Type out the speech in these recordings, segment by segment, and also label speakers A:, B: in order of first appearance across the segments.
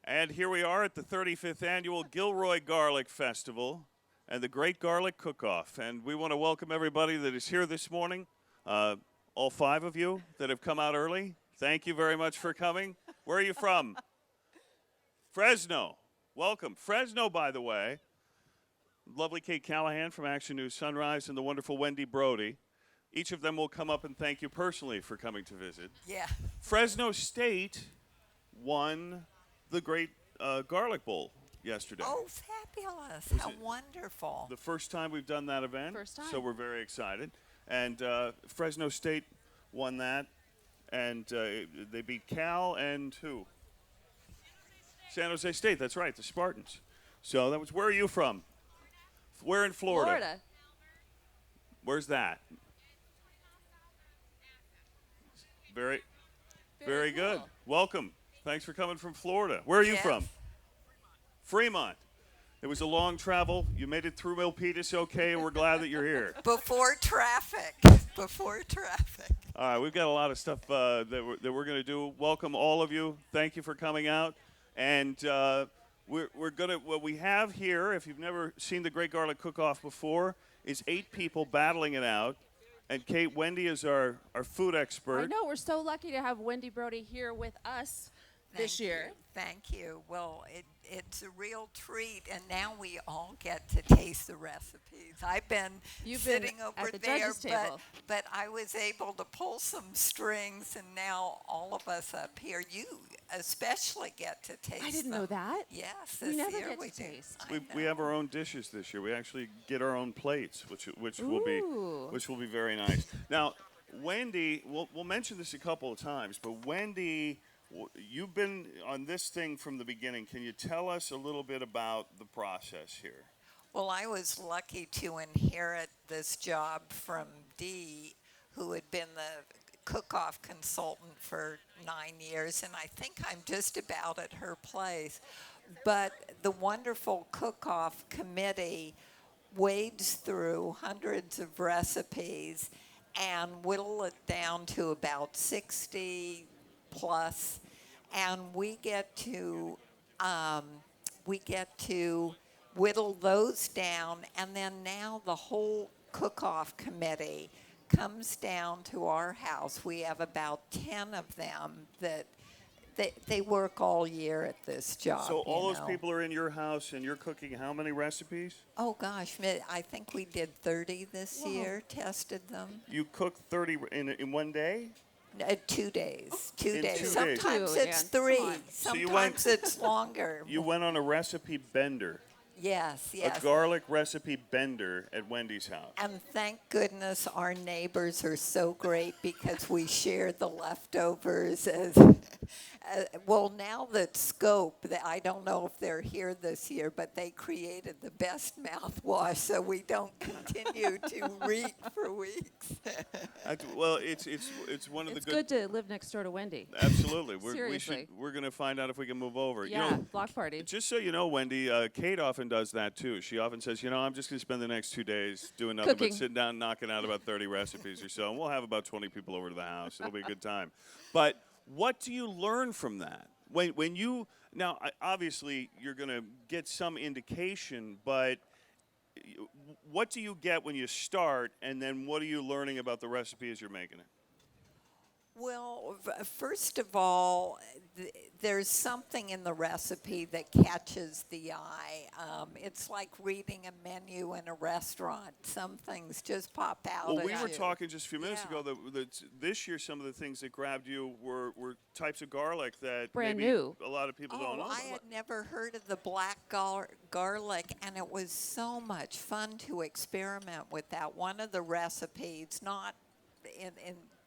A: And here we are at the 35th annual Gilroy Garlic Festival and the Great Garlic Cook-Off. And we want to welcome everybody that is here this morning. Uh, all 5 of you that have come out early, thank you very much for coming. Where are you from? Fresno. Welcome. Fresno, by the way, lovely Kate Callahan from Action News Sunrise and the wonderful Wendy Brody. Each of them will come up and thank you personally for coming to visit.
B: Yeah.
A: Fresno State won the Great Garlic Bowl yesterday.
B: Oh, fabulous.
A: Was
B: How
A: it
B: wonderful.
A: The first time we've done that event.
C: First time.
A: So we're very excited. And Fresno State won that. And they beat Cal and who? San Jose State. That's right, the Spartans. So that was, where are you from? Where in Florida?
C: Florida.
A: Where's that? Very, very good.
C: cool.
A: Welcome. Thanks for coming from Florida. Where are you
B: Yes.
A: from? Fremont. It was a long travel. You made it through Milpitas okay, and we're glad that you're here.
B: Before traffic. Before traffic.
A: All right, we've got a lot of stuff that we're going to do. Welcome all of you. Thank you for coming out. And we're going to, what we have here, if you've never seen the Great Garlic Cook-Off before, is 8 people battling it out. And Kate, Wendy is our food expert.
C: I know. We're so lucky to have Wendy Brody here with us this year.
B: Thank you. Well, it's a real treat, and now we all get to taste the recipes. I've been
C: You've been
B: sitting
C: at
B: over
C: the
B: there,
C: judges' table.
B: but I was able to pull some strings, and now all of us up here, you especially get to taste
C: I didn't know
B: them.
C: that.
B: Yes,
C: We
B: this
C: never
B: year
C: get
B: we
C: to
B: do.
C: taste.
B: I
A: We
B: know.
A: have our own dishes this year. We actually get our own plates, which will
C: Ooh.
A: be very nice. Now, Wendy, we'll mention this a couple of times, but Wendy, you've been on this thing from the beginning. Can you tell us a little bit about the process here?
B: Well, I was lucky to inherit this job from Dee, who had been the cook-off consultant for 9 years, and I think I'm just about at her place. But the wonderful cook-off committee wades through hundreds of recipes and whittle it down to about 60 plus, and we get to whittle those down, and then now the whole cook-off committee comes down to our house. We have about 10 of them that they work all year at this job.
A: So all
B: you
A: those
B: know.
A: people are in your house, and you're cooking how many recipes?
B: Oh gosh, I think we did 30 this year. Tested them.
A: You cook 30 in one day?
B: 2 days. 2
A: In
B: days.
A: 2 days.
B: Sometimes
C: Two,
B: it's
C: yeah.
B: 3.
C: Come on.
A: So you went-
B: Sometimes it's longer.
A: You went on a recipe bender,
B: Yes.
A: a garlic recipe bender at Wendy's house.
B: And thank goodness our neighbors are so great because we share the leftovers as well, now that Scope, I don't know if they're here this year, but they created the best mouthwash so we don't continue to reek for weeks.
A: Well, it's one of
C: It's
A: the
C: good to live next door to Wendy.
A: Absolutely.
C: Seriously.
A: We're going to find out if we can move over.
C: Yeah, block party.
A: Just so you know, Wendy, Kate often does that too. She often says, I'm just going to spend the next 2 days doing nothing
C: Cooking.
A: but sitting down and knocking out about 30 recipes or so. And we'll have about 20 people over to the house. It'll be a good time. But what do you learn from that? When you, now, obviously, you're going to get some indication, but what do you get when you start, and then what are you learning about the recipe as you're making it?
B: Well, first of all, there's something in the recipe that catches the eye. It's like reading a menu in a restaurant. Some things just pop out
A: Well,
B: at
A: we were
B: you.
A: talking just a few minutes
B: Yeah.
A: ago that this year some of the things that grabbed you were types of garlic that
C: Brand
A: maybe
C: new.
A: a lot of people don't know.
B: I had never heard of the black garlic, and it was so much fun to experiment with that. One of the recipes, not in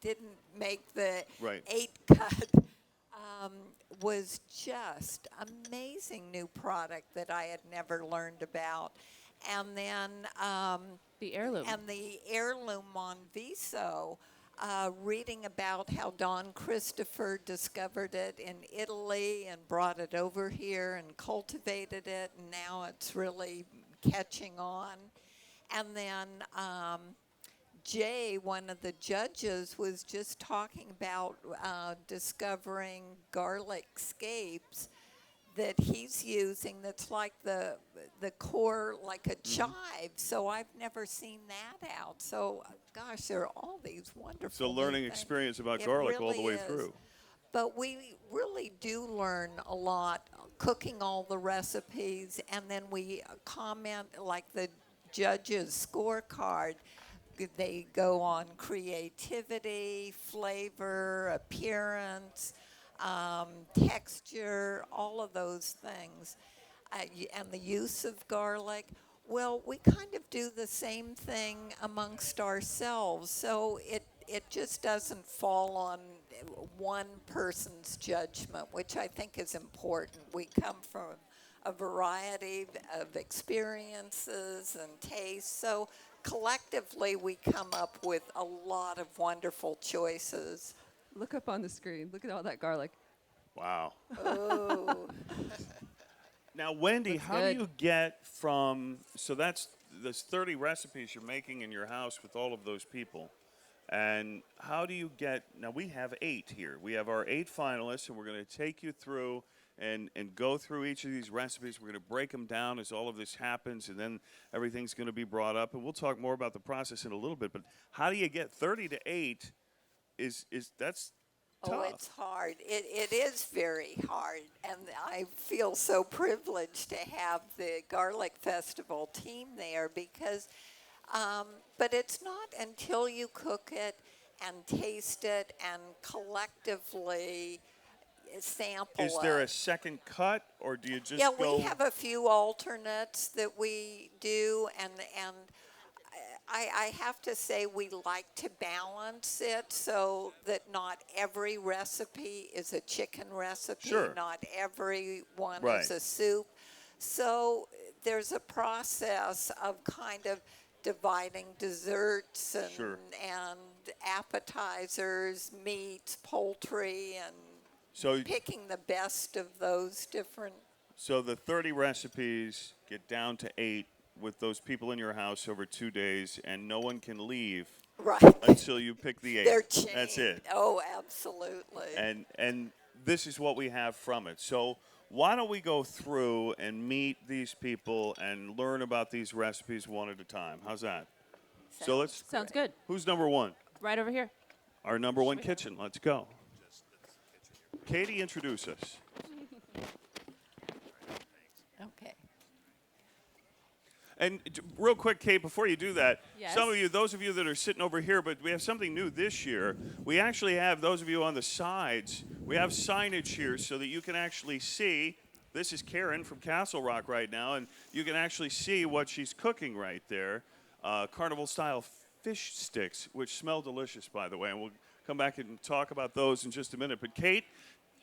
B: didn't make the
A: Right.
B: 8 cut, was just amazing new product that I had never learned about. And then
C: The heirloom.
B: and the heirloom Monviso, reading about how Don Christopher discovered it in Italy and brought it over here and cultivated it, and now it's really catching on. And then Jay, one of the judges, was just talking about discovering garlic scapes that he's using that's like the core, like a chive. So I've never seen that out. So gosh, there are all these wonderful.
A: It's a
B: new
A: learning
B: things.
A: experience about
B: It
A: garlic all
B: really
A: the way
B: is.
A: through.
B: But we really do learn a lot cooking all the recipes, and then we comment like the judges' scorecard. They go on creativity, flavor, appearance, texture, all of those things, and the use of garlic. Well, we kind of do the same thing amongst ourselves, so it just doesn't fall on one person's judgment, which I think is important. We come from a variety of experiences and tastes, so collectively we come up with a lot of wonderful choices.
D: Look up on the screen. Look at all that garlic.
A: Wow.
B: Oh,
A: Now, Wendy,
D: Looks
A: how
D: good.
A: do you get from, so that's, there's 30 recipes you're making in your house with all of those people. And how do you get, now we have 8 here. We have our 8 finalists, and we're going to take you through and go through each of these recipes. We're going to break them down as all of this happens, and then everything's going to be brought up. And we'll talk more about the process in a little bit. But how do you get 30 to 8 is that's tough.
B: oh, it's hard. It is very hard, and I feel so privileged to have the Garlic Festival team there because, but it's not until you cook it and taste it and collectively sample
A: Is there
B: it.
A: a second cut, or do you just
B: Yeah,
A: go?
B: we have a few alternates that we do, and I have to say we like to balance it so that not every recipe is a chicken recipe,
A: Sure.
B: not every one
A: Right.
B: is a soup. So there's a process of kind of dividing desserts and,
A: Sure.
B: and appetizers, meats, poultry, and
A: So,
B: picking the best of those different.
A: so the 30 recipes get down to 8 with those people in your house over 2 days, and no one can leave
B: Right.
A: until you pick the 8.
B: They're chained.
A: That's it.
B: Oh, absolutely.
A: And this is what we have from it. So why don't we go through and meet these people and learn about these recipes one at a time? How's that? So let's.
C: Sounds good.
A: Who's number 1?
C: Right over here.
A: Our number 1 kitchen. Let's go. Katie, introduce us.
B: Okay.
A: And real quick, Kate, before you do that,
C: Yes.
A: some of you, those of you that are sitting over here, but we have something new this year. We actually have those of you on the sides, we have signage here so that you can actually see. This is Karen from Castle Rock right now, and you can actually see what she's cooking right there. Carnival-style fish sticks, which smell delicious, by the way, and we'll come back and talk about those in just a minute. But Kate,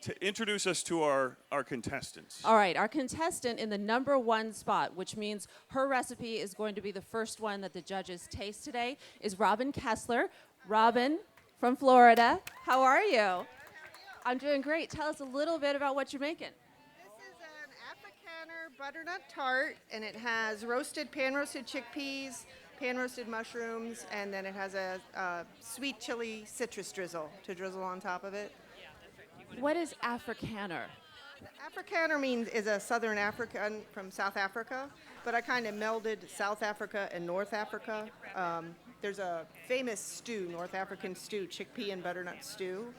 A: to introduce us to our contestants.
C: All right, our contestant in the number 1 spot, which means her recipe is going to be the first one that the judges taste today, is Robin Kessler. Robin from Florida. How are you? I'm doing great. Tell us a little bit about what you're making.
E: This is an Afrikaner butternut tart, and it has pan-roasted chickpeas, pan-roasted mushrooms, and then it has a sweet chili citrus drizzle to drizzle on top of it.
C: What is Afrikaner?
E: Afrikaner is a Southern African from South Africa, but I kind of melded South Africa and North Africa. There's a famous stew, North African stew, chickpea and butternut stew.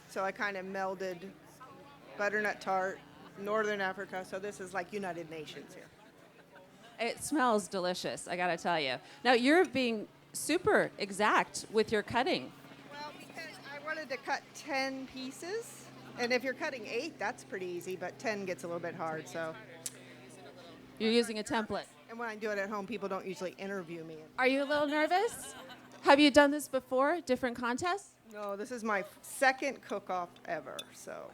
E: So I kind of melded butternut tart, Northern Africa. So this is like United Nations here.
C: It smells delicious, I gotta tell you. Now, you're being super exact with your cutting.
E: Well, because I wanted to cut 10 pieces. And if you're cutting 8, that's pretty easy, but 10 gets a little bit hard. So,
C: You're using a template.
E: and when I do it at home, people don't usually interview me.
C: Are you a little nervous? Have you done this before, different contests?
E: No, this is my second cook-off ever. So,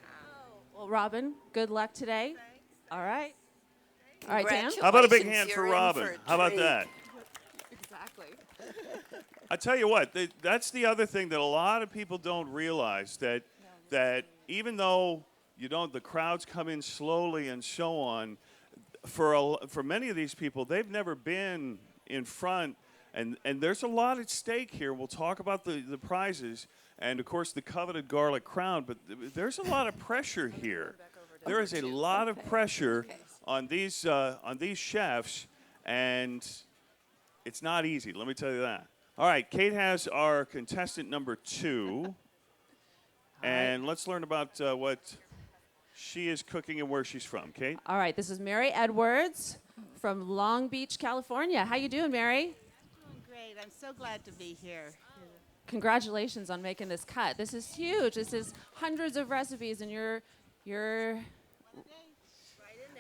C: Well, Robin, good luck today. All right. All right, Dan?
A: How about a big
B: Congratulations,
A: hand for
B: you're in
A: Robin?
B: for a
A: How about
B: treat.
A: that?
C: Exactly.
A: I tell you what, that's the other thing that a lot of people don't realize, that even though the crowds come in slowly and so on, for many of these people, they've never been in front, and there's a lot at stake here. We'll talk about the prizes and, of course, the coveted garlic crown, but there's a lot of pressure here. there is a lot of pressure on these chefs, and it's not easy. Let me tell you that. All right, Kate has our contestant number 2, and let's learn about what she is cooking and where she's from. Kate.
C: All right, this is Mary Edwards from Long Beach, California. How you doing, Mary?
F: Doing great. I'm so glad to be here.
C: Congratulations on making this cut. This is huge. This is hundreds of recipes, and you're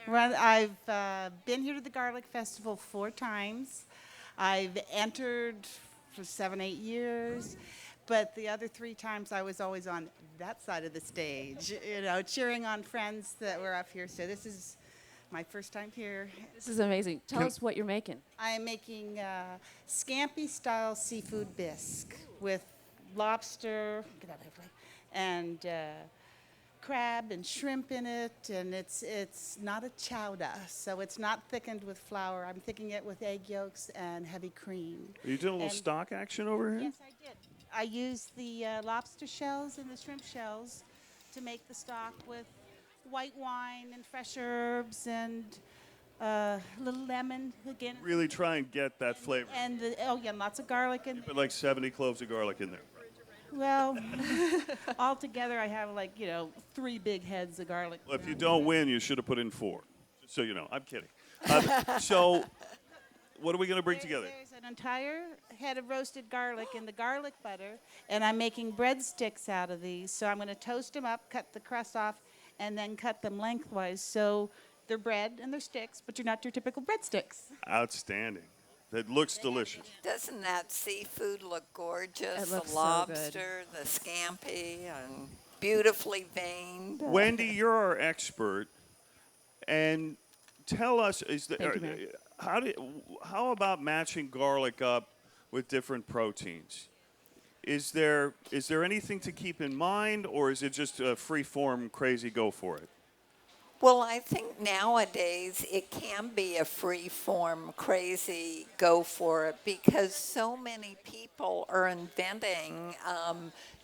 F: Well, I've been here to the Garlic Festival 4 times. I've entered for 7, 8 years, but the other 3 times I was always on that side of the stage, cheering on friends that were up here. So this is my first time here.
C: This is amazing. Tell us what you're making.
F: I am making scampi-style seafood bisque with lobster, get out of the way, and crab and shrimp in it, and it's not a chowder, so it's not thickened with flour. I'm thickening it with egg yolks and heavy cream.
A: Are you doing a little
F: And-
A: stock action over here?
F: Yes, I did. I used the lobster shells and the shrimp shells to make the stock with white wine and fresh herbs and a little lemon again.
A: Really try and get that flavor.
F: And lots of garlic and
A: Put like 70 cloves of garlic in there.
F: well, altogether I have 3 big heads of garlic.
A: Well, if you don't win, you should have put in 4. Just so you know, I'm kidding. So, what are we going to bring together?
F: There's an entire head of roasted garlic in the garlic butter, and I'm making breadsticks out of these. So I'm going to toast them up, cut the crust off, and then cut them lengthwise. So they're bread and they're sticks, but you're not your typical breadsticks.
A: Outstanding. That looks delicious.
B: Doesn't that seafood look gorgeous?
C: It looks
B: the
C: so
B: lobster, the scampi, and beautifully veined.
A: Wendy, you're our expert, and tell us:
C: Thank you, Mary.
A: how about matching garlic up with different proteins? Is there anything to keep in mind, or is it just a free form, crazy go for it?
B: Well, I think nowadays it can be a free form, crazy go for it because so many people are inventing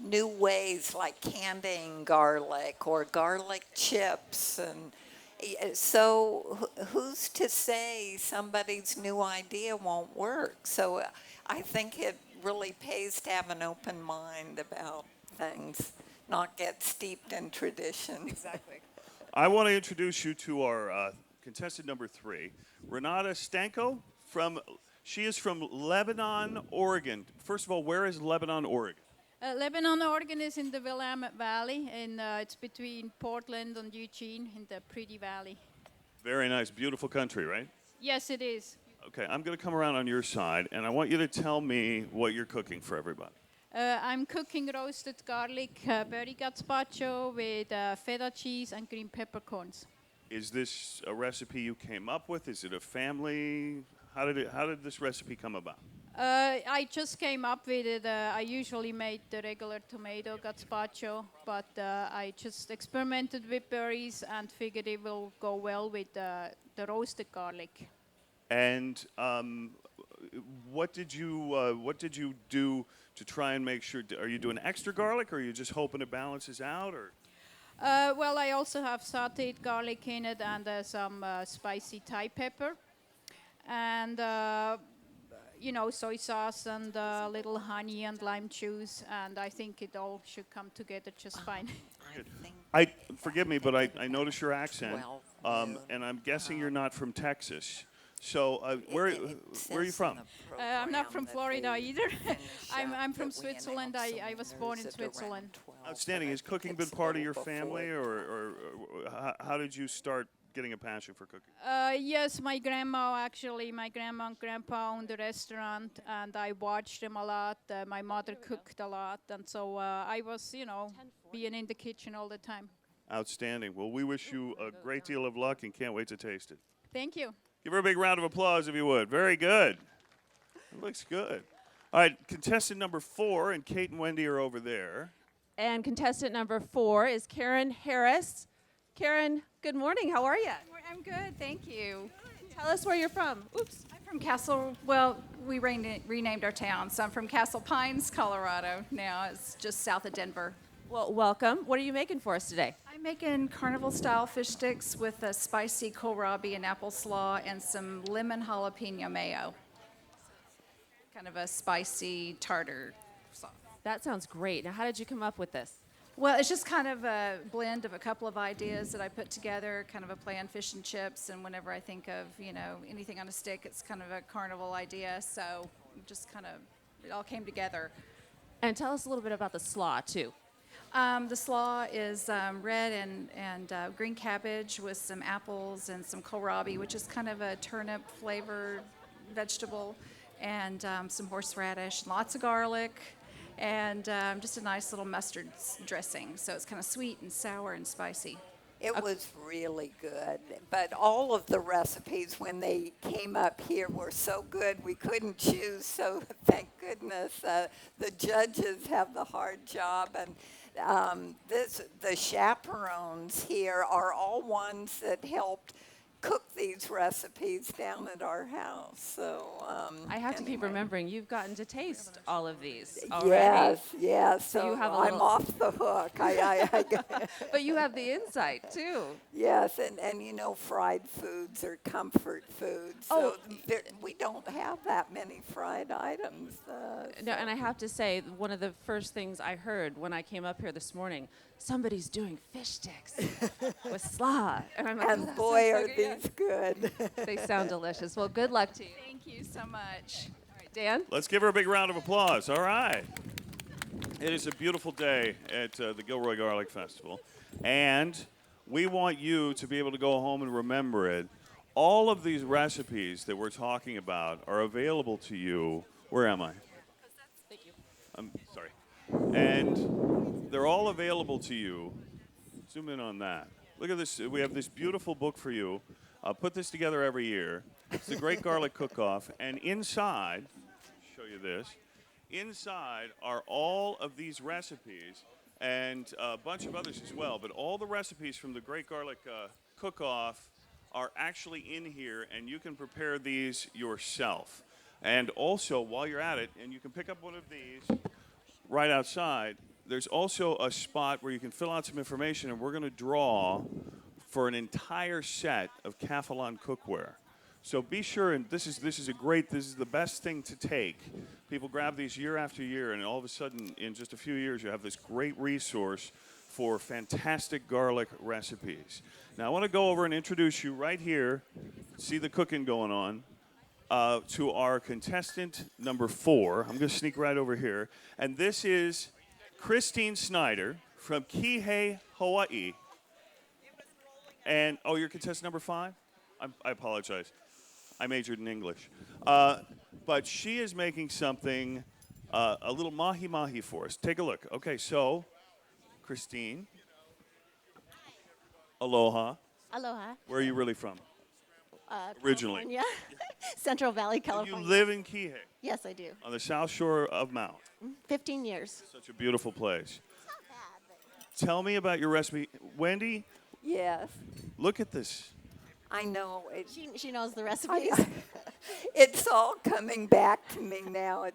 B: new ways like candying garlic or garlic chips. And so who's to say somebody's new idea won't work? So I think it really pays to have an open mind about things, not get steeped in tradition.
C: Exactly.
A: I want to introduce you to our contestant number 3, Renata Stanko. She is from Lebanon, Oregon. First of all, where is Lebanon, Oregon?
G: Lebanon, Oregon is in the Willamette Valley, and it's between Portland and Eugene in the Pretty Valley.
A: Very nice, beautiful country, right?
G: Yes, it is.
A: Okay, I'm going to come around on your side, and I want you to tell me what you're cooking for everybody.
G: I'm cooking roasted garlic berry gazpacho with feta cheese and green peppercorns.
A: Is this a recipe you came up with? Is it a family? How did this recipe come about?
G: I just came up with it. I usually made the regular tomato gazpacho, but I just experimented with berries and figured it will go well with the roasted garlic.
A: And what did you do to try and make sure? Are you doing extra garlic, or are you just hoping it balances out, or?
G: Well, I also have sautéed garlic in it and some spicy Thai pepper, and soy sauce and a little honey and lime juice, and I think it all should come together just fine.
B: I think
A: Forgive me, but I notice your accent,
B: 12 noon.
A: and I'm guessing you're not from Texas. So where are you from?
G: I'm not from Florida either. I'm from
B: that we
G: Switzerland.
B: announce
G: I was
B: the
G: born in
B: winners at around
G: Switzerland.
B: 12,
A: Outstanding.
B: but
A: Has
B: I
A: cooking
B: think
A: been
B: it's a
A: part of
B: little
A: your family,
B: before.
A: or how did you start getting a passion for cooking?
G: Yes, my grandma and grandpa owned a restaurant, and I watched them a lot. My mother cooked a lot, and so I was, being in the kitchen all the time.
A: Outstanding. Well, we wish you a great deal of luck and can't wait to taste it.
G: Thank you.
A: Give her a big round of applause if you would. Very good. It looks good. All right, contestant number 4, and Kate and Wendy are over there.
C: And contestant number 4 is Karen Harris. Karen, good morning. How are you?
H: I'm good, thank you.
C: Tell us where you're from. Oops.
H: I'm from Castle, well, we renamed our town, so I'm from Castle Pines, Colorado now. It's just south of Denver.
C: Well, welcome. What are you making for us today?
H: I'm making carnival-style fish sticks with a spicy kohlrabi and apple slaw and some lemon jalapeno mayo. Kind of a spicy tartar sauce.
C: That sounds great. Now, how did you come up with this?
H: Well, it's just kind of a blend of a couple of ideas that I put together, kind of a play on fish and chips, and whenever I think of, anything on a stick, it's kind of a carnival idea, so just kind of, it all came together.
C: And tell us a little bit about the slaw, too.
H: The slaw is red and green cabbage with some apples and some kohlrabi, which is kind of a turnip-flavored vegetable, and some horseradish, lots of garlic, and just a nice little mustard dressing. So it's kind of sweet and sour and spicy.
B: It was really good, but all of the recipes when they came up here were so good we couldn't choose, so thank goodness the judges have the hard job, and the chaperones here are all ones that helped cook these recipes down at our house. So
C: I have to keep
B: anyway.
C: remembering you've gotten to taste all of these already.
B: Yes.
C: So
B: So
C: you have a
B: I'm
C: little-
B: off the hook.
C: But you have the insight, too.
B: Yes, and fried foods are comfort foods. So we don't have that many fried items.
C: No, and I have to say, one of the first things I heard when I came up here this morning, somebody's doing fish sticks with slaw. And I'm like,
B: And
C: "Oh, that
B: boy,
C: sounds
B: are
C: so good."
B: these good.
C: They sound delicious. Well, good luck to you.
H: Thank you so much.
C: All right, Dan?
A: Let's give her a big round of applause. All right. It is a beautiful day at the Gilroy Garlic Festival, and we want you to be able to go home and remember it. All of these recipes that we're talking about are available to you. Where am I?
C: Thank you.
A: I'm sorry. And they're all available to you. Zoom in on that. Look at this. We have this beautiful book for you. Put this together every year. It's the Great Garlic Cook-Off. And inside, show you this, inside are all of these recipes and a bunch of others as well. But all the recipes from the Great Garlic Cook-Off are actually in here, and you can prepare these yourself. And also, while you're at it, and you can pick up one of these right outside, there's also a spot where you can fill out some information, and we're going to draw for an entire set of Calphalon cookware. So be sure, and this is the best thing to take. People grab these year after year, and all of a sudden, in just a few years, you have this great resource for fantastic garlic recipes. Now, I want to go over and introduce you right here, see the cooking going on, to our contestant number 4. I'm going to sneak right over here. And this is Christine Snyder from Kihei, Hawaii. And, you're contestant number 5? I apologize. I majored in English. But she is making something, a little mahi-mahi for us. Take a look. Okay, so, Christine. Aloha.
I: Aloha.
A: Where are you really from? Originally.
I: California. Central Valley,
A: And
I: California.
A: you live in Kihei,
I: Yes, I do.
A: on the south shore of Maui.
I: 15 years.
A: Such a beautiful place.
I: It's not bad, but
A: Tell me about your recipe. Wendy,
B: Yes,
A: look at this.
B: I know.
I: she knows the recipes.
B: It's all coming back to me now.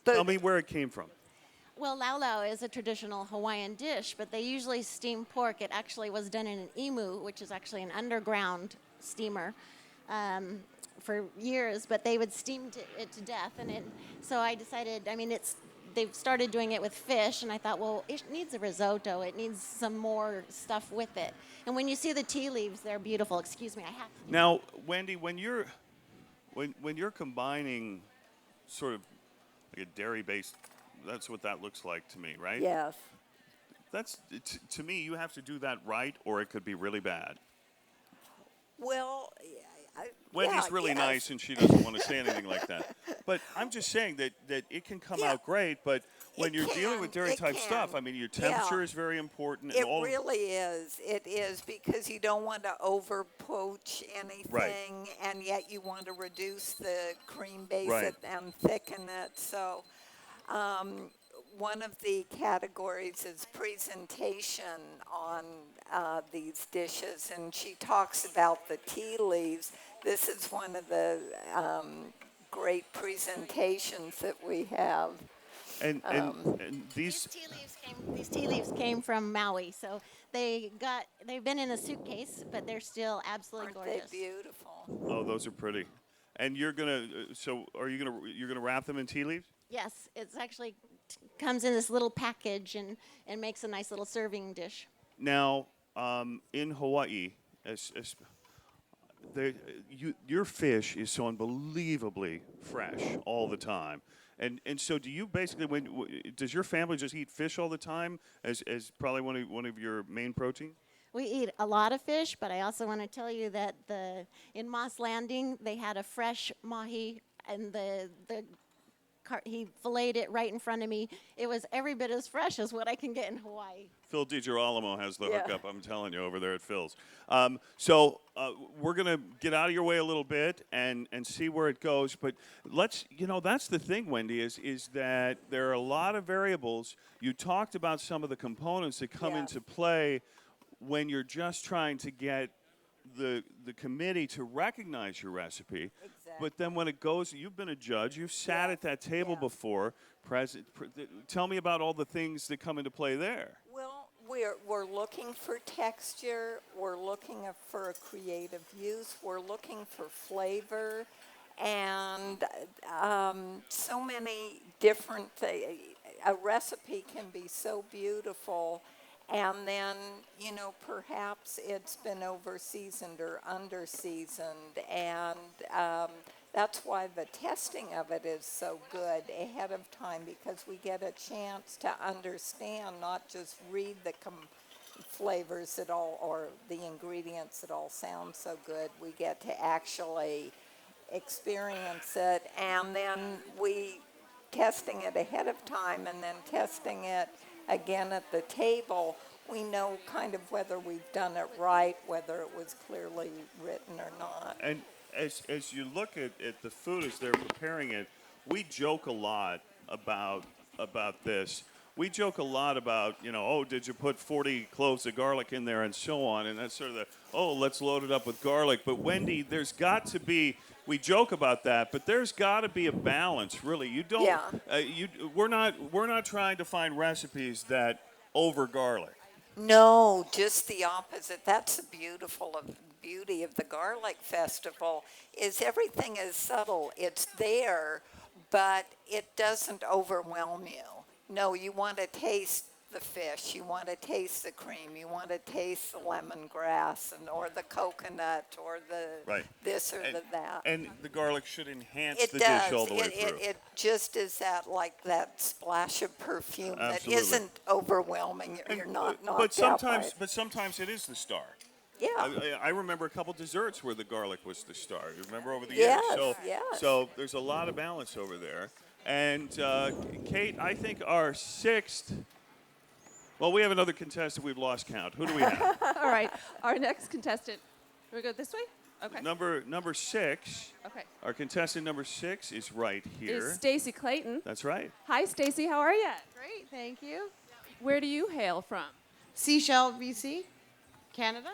A: Tell me where it came from.
I: Well, lau lau is a traditional Hawaiian dish, but they usually steam pork. It actually was done in an imu, which is actually an underground steamer, for years. But they would steam it to death, so I decided. They've started doing it with fish, and I thought, well, it needs a risotto. It needs some more stuff with it. And when you see the tea leaves, they're beautiful. Excuse me, I have to.
A: Now, Wendy, when you're combining sort of like a dairy-based, that's what that looks like to me, right?
B: Yes.
A: That's to me, you have to do that right, or it could be really bad.
B: Well,
A: Wendy's
B: yeah,
A: really
B: yes.
A: nice, and she doesn't want to say anything like that. But I'm just saying that it can come
B: Yeah.
A: out great, but when
B: It
A: you're dealing with
B: can,
A: dairy-type
B: it
A: stuff,
B: can.
A: your temperature
B: Yeah.
A: is very important.
B: It
A: and all
B: really is. It is because you don't want to over poach anything, and yet you want to reduce the cream base
A: Right.
B: and thicken it. So, one of the categories is presentation on these dishes, and she talks about the tea leaves. This is one of the great presentations that we have.
A: and these
I: These tea leaves came from Maui, so they've been in a suitcase, but they're still absolutely
B: Aren't
I: gorgeous.
B: they beautiful?
A: Oh, those are pretty. And you're gonna. So, are you're gonna wrap them in tea leaves?
I: Yes, it's actually comes in this little package and makes a nice little serving dish.
A: Now, in Hawaii, your fish is so unbelievably fresh all the time. And so do you basically does your family just eat fish all the time as probably one of your main proteins?
I: We eat a lot of fish, but I also want to tell you that in Moss Landing they had a fresh mahi, and he filleted it right in front of me. It was every bit as fresh as what I can get in Hawaii.
A: Phil DiGirolamo has the
B: Yeah.
A: hookup, I'm telling you, over there at Phil's. So we're going to get out of your way a little bit and see where it goes. But that's the thing, Wendy, is that there are a lot of variables. You talked about some of the components that come into play when you're just trying to get the committee to recognize your recipe. But then when it goes, you've been a judge, you've sat at that table before. Tell me about all the things that come into play there.
B: Well, we're looking for texture. We're looking for a creative use. We're looking for flavor, and so many different things. A recipe can be so beautiful, and then perhaps it's been over-seasoned or under-seasoned, and that's why the testing of it is so good ahead of time, because we get a chance to understand, not just read the flavors that all, or the ingredients that all sound so good. We get to actually experience it, and then we testing it ahead of time and then testing it again at the table. We know kind of whether we've done it right, whether it was clearly written or not.
A: And as you look at the food as they're preparing it, we joke a lot about this. We joke a lot about, did you put 40 cloves of garlic in there and so on, and that's sort of let's load it up with garlic. But Wendy, there's got to be, we joke about that, but there's got to be a balance, really. You don't, we're not trying to find recipes that over garlic.
B: No, just the opposite. That's the beauty of the Garlic Festival, is everything is subtle. It's there, but it doesn't overwhelm you. No, you want to taste the fish, you want to taste the cream, you want to taste the lemongrass or the coconut or the this or the that.
A: And the garlic should enhance
B: It
A: the
B: does.
A: dish all the way through.
B: It just is that splash of perfume
A: Absolutely.
B: that isn't overwhelming. You're not knocked out by it.
A: But sometimes it is the star.
B: Yeah.
A: I remember a couple desserts where the garlic was the star. You remember over the
B: Yes,
A: years?
B: yes.
A: So there's a lot of balance over there. And Kate, I think our sixth. Well, we have another contestant. We've lost count. Who do we have?
C: All right. Our next contestant. Do we go this way? Okay.
A: Number 6.
C: Okay.
A: Our contestant number 6 is right here.
C: Is Stacy Clayton.
A: That's right.
C: Hi, Stacy. How are you?
E: Great, thank you.
C: Where do you hail from?
E: Seashell, BC, Canada.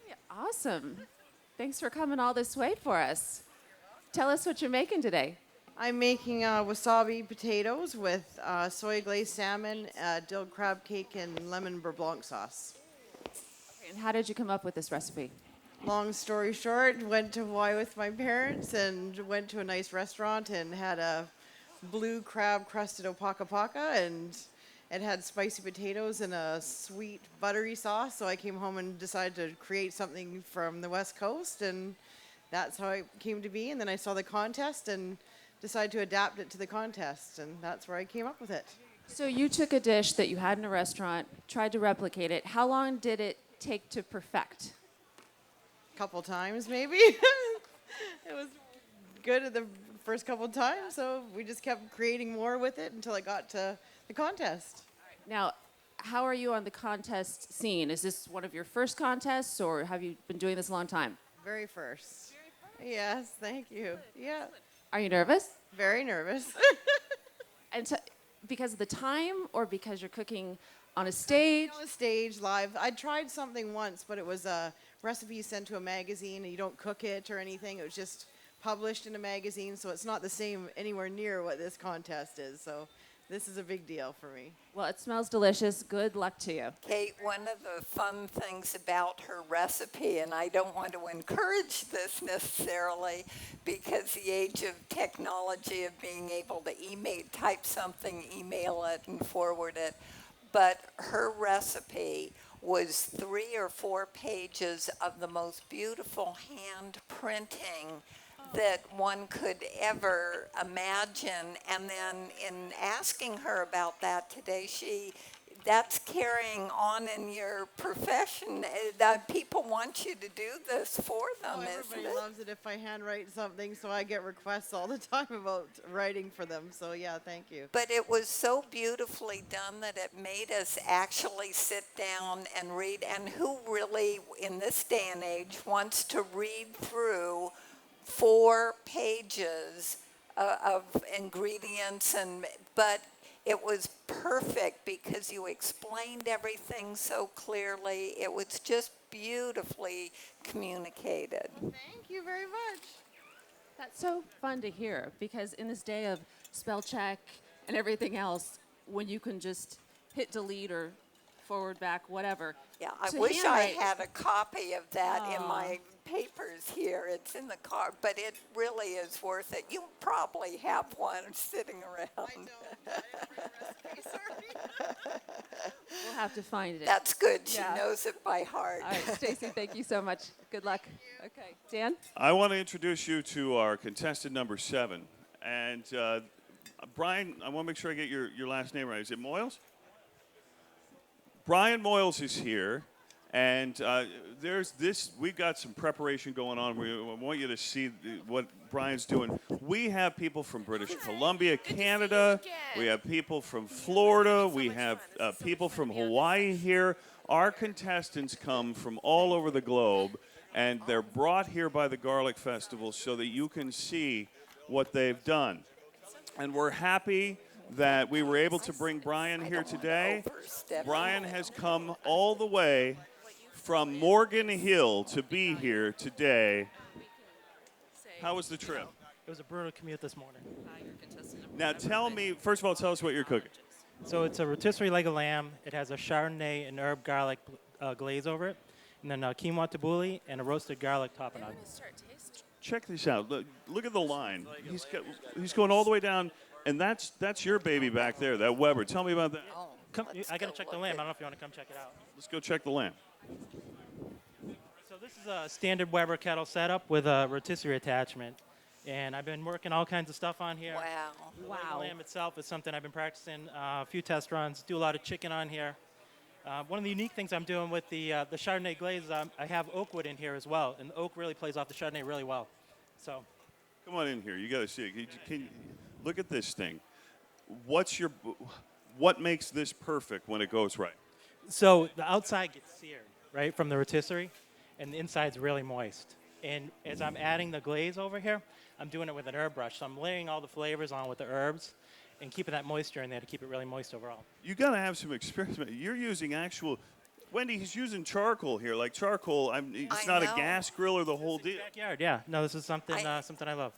C: Yeah, awesome. Thanks for coming all this way for us. Tell us what you're making today.
E: I'm making wasabi potatoes with soy glazed salmon, dill crab cake, and lemon beurre blanc sauce.
C: Okay, and how did you come up with this recipe?
E: Long story short, went to Hawaii with my parents and went to a nice restaurant and had a blue crab crusted opaka paka, and it had spicy potatoes and a sweet buttery sauce. So I came home and decided to create something from the West Coast, and that's how it came to be. And then I saw the contest and decided to adapt it to the contest, and that's where I came up with it.
C: So you took a dish that you had in a restaurant, tried to replicate it. How long did it take to perfect?
E: Couple times, maybe. It was good at the first couple times, so we just kept creating more with it until it got to the contest.
C: Now, how are you on the contest scene? Is this one of your first contests, or have you been doing this a long time?
E: Very first. Yes, thank you. Yeah.
C: Are you nervous?
E: Very nervous.
C: And because of the time, or because you're cooking on a stage?
E: On a stage, live. I tried something once, but it was a recipe sent to a magazine, and you don't cook it or anything. It was just published in a magazine, so it's not the same anywhere near what this contest is. So This is a big deal for me.
C: Well, it smells delicious. Good luck to you.
B: Kate, one of the fun things about her recipe, and I don't want to encourage this necessarily because the age of technology of being able to type something, email it, and forward it, but her recipe was 3 or 4 pages of the most beautiful hand printing that one could ever imagine. And then in asking her about that today, that's carrying on in your profession. That people want you to do this for them, isn't
E: Everybody
B: it?
E: loves it if I handwrite something, so I get requests all the time about writing for them. So yeah, thank you.
B: But it was so beautifully done that it made us actually sit down and read. And who really, in this day and age, wants to read through 4 pages of ingredients? But it was perfect because you explained everything so clearly. It was just beautifully communicated.
E: Thank you very much.
C: That's so fun to hear because in this day of spell check and everything else, when you can just hit delete or forward back, whatever.
B: Yeah, I
C: to
B: wish I
C: handwrite-
B: had a copy of that in
C: Aw.
B: my papers here. It's in the car, but it really is worth it. You probably have one sitting around.
C: We'll have to find it.
B: That's good. She
C: Yeah.
B: knows it by heart.
C: All right, Stacy, thank you so much. Good luck. Okay, Dan?
A: I want to introduce you to our contestant number 7. And Brian, I want to make sure I get your last name right. Is it Moyles? Brian Moyles is here. And we've got some preparation going on. We want you to see what Brian's doing. We have people from British Columbia, Canada. We have people from Florida. We have people from Hawaii here. Our contestants come from all over the globe, and they're brought here by the Garlic Festival so that you can see what they've done. And we're happy that we were able to bring Brian here today. Brian has come all the way from Morgan Hill to be here today. How was the trip?
J: It was a brutal commute this morning.
A: Now tell me, first of all, tell us what you're cooking.
J: So it's a rotisserie leg of lamb. It has a Chardonnay and herb garlic glaze over it, and then quinoa tabbouleh and a roasted garlic topping on it.
A: Check this out. Look at the line. He's going all the way down, and that's your baby back there, that Weber. Tell me about that.
J: Come, I got to check the lamb. I don't know if you want to come check it out.
A: Let's go check the lamb.
J: So this is a standard Weber kettle setup with a rotisserie attachment. And I've been working all kinds of stuff on here.
B: Wow.
J: The lamb itself is something I've been practicing a few test runs. Do a lot of chicken on here. One of the unique things I'm doing with the Chardonnay glaze is I have oak wood in here as well. And the oak really plays off the Chardonnay really well. So,
A: Come on in here. You got to see it. Look at this thing. What makes this perfect when it goes right?
J: so the outside gets seared, right, from the rotisserie. And the inside's really moist. And as I'm adding the glaze over here, I'm doing it with an herb brush. So I'm layering all the flavors on with the herbs and keeping that moisture in there to keep it really moist overall.
A: You got to have some experience. You're using actual. Wendy, he's using charcoal here. Like charcoal, it's
B: I
A: not
B: know.
A: a gas grill or the whole deal.
J: Backyard, yeah. No, this is something something I love.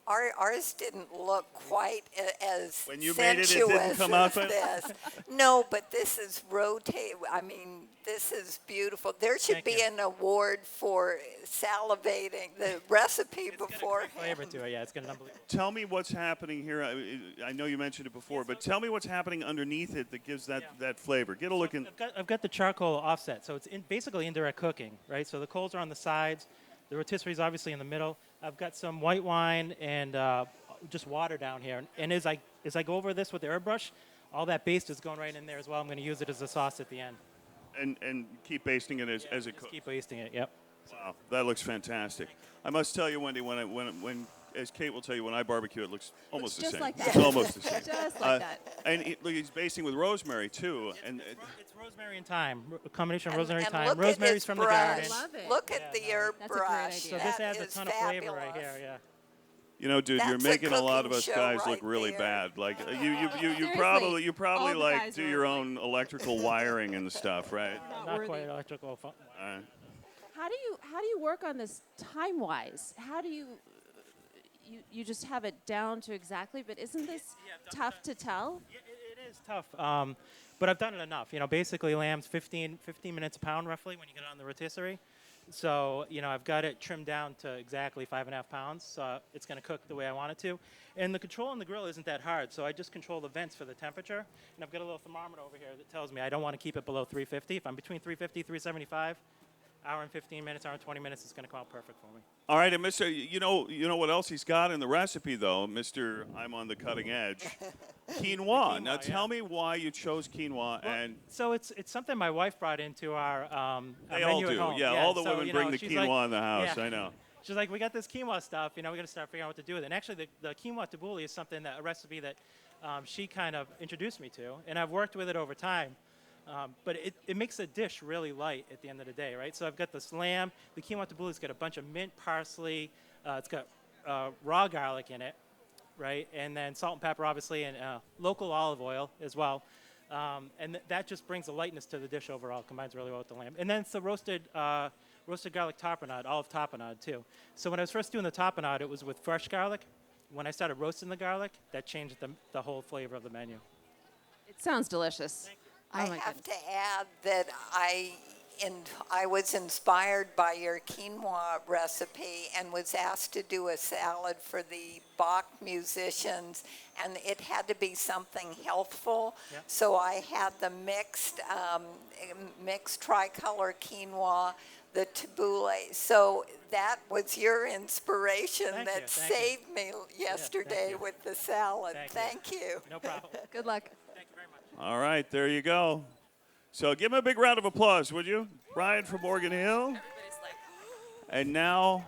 B: Ours didn't look quite as
A: When you made it, it didn't
B: sensuous
A: come out
B: as this. No, but this is rotate. I mean, this is beautiful. There should
J: Thank
B: be
J: you.
B: an award for salivating the recipe beforehand.
J: Flavor to it, yeah. It's got an unbelievable.
A: Tell me what's happening here. I know you mentioned it before, but tell me what's happening underneath it that gives that flavor. Get a look in.
J: I've got the charcoal offset, so it's basically indirect cooking, right? So the coals are on the sides. The rotisserie is obviously in the middle. I've got some white wine and just water down here. And as I go over this with the herb brush, all that base is going right in there as well. I'm going to use it as a sauce at the end.
A: And keep basting it as it
J: Just
A: cooks.
J: keep basting it, yep.
A: Wow, that looks fantastic. I must tell you, Wendy, when as Kate will tell you, when I barbecue, it looks almost the
C: just
A: same.
C: like that.
A: It's almost the same.
C: Just like that.
A: And look, he's basting with rosemary too. And
J: It's rosemary and thyme, a combination of
B: And-
J: rosemary and
B: and
J: thyme.
B: look at
J: Rosemary's
B: his
J: from the
B: brush.
J: garden.
C: Love it.
B: Look at the herb
C: That's a great
B: brush.
C: idea.
J: So
B: That
J: this adds a
B: is
J: ton of flavor right
B: fabulous.
J: here, yeah.
A: you know, dude, you're
B: That's a
A: making a lot of
B: cooking
A: us
B: show
A: guys
B: right
A: look really
B: there.
A: bad. Like you
C: Seriously,
A: probably
C: all the
A: like
C: guys
A: do
C: are
A: your
C: like-
A: own electrical wiring and stuff, right?
J: Not
C: worthy.
J: quite electrical.
A: All right.
C: How do you work on this time-wise? How do you you just have it down to exactly? But isn't this tough to tell?
J: is tough, but I've done it enough. Basically lamb's 15 minutes a pound roughly when you get it on the rotisserie. So, I've got it trimmed down to exactly 5.5 pounds. So it's going to cook the way I want it to. And the control on the grill isn't that hard. So I just control the vents for the temperature. And I've got a little thermometer over here that tells me I don't want to keep it below 350. If I'm between 350, 375, hour and 15 minutes, hour and 20 minutes, it's going to come out perfect for me.
A: All right, and Mr. You know what else he's got in the recipe, though, Mr. I'm on the cutting edge. Quinoa. Now, tell me why you chose quinoa. And
J: So it's something my wife brought into our
A: they all
J: menu at
A: do.
J: home.
A: Yeah, all the
J: so,
A: women bring the
J: she's
A: quinoa
J: like,
A: in the house.
J: yeah.
A: I know.
J: She's like, we got this quinoa stuff. We got to start figuring out what to do with it. And actually, the quinoa tabbouleh is a recipe that she kind of introduced me to, and I've worked with it over time. But it makes a dish really light at the end of the day, right? So I've got this lamb. The quinoa tabbouleh's got a bunch of mint, parsley. It's got raw garlic in it, right? And then salt and pepper, obviously, and local olive oil as well. And that just brings a lightness to the dish overall. Combines really well with the lamb. And then it's the roasted garlic tapenade, olive tapenade too. So when I was first doing the tapenade, it was with fresh garlic. When I started roasting the garlic, that changed the whole flavor of the menu.
C: It sounds delicious.
B: I
C: Oh my
B: have
C: goodness.
B: to add that I was inspired by your quinoa recipe and was asked to do a salad for the Bach musicians, and it had to be something healthful.
J: Yeah.
B: So I had the mixed tricolor quinoa, the tabbouleh. So that was your inspiration
J: Thank
B: that
J: you, thank you.
B: saved me yesterday
J: you.
B: with the salad.
J: Thank you.
B: Thank you.
J: No problem.
C: Good luck.
J: Thank you very much.
A: All right, there you go. So give him a big round of applause, would you? Brian from Morgan Hill. And now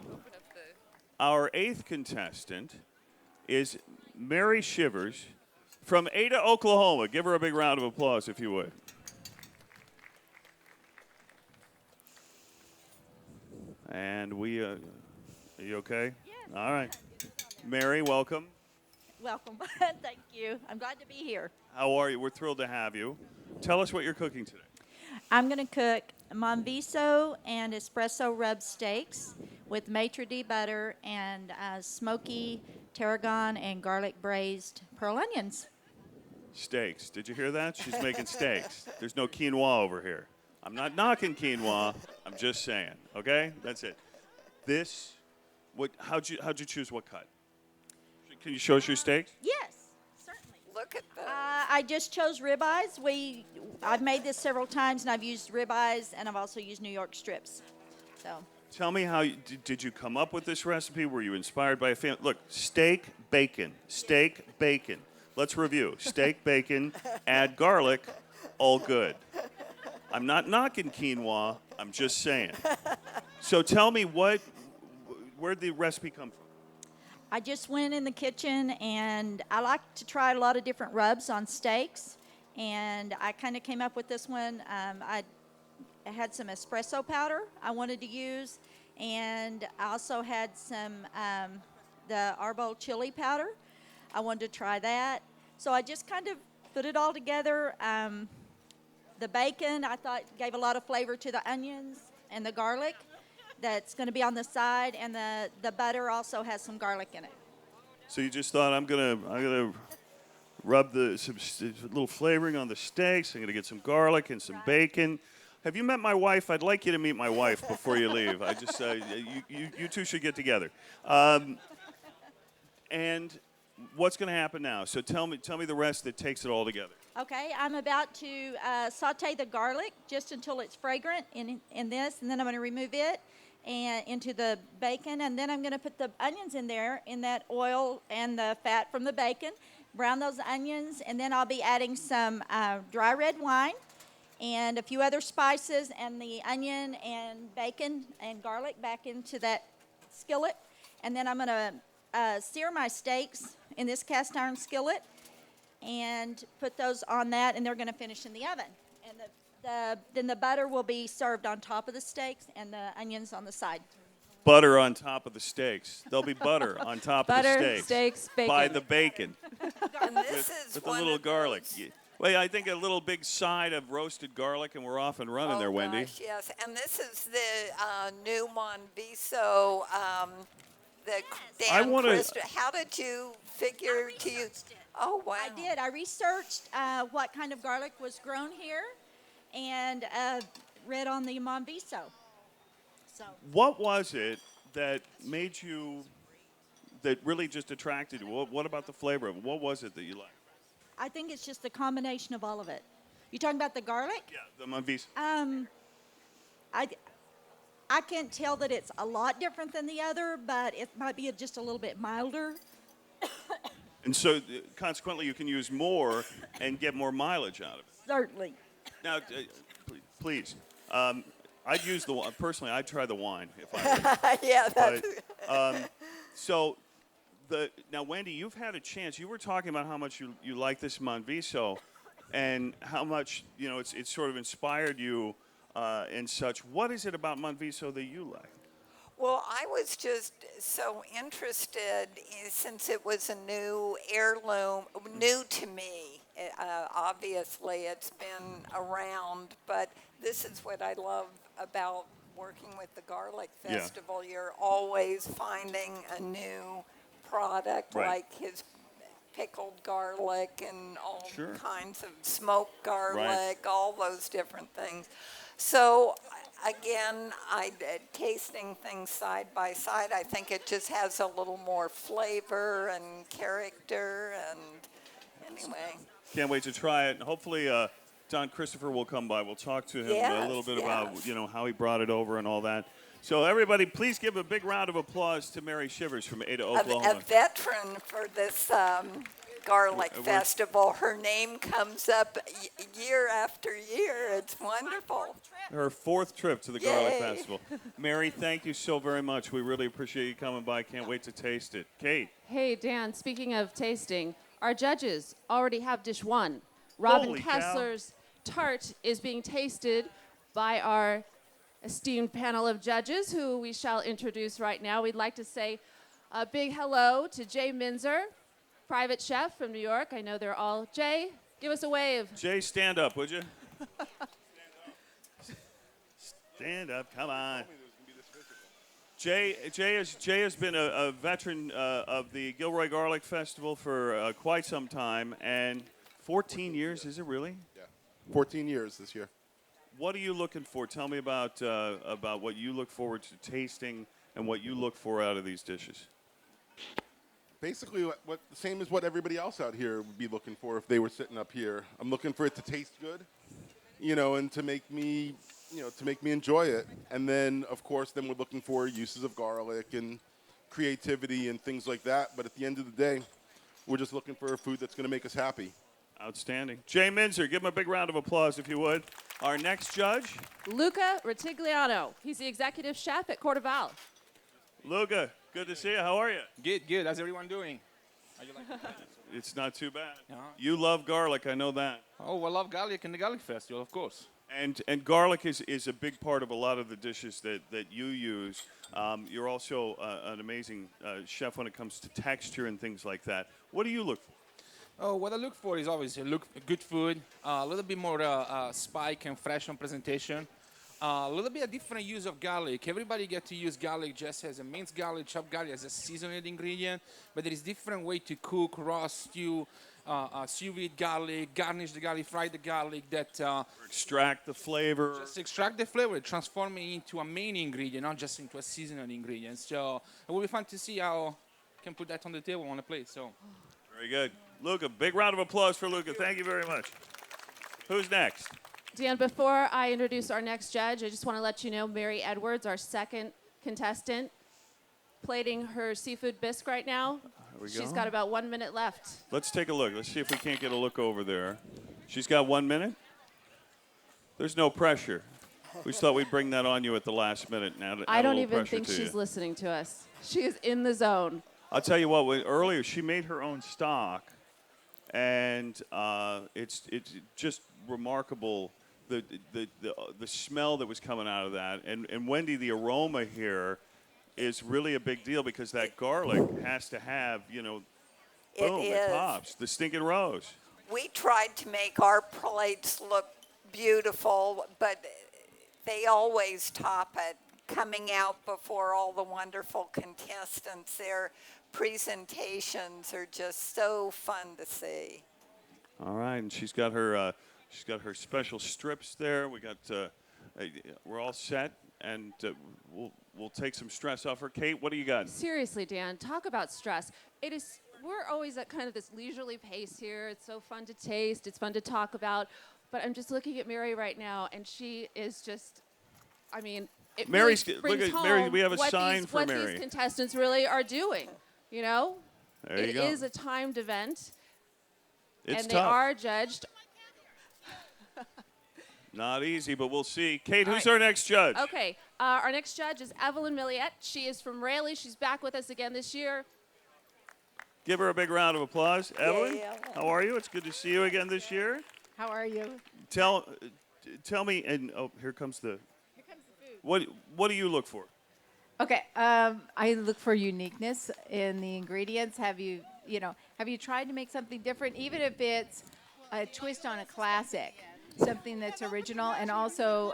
A: our 8th contestant is Mary Shivers from Ada, Oklahoma. Give her a big round of applause, if you would. And are you okay?
K: Yes.
A: All right. Mary, welcome.
K: Welcome. Thank you. I'm glad to be here.
A: How are you? We're thrilled to have you. Tell us what you're cooking today.
K: I'm going to cook Monviso and espresso rub steaks with maitre d' butter and smoky tarragon and garlic braised pearl onions.
A: Steaks. Did you hear that? She's making steaks. There's no quinoa over here. I'm not knocking quinoa. I'm just saying. Okay? That's it. How'd you choose what cut? Can you show us your steaks?
K: Yes, certainly.
B: Look at those.
K: I just chose ribeyes. I've made this several times, and I've used ribeyes, and I've also used New York strips. So.
A: Tell me how did you come up with this recipe? Were you inspired by a family? Look, steak, bacon. Let's review. Steak, bacon, add garlic, all good. I'm not knocking quinoa. I'm just saying. So tell me where'd the recipe come from?
K: I just went in the kitchen, and I like to try a lot of different rubs on steaks, and I kind of came up with this one. I had some espresso powder I wanted to use, and I also had some the arbol chili powder. I wanted to try that. So I just kind of put it all together. The bacon, I thought, gave a lot of flavor to the onions and the garlic that's going to be on the side, and the butter also has some garlic in it.
A: So you just thought I'm gonna rub some little flavoring on the steaks. I'm gonna get some garlic and some bacon. Have you met my wife? I'd like you to meet my wife before you leave. I just you two should get together. And what's going to happen now? So tell me the rest that takes it all together.
K: Okay, I'm about to saute the garlic just until it's fragrant in this, and then I'm going to remove it and into the bacon, and then I'm going to put the onions in there in that oil and the fat from the bacon, brown those onions, and then I'll be adding some dry red wine and a few other spices and the onion and bacon and garlic back into that skillet, and then I'm going to sear my steaks in this cast iron skillet and put those on that, and they're going to finish in the oven. And then the butter will be served on top of the steaks and the onions on the side.
A: Butter on top of the steaks. There'll be butter on top of the
C: Butter,
A: steaks.
C: steaks, bacon.
A: By the bacon.
B: And this is
A: With a
B: one
A: little
B: of
A: garlic.
B: those-
A: Yeah. Well, I think a little big side of roasted garlic, and we're off and running there, Wendy.
B: Gosh, yes, and this is the new Monviso The
A: I
B: Dan
A: wanna-
B: Christ, how did you figure to use? Oh, wow.
K: I did. I researched what kind of garlic was grown here and read on the Monviso. So
A: What was it that made you, that really just attracted you? What about the flavor of it? What was it that you liked?
K: I think it's just the combination of all of it. You talking about the garlic?
A: Yeah, the Monviso.
K: I can't tell that it's a lot different than the other, but it might be just a little bit milder.
A: And so, consequently, you can use more and get more mileage out of it.
K: Certainly.
A: Now, please, I'd use the wine. Personally, I'd try the wine if I were.
B: Yeah, that's.
A: So, now, Wendy, you've had a chance. You were talking about how much you like this Monviso and how much, it's sort of inspired you and such. What is it about Monviso that you like?
B: Well, I was just so interested since it was a new heirloom, new to me. Obviously, it's been around, but this is what I love about working with the Garlic
A: Yeah.
B: Festival. You're always finding a new product,
A: Right.
B: like his pickled garlic and all
A: Sure.
B: kinds of smoked garlic, all those different things. So again, tasting things side by side, I think it just has a little more flavor and character. And anyway,
A: Can't wait to try it. Hopefully, Don Christopher will come by. We'll talk to him a little bit about how he brought it over and all that. So everybody, please give a big round of applause to Mary Shivers from Ada, Oklahoma.
B: a veteran for this Garlic Festival. Her name comes up year after year. It's wonderful.
A: Her 4th trip to the Garlic
B: Yay.
A: Festival. Mary, thank you so very much. We really appreciate you coming by. Can't wait to taste it. Kate.
C: Hey, Dan, speaking of tasting, our judges already have dish 1. Robin
A: Holy cow.
C: Kessler's tart is being tasted by our esteemed panel of judges, who we shall introduce right now. We'd like to say a big hello to Jay Minzer, private chef from New York. I know they're all. Jay, give us a wave.
A: Jay, stand up, would you? Stand up, come on. Jay has been a veteran of the Gilroy Garlic Festival for quite some time, and 14 years, is it really?
L: Yeah, 14 years this year.
A: What are you looking for? Tell me about what you look forward to tasting and what you look for out of these dishes.
L: Basically, what the same as what everybody else out here would be looking for if they were sitting up here. I'm looking for it to taste good, and to make me, enjoy it. And then, of course, then we're looking for uses of garlic and creativity and things like that. But at the end of the day, we're just looking for a food that's going to make us happy.
A: Outstanding. Jay Minzer, give him a big round of applause if you would. Our next judge,
C: Luca Retigliano. He's the executive chef at Cordoval.
A: Luca, good to see you. How are you?
M: Good. How's everyone doing? How you like it?
A: It's not too bad.
M: Yeah.
A: You love garlic, I know that.
M: Oh, I love garlic and the Garlic Festival, of course.
A: And garlic is a big part of a lot of the dishes that you use. You're also an amazing chef when it comes to texture and things like that. What do you look for?
M: Oh, what I look for is always good food, a little bit more spike and fresh on presentation, a little bit of different use of garlic. Everybody get to use garlic just as a minced garlic, chopped garlic as a seasoned ingredient, but there is different way to cook, raw, stew, sous vide garlic, garnish the garlic, fry the garlic, that
A: extract the flavor.
M: Just extract the flavor, transform it into a main ingredient, not just into a seasonal ingredient. So it will be fun to see how I can put that on the table on a plate. So.
A: Very good. Luca, big round of applause for Luca. Thank you very much. Who's next?
C: Dan, before I introduce our next judge, I just want to let you know Mary Edwards, our second contestant, plating her seafood bisque right now.
A: There we
C: She's
A: go.
C: got about 1 minute left.
A: Let's take a look. Let's see if we can't get a look over there. She's got 1 minute. There's no pressure. We just thought we'd bring that on you at the last minute. Now,
C: I don't even think she's listening to us. She is in the zone.
A: I'll tell you what. Earlier, she made her own stock, and it's just remarkable the smell that was coming out of that. And Wendy, the aroma here is really a big deal because that garlic has to have, boom, it pops. The stinking rose.
B: We tried to make our plates look beautiful, but they always top it coming out before all the wonderful contestants. Their presentations are just so fun to see.
A: All right, and she's got her special strips there. We're all set, and we'll take some stress off her. Kate, what do you got?
C: Seriously, Dan, talk about stress. We're always at kind of this leisurely pace here. It's so fun to taste. It's fun to talk about. But I'm just looking at Mary right now, and she is just, I mean, it
A: Mary's
C: really
A: look
C: brings
A: at
C: home
A: Mary. We have a
C: what
A: sign
C: these,
A: for
C: what
A: Mary.
C: these contestants really are doing. You know,
A: There you
C: it
A: go.
C: is a timed event,
A: It's
C: and
A: tough.
C: they are judged.
A: Not easy, but we'll see. Kate,
C: All
A: who's
C: right.
A: our next judge?
C: Okay, our next judge is Evelyn Milliette. She is from Raleigh. She's back with us again this year.
A: Give her a big round of applause. Evelyn,
B: yeah.
A: how are you? It's good to see you again this year.
N: How are you?
A: Tell me, and here comes the food. What do you look for?
N: Okay, I look for uniqueness in the ingredients. Have you tried to make something different, even if it's a twist on a classic, something that's original, and also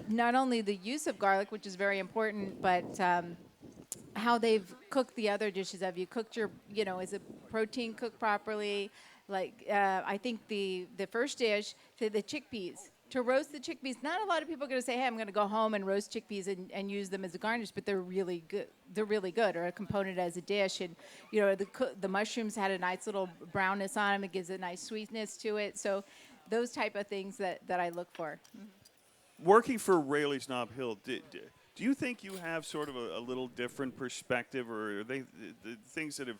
N: not only the use of garlic, which is very important, but how they've cooked the other dishes. Have you cooked your, is the protein cooked properly? Like, I think the first dish, the chickpeas, to roast the chickpeas, not a lot of people are going to say, hey, I'm going to go home and roast chickpeas and use them as a garnish, but they're really good. They're really good, or a component as a dish. And, the mushrooms had a nice little brownness on them. It gives a nice sweetness to it. So those type of things that I look for.
A: Working for Raley's Knob Hill, do you think you have sort of a little different perspective, or are they the things that have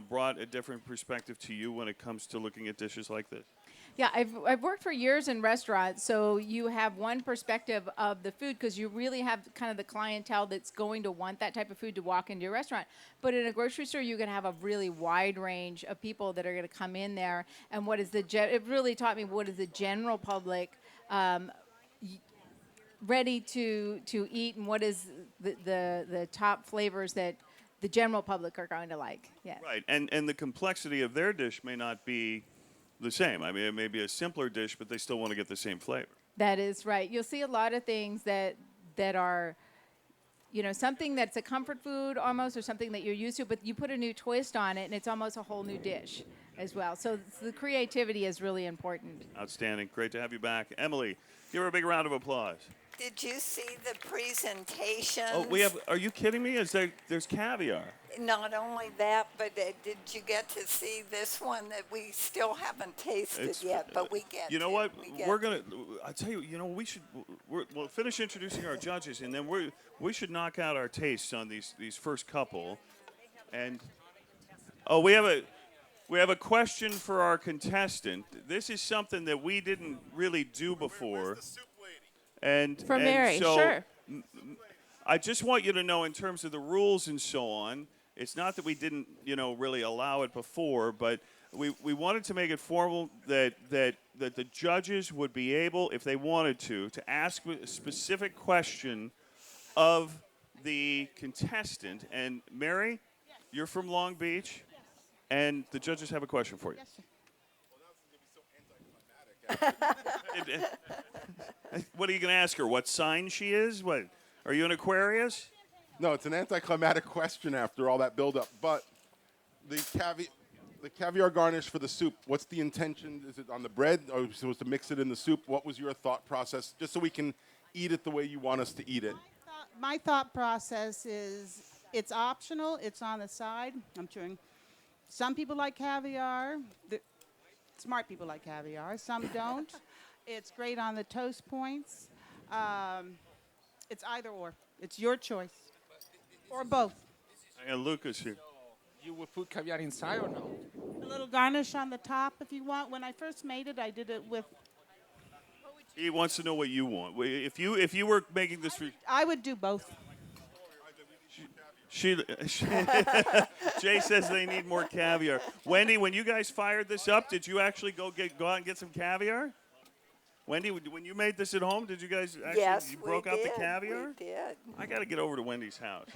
A: brought a different perspective to you when it comes to looking at dishes like this?
N: Yeah, I've worked for years in restaurants, so you have one perspective of the food because you really have kind of the clientele that's going to want that type of food to walk into your restaurant. But in a grocery store, you're going to have a really wide range of people that are going to come in there. And it really taught me what is the general public ready to eat, and what is the top flavors that the general public are going to like. Yeah.
A: Right, and the complexity of their dish may not be the same. I mean, it may be a simpler dish, but they still want to get the same flavor.
N: That is right. You'll see a lot of things that are, something that's a comfort food almost, or something that you're used to, but you put a new twist on it, and it's almost a whole new dish as well. So the creativity is really important.
A: Outstanding. Great to have you back. Emily, give her a big round of applause.
B: Did you see the presentations?
A: Oh, are you kidding me? There's caviar.
B: Not only that, but did you get to see this one that we still haven't tasted yet, but we get
A: You know
B: to.
A: what?
B: We'll
A: I tell you, we'll finish introducing our judges, and then we should knock out our tastes on these first couple. And we have a question for our contestant. This is something that we didn't really do before.
C: For Mary,
A: so
C: sure.
A: I just want you to know, in terms of the rules and so on, it's not that we didn't, really allow it before, but we wanted to make it formal that the judges would be able, if they wanted to ask a specific question of the contestant. And Mary, you're from Long Beach, and the judges have a question for you. What are you going to ask her? What sign she is? What? Are you an Aquarius?
L: No, it's an anticlimactic question after all that buildup. But the caviar garnish for the soup, what's the intention? Is it on the bread? Or are we supposed to mix it in the soup? What was your thought process? Just so we can eat it the way you want us to eat it.
F: My thought process is it's optional. It's on the side. I'm chewing. Some people like caviar. Smart people like caviar. Some don't. It's great on the toast points. It's either or. It's your choice. Or both.
A: I got Lucas here.
M: You would put caviar inside or no?
F: A little garnish on the top if you want. When I first made it, I did it with...
A: He wants to know what you want. If you were making this...
F: I would do both.
A: Jay says they need more caviar. Wendy, when you guys fired this up, did you actually go out and get some caviar? Wendy, when you made this at home, did you guys actually broke out the caviar?
B: We did.
A: I got to get over to Wendy's house.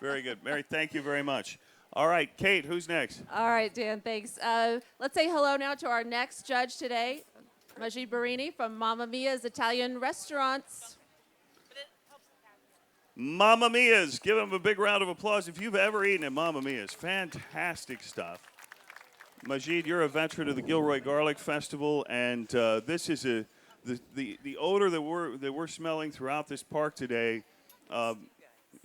A: Very good. Mary, thank you very much. All right, Kate, who's next?
C: All right, Dan, thanks. Let's say hello now to our next judge today, Majid Barini from Mamma Mia's Italian Restaurants.
A: Mamma Mia's. Give them a big round of applause if you've ever eaten at Mamma Mia's. Fantastic stuff. Majid, you're a veteran of the Gilroy Garlic Festival, and this is the odor that we're smelling throughout this park today.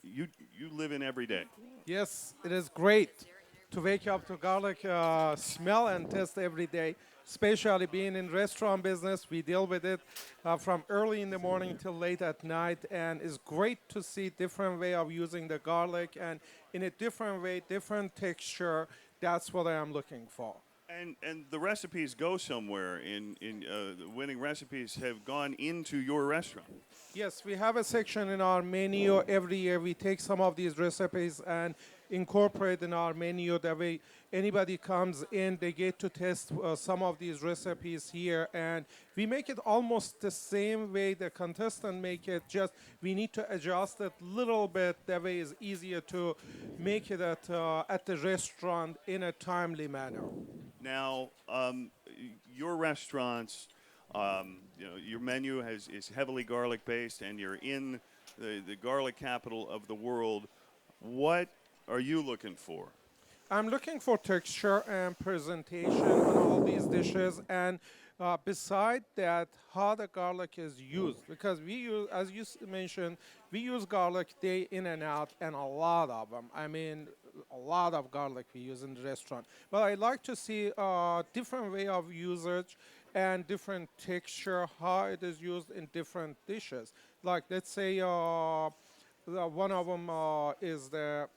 A: You live in every day.
O: Yes, it is great to wake up to garlic smell and taste every day. Especially being in restaurant business, we deal with it from early in the morning till late at night, and it's great to see different way of using the garlic and in a different way, different texture. That's what I am looking for.
A: And the recipes go somewhere. The winning recipes have gone into your restaurant.
O: Yes, we have a section in our menu. Every year we take some of these recipes and incorporate in our menu. That way anybody comes in, they get to test some of these recipes here. And we make it almost the same way the contestant make it, just we need to adjust it a little bit. That way it's easier to make it at the restaurant in a timely manner.
A: Now, your restaurants, your menu is heavily garlic based, and you're in the garlic capital of the world. What are you looking for?
O: I'm looking for texture and presentation on all these dishes, and beside that, how the garlic is used. Because we use, as you mentioned, we use garlic day in and out, and a lot of them. I mean, a lot of garlic we use in the restaurant. But I like to see a different way of usage and different texture, how it is used in different dishes. Like, let's say one of them is the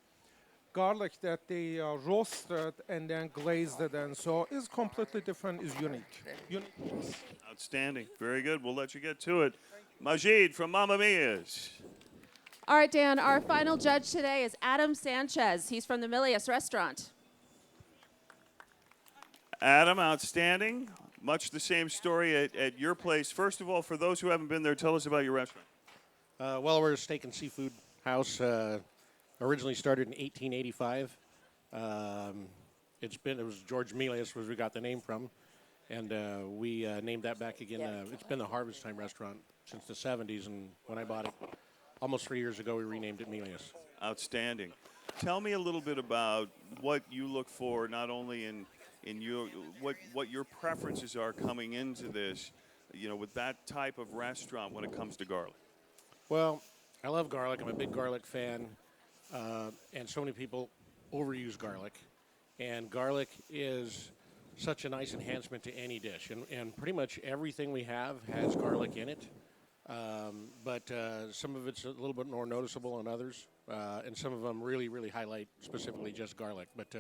O: garlic that they roasted and then glazed it, and so it's completely different, is unique.
A: Outstanding. Very good. We'll let you get to it. Majid from Mamma Mia's.
C: All right, Dan, our final judge today is Adam Sanchez. He's from the Milius restaurant.
A: Adam, outstanding. Much the same story at your place. First of all, for those who haven't been there, tell us about your restaurant.
P: Well, we're a steak and seafood house. Originally started in 1885. It was George Milius, where we got the name from, and we named that back again. It's been the Harvest Time restaurant since the 70s, and when I bought it almost 3 years ago, we renamed it Milius.
A: Outstanding. Tell me a little bit about what you look for, not only in your what your preferences are coming into this, with that type of restaurant when it comes to garlic.
P: Well, I love garlic. I'm a big garlic fan, and so many people overuse garlic. And garlic is such a nice enhancement to any dish, and pretty much everything we have has garlic in it. But some of it's a little bit more noticeable than others, and some of them really, really highlight specifically just garlic. But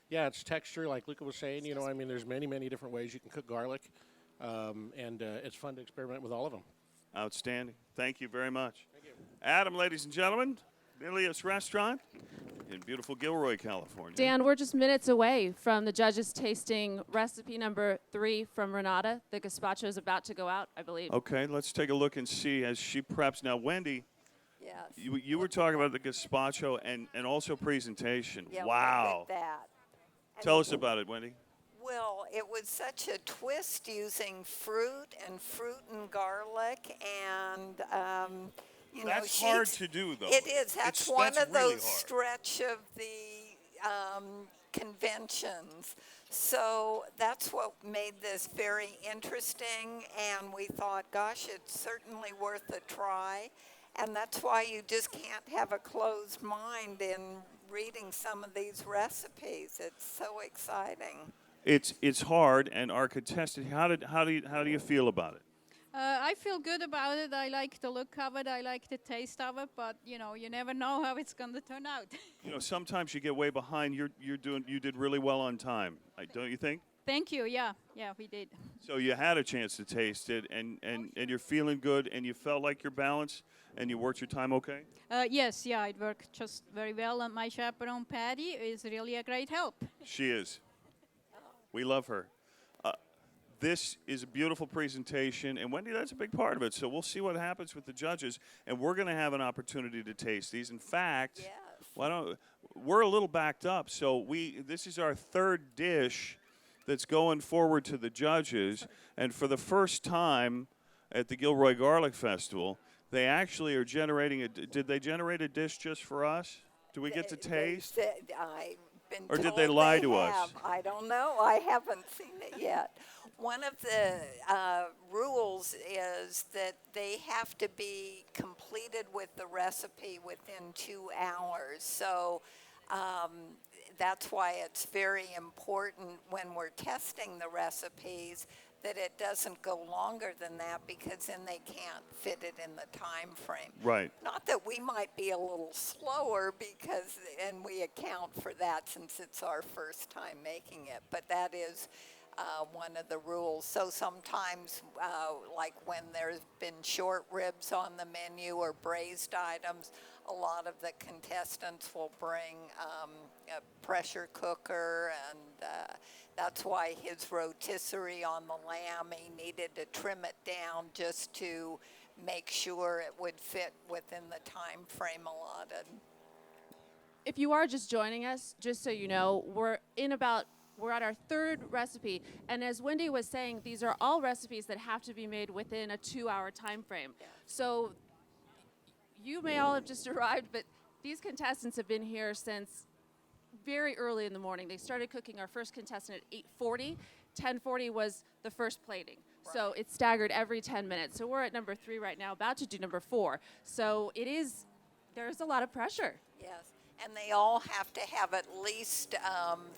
P: yeah, it's texture, like Luca was saying. There's many, many different ways you can cook garlic, and it's fun to experiment with all of them.
A: Outstanding. Thank you very much. Thank you. Adam, ladies and gentlemen, Milius Restaurant in beautiful Gilroy, California.
C: Dan, we're just minutes away from the judges tasting recipe number 3 from Renata. The gazpacho is about to go out, I believe.
A: Okay, let's take a look and see as she preps. Now, Wendy,
B: Yes.
A: you were talking about the gazpacho and also presentation.
B: Yeah,
A: Wow.
B: look at that.
A: Tell us about it, Wendy.
B: Well, it was such a twist using fruit and garlic, and
A: That's hard to do, though.
B: It is. That's one of
A: really
B: those
A: hard.
B: stretch of the conventions. So that's what made this very interesting, and we thought, gosh, it's certainly worth a try. And that's why you just can't have a closed mind in reading some of these recipes. It's so exciting.
A: It's hard, and our contestant. How do you feel about it?
G: I feel good about it. I like the look of it. I like the taste of it. But you never know how it's going to turn out.
A: Sometimes you get way behind. You did really well on time, don't you think?
G: Thank you. Yeah, we did.
A: So you had a chance to taste it, and you're feeling good, and you felt like you're balanced, and you worked your time okay?
G: Yes, it worked just very well. And my chaperone, Patty, is really a great help.
A: She is. We love her. This is a beautiful presentation, and Wendy, that's a big part of it. So we'll see what happens with the judges, and we're going to have an opportunity to taste these. In fact, we're a little backed up, so this is our third dish that's going forward to the judges, and for the first time at the Gilroy Garlic Festival, they actually are generating did they generate a dish just for us? Do we get to taste?
B: I've been
A: Or did
B: told
A: they lie to
B: have.
A: us?
B: I don't know. I haven't seen it yet. One of the rules is that they have to be completed with the recipe within 2 hours. So that's why it's very important when we're testing the recipes that it doesn't go longer than that, because then they can't fit it in the time frame.
A: Right.
B: Not that we might be a little slower, because, and we account for that since it's our first time making it, but that is one of the rules. So sometimes, like when there's been short ribs on the menu or braised items, a lot of the contestants will bring a pressure cooker, and that's why his rotisserie on the lamb, he needed to trim it down just to make sure it would fit within the time frame allotted.
C: If you are just joining us, just so you know, we're at our third recipe, and as Wendy was saying, these are all recipes that have to be made within a 2-hour time frame. So you may all have just arrived, but these contestants have been here since very early in the morning. They started cooking our first contestant at 8:40. 10:40 was the first plating. Right. So it's staggered every 10 minutes. So we're at number 3 right now, about to do number 4. So there's a lot of pressure.
B: Yes, and they all have to have at least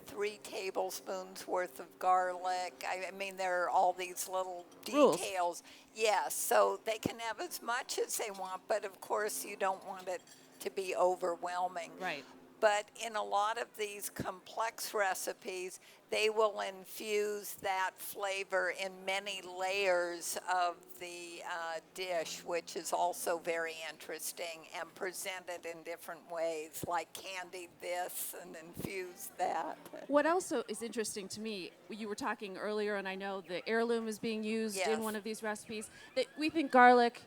B: 3 tablespoons worth of garlic. I mean, there are all these little
C: Rules.
B: details. Yes, so they can have as much as they want, but of course you don't want it to be overwhelming.
C: Right.
B: But in a lot of these complex recipes, they will infuse that flavor in many layers of the dish, which is also very interesting, and presented in different ways, like candied this and infuse that.
C: What also is interesting to me, you were talking earlier, and I know the heirloom is being used in one of these recipes, that we think garlic.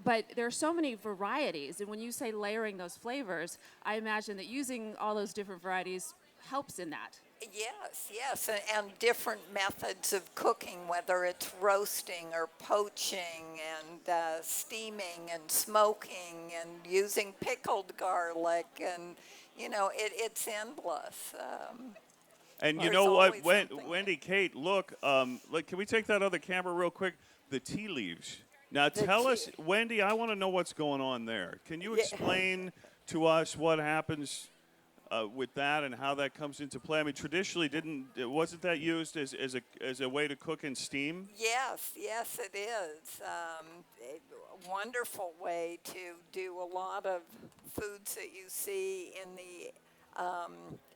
C: But there are so many varieties, and when you say layering those flavors, I imagine that using all those different varieties helps in that.
B: Yes, and different methods of cooking, whether it's roasting or poaching and steaming and smoking and using pickled garlic, and it's endless.
A: And you know what, Wendy, Kate, look, can we take that other camera real quick? The tea leaves. Now tell us, Wendy, I want to know what's going on there. Can you explain to us what happens with that and how that comes into play? I mean, traditionally, wasn't that used as a way to cook and steam?
B: Yes, it is. A wonderful way to do a lot of foods that you see in the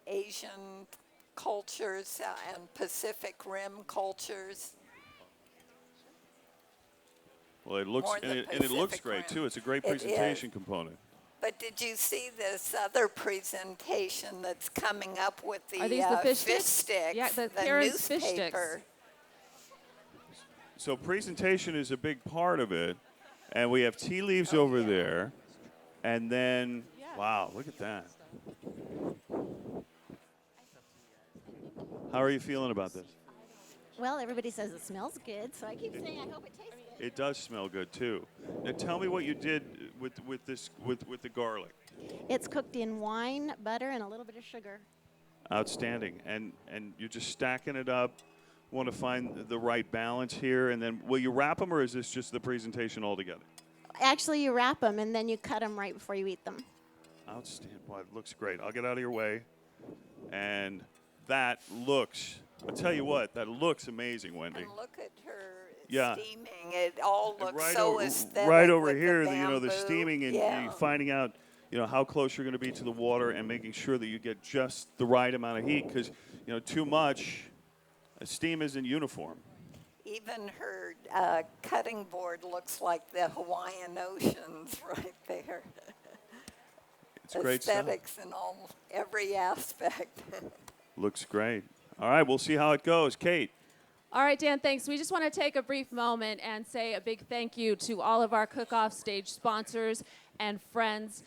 B: Asian cultures and Pacific Rim cultures.
A: Well, it looks great too. It's a great presentation component.
B: But did you see this other presentation that's coming up with the,
C: Are these the fish
B: sticks?
C: Yeah, the
B: newspaper.
C: fish sticks.
A: So presentation is a big part of it, and we have tea leaves over there, and then wow, look at that. How are you feeling about this?
I: Well, everybody says it smells good, so I keep saying I hope it tastes good.
A: It does smell good too. Now tell me what you did with the garlic.
I: It's cooked in wine, butter, and a little bit of sugar.
A: Outstanding. And you're just stacking it up. Want to find the right balance here, and then will you wrap them, or is this just the presentation altogether?
I: Actually, you wrap them and then you cut them right before you eat them.
A: Outstanding. Boy, it looks great. I'll get out of your way. And that looks, I'll tell you what, that looks amazing, Wendy.
B: And look at her
A: Yeah.
B: steaming. It all looks
A: right
B: so aesthetic.
A: Right over
B: with
A: here,
B: the
A: the steaming and you finding out, how close you're going to be to the water and making sure that you get just the right amount of heat, because, too much, steam isn't uniform.
B: Even her cutting board looks like the Hawaiian Oceans right there.
A: It's great stuff.
B: Aesthetics in every aspect.
A: Looks great. All right, we'll see how it goes. Kate.
C: All right, Dan, thanks. We just want to take a brief moment and say a big thank you to all of our cook-off stage sponsors and friends,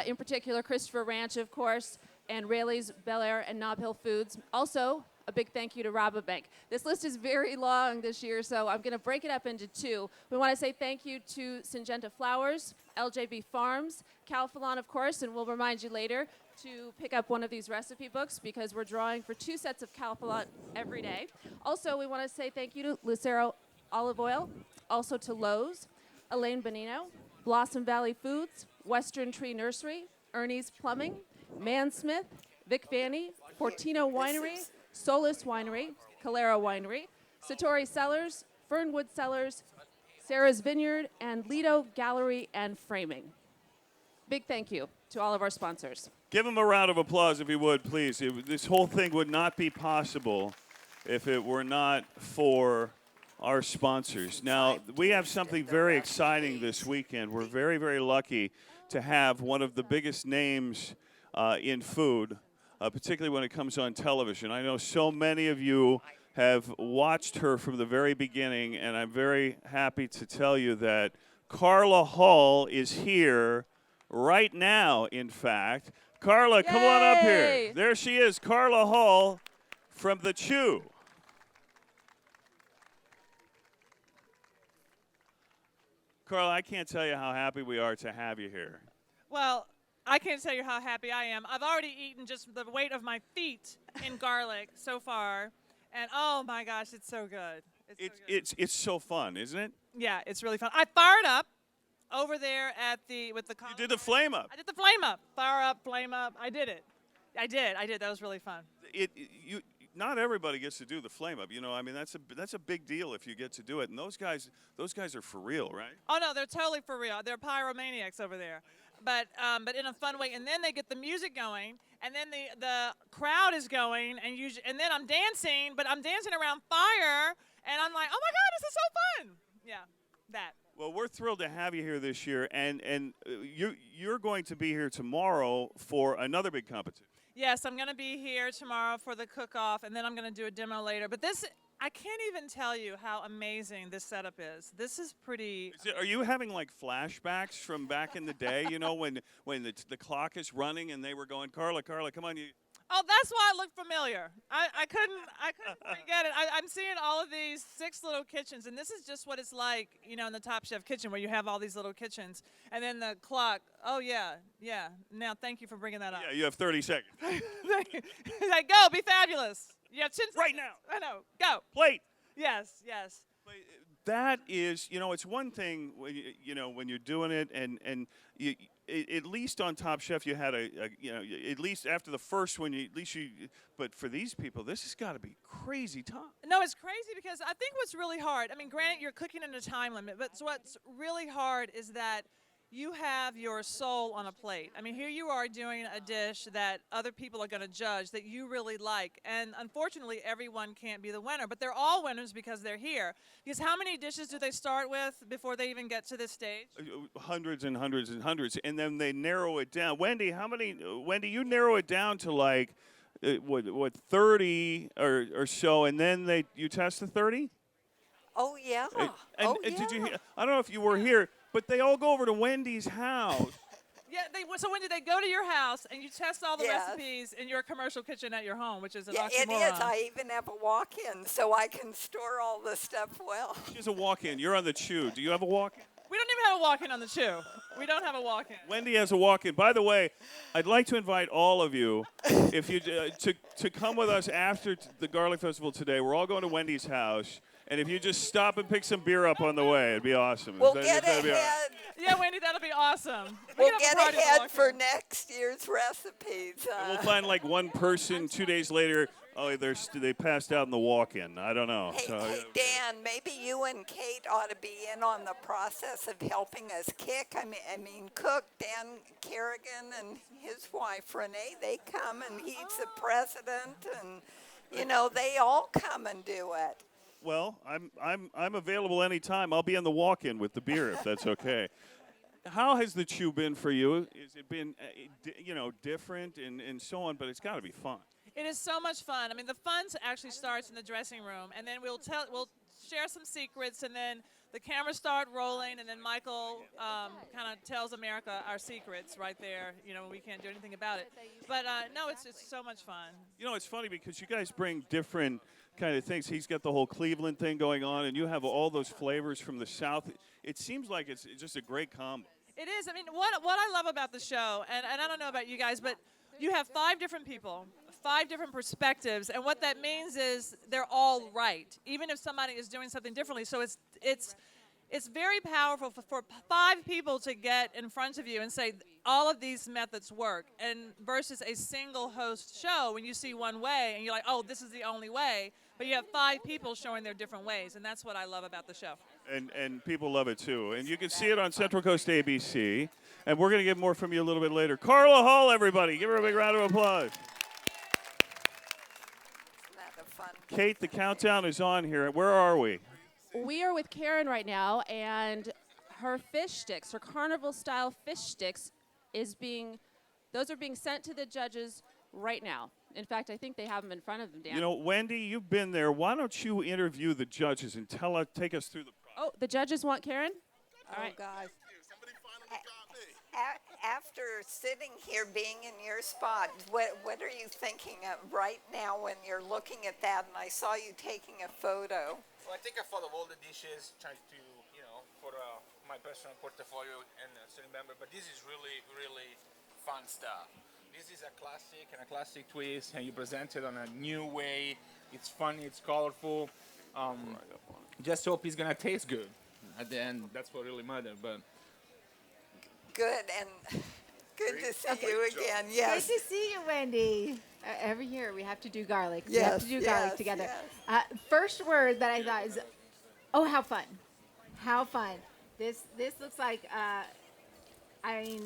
C: in particular Christopher Ranch, of course, and Rayleigh's, Bel Air, and Nob Hill Foods. Also, A big thank you to Rabobank. This list is very long this year, so I'm going to break it up into two. We want to say thank you to Syngenta Flowers, LJB Farms, Calphalon, of course, and we'll remind you later to pick up one of these recipe books because we're drawing for 2 sets of Calphalon every day. Also, we want to say thank you to Lucero Olive Oil, also to Lowe's, Elaine Bonino, Blossom Valley Foods, Western Tree Nursery, Ernie's Plumbing, Mansmith, Vic Vanny, Fortino Winery, Solus Winery, Calera Winery, Satori Cellars, Fernwood Cellars, Sarah's Vineyard, and Lido Gallery and Framing. Big thank you to all of our sponsors.
A: Give them a round of applause if you would, please. This whole thing would not be possible if it were not for our sponsors. Now, we have something very exciting this weekend. We're very, very lucky to have one of the biggest names in food, particularly when it comes on television. I know so many of you have watched her from the very beginning, and I'm very happy to tell you that Carla Hall is here right now, in fact. Carla, come on up here.
C: Yay!
A: There she is, Carla Hall from The Chew. Carla, I can't tell you how happy we are to have you here.
Q: Well, I can't tell you how happy I am. I've already eaten just the weight of my feet in garlic so far, and oh my gosh, it's so good.
A: It's so fun, isn't it?
Q: Yeah, it's really fun. I fired up over there with the.
A: You did the flame up.
Q: I did the flame up. Fire up, flame up. I did it. I did. That was really fun.
A: Not everybody gets to do the flame up. You know, I mean, that's a big deal if you get to do it. And those guys are for real, right?
Q: Oh no, they're totally for real. They're pyromaniacs over there, but in a fun way. And then they get the music going, and then the crowd is going, and then I'm dancing, but I'm dancing around fire, and I'm like, oh my God, this is so fun. Yeah, that.
A: Well, we're thrilled to have you here this year, and you're going to be here tomorrow for another big competition.
Q: Yes, I'm going to be here tomorrow for the cook-off, and then I'm going to do a demo later. But I can't even tell you how amazing this setup is. This is pretty.
A: Are you having like flashbacks from back in the day? You know, when the clock is running and they were going, Carla, come on, you.
Q: Oh, that's why it looked familiar. I couldn't forget it. I'm seeing all of these 6 little kitchens, and this is just what it's like, you know, in the Top Chef kitchen where you have all these little kitchens, and then the clock. Oh yeah. Now, thank you for bringing that up.
A: Yeah, you have 30 seconds.
Q: Like, go, be fabulous. You have 10 seconds.
A: Right now.
Q: I know. Go.
A: Plate.
Q: Yes.
A: That is, you know, it's one thing when when you're doing it, and you, at least on Top Chef you had at least after the first one, but for these people, this has got to be crazy tough.
Q: No, it's crazy because I think what's really hard. I mean, granted, you're cooking in a time limit, but what's really hard is that you have your soul on a plate. I mean, here you are doing a dish that other people are going to judge that you really like. And unfortunately, everyone can't be the winner. But they're all winners because they're here. Because how many dishes do they start with before they even get to this stage?
A: Hundreds and hundreds and hundreds. And then they narrow it down. Wendy, you narrow it down to like, what 30 or so, and then you test the 30?
B: Oh, yeah.
A: Did you? I don't know if you were here, but they all go over to Wendy's house.
Q: Yeah, so when did they go to your house and you test all the recipes in your commercial kitchen at your home, which is an oxymoron?
B: It is. I even have a walk-in, so I can store all the stuff well.
A: She has a walk-in. You're on the Chew. Do you have a walk-in?
Q: We don't even have a walk-in on the Chew. We don't have a walk-in.
A: Wendy has a walk-in. By the way, I'd like to invite all of you, if you to come with us after the Garlic Festival today. We're all going to Wendy's house. And if you just stop and pick some beer up on the way, it'd be awesome.
B: We'll get ahead.
Q: Yeah, Wendy, that'll be awesome.
B: We'll get ahead for next year's recipes.
A: We'll find like one person 2 days later. Oh, they passed out in the walk-in. I don't know.
B: Hey, Dan, maybe you and Kate ought to be in on the process of helping us kick. I mean, cook. Dan Kerrigan and his wife Renee, they come and he's the president, and they all come and do it.
A: Well, I'm available anytime. I'll be in the walk-in with the beer if that's okay. How has the Chew been for you? Has it been different and so on? But it's got to be fun.
Q: It is so much fun. I mean, the fun actually starts in the dressing room, and then we'll share some secrets, and then the cameras start rolling, and then Michael kind of tells America our secrets right there. You know, we can't do anything about it. But no, it's so much fun.
A: You know, it's funny because you guys bring different kind of things. He's got the whole Cleveland thing going on, and you have all those flavors from the South. It seems like it's just a great combo.
Q: It is. I mean, what I love about the show, and I don't know about you guys, but you have 5 different people, 5 different perspectives, and what that means is they're all right, even if somebody is doing something differently. So it's very powerful for 5 people to get in front of you and say all of these methods work, and versus a single host show when you see one way and you're like, oh, this is the only way, but you have 5 people showing their different ways, and that's what I love about the show.
A: And people love it too. And you can see it on Central Coast ABC. And we're going to get more from you a little bit later. Carla Hall, everybody. Give her a big round of applause. Kate, the countdown is on here. Where are we?
C: We are with Karen right now, and her fish sticks, her carnival-style fish sticks, those are being sent to the judges right now. In fact, I think they have them in front of them, Dan.
A: You know, Wendy, you've been there. Why don't you interview the judges and take us through the process?
C: Oh, the judges want Karen? All right.
B: Guys. After sitting here, being in your spot, what are you thinking of right now when you're looking at that? And I saw you taking a photo.
M: Well, I take a photo of all the dishes, trying to, for my personal portfolio and student member. But this is really, really fun stuff. This is a classic and a classic twist, and you present it on a new way. It's funny, it's colorful. Just hope it's gonna taste good. At the end, that's what really matters. But
B: good, and good to see you again. Yes.
N: Good to see you, Wendy. Every year we have to do garlic.
B: Yes,
N: we have to do garlic together.
B: yes.
N: First word that I thought is, oh, how fun. How fun. This looks like, I mean,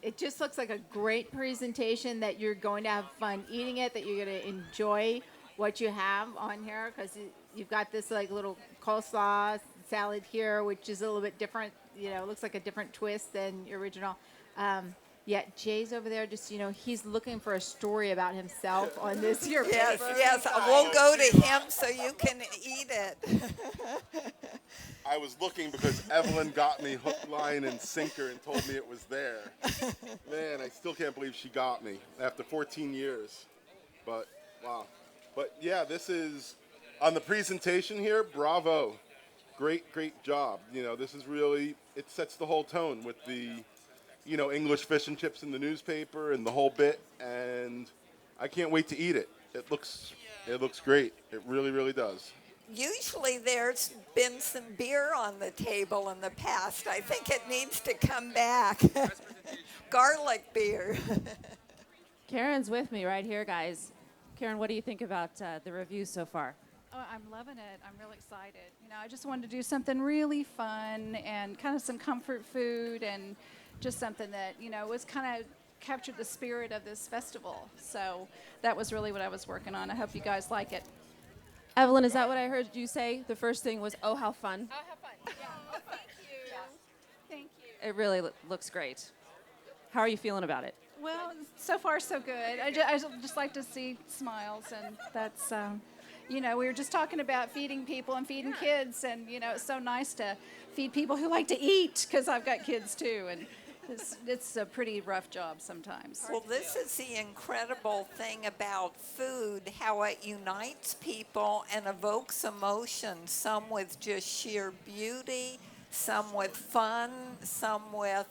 N: it just looks like a great presentation that you're going to have fun eating it, that you're going to enjoy what you have on here, because you've got this like little coleslaw salad here, which is a little bit different. You know, it looks like a different twist than your original. Yeah, Jay's over there just, he's looking for a story about himself on this here paper.
B: Yes, we'll go to him so you can eat it.
L: I was looking because Evelyn got me hook, line, and sinker and told me it was there. Man, I still can't believe she got me after 14 years. But, wow. But, yeah, this is, on the presentation here, bravo. Great, great job. This is really, it sets the whole tone with the, English fish and chips in the newspaper and the whole bit. And I can't wait to eat it. It looks great. It really, really does.
B: Usually there's been some beer on the table in the past. I think it needs to come back. Garlic beer.
C: Karen's with me right here, guys. Karen, what do you think about the review so far?
H: Oh, I'm loving it. I'm real excited. I just wanted to do something really fun and kind of some comfort food and just something that, was kind of captured the spirit of this festival. So that was really what I was working on. I hope you guys like it.
C: Evelyn, is that what I heard you say? The first thing was, oh, how fun.
H: Oh, how fun. Yeah. Oh, thank you. Yeah. Thank you.
C: It really looks great. How are you feeling about it?
H: Well, so far so good. I just like to see smiles, and that's, we were just talking about feeding people and feeding kids, and, it's so nice to feed people who like to eat, because I've got kids too, and it's a pretty rough job sometimes.
B: Well, this is the incredible thing about food, how it unites people and evokes emotion, some with just sheer beauty, some with fun, some with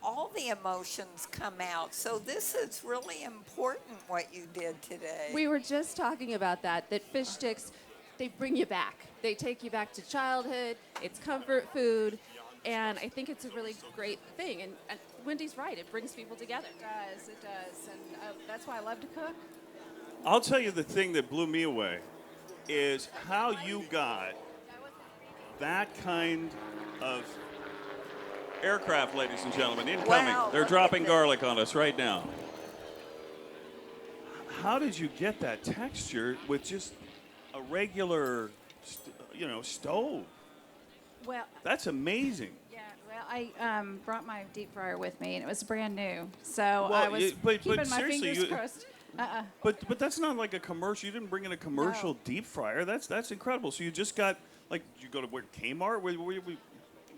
B: all the emotions come out. So this is really important what you did today.
C: We were just talking about that fish sticks, they bring you back. They take you back to childhood. It's comfort food. And I think it's a really great thing. And Wendy's right. It brings people together.
H: It does. And that's why I love to cook.
A: I'll tell you the thing that blew me away is how you got that kind of aircraft, ladies and gentlemen, incoming.
B: Wow,
A: They're dropping garlic on us right now. How did you get that texture with just a regular, stove?
H: Well,
A: that's amazing.
H: Yeah, well, I brought my deep fryer with me, and it was brand new. So I was keeping my fingers crossed.
A: But that's not like a commercial. You didn't bring in a commercial deep fryer. That's incredible. So you just got like you go to where Kmart?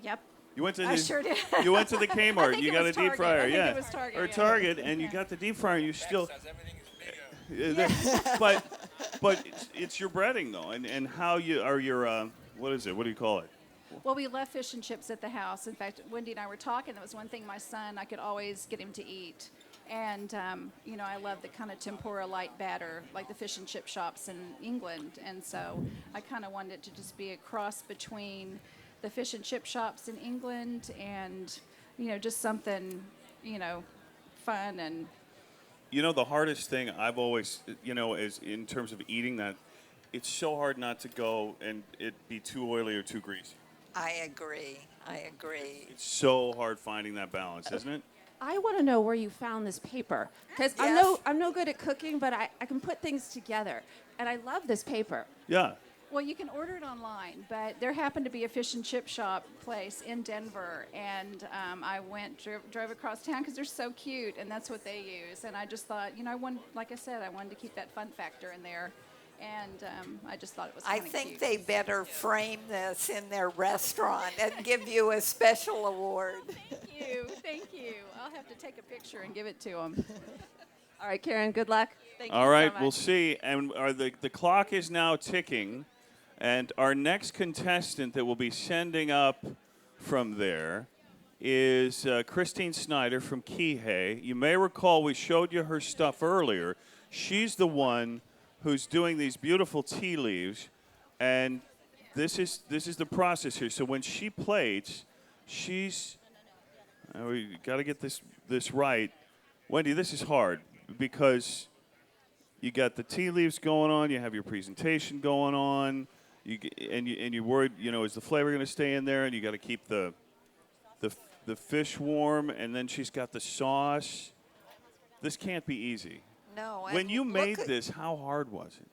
H: Yep.
A: You went to
H: I
A: the,
H: sure did.
A: You went to the
H: I
A: Kmart.
H: think
A: You
H: it
A: got a
H: was
A: deep
H: Target.
A: fryer,
H: I think
A: yeah,
H: it was Target,
A: or
H: yeah.
A: Target, and you got the deep fryer. And you still, but it's your breading though, and how you are your what is it? What do you call it?
H: Well, we love fish and chips at the house. In fact, Wendy and I were talking. That was one thing my son, I could always get him to eat. And, I love the kind of tempura light batter, like the fish and chip shops in England. And so I kind of wanted it to just be a cross between the fish and chip shops in England and, just something, fun and.
A: The hardest thing I've always, is in terms of eating that, it's so hard not to go and it be too oily or too greasy.
B: I agree.
A: It's so hard finding that balance, isn't it?
C: I want to know where you found this paper because
B: Yes.
C: I'm no good at cooking, but I can put things together, and I love this paper.
A: Yeah.
H: Well, you can order it online, but there happened to be a fish and chip shop place in Denver, and I drove across town because they're so cute, and that's what they use. And I just thought, like I said, I wanted to keep that fun factor in there, and I just thought it was
B: I
H: kind of
B: think
H: cute.
B: they better frame this in their restaurant and give you a special award.
H: Thank you. I'll have to take a picture and give it to them.
C: All right, Karen, good luck. Thank
A: All
C: you
A: right,
C: so much.
A: we'll see. And the clock is now ticking, and our next contestant that will be sending up from there is Christine Snyder from Kihei. You may recall we showed you her stuff earlier. She's the one who's doing these beautiful tea leaves, and this is the process here. So when she plates, we got to get this right. Wendy, this is hard because you got the tea leaves going on, you have your presentation going on, and you're worried, is the flavor going to stay in there, and you got to keep the fish warm, and then she's got the sauce. This can't be easy.
B: No.
A: When
B: and
A: you
B: look
A: made
B: at-
A: this, how hard was it?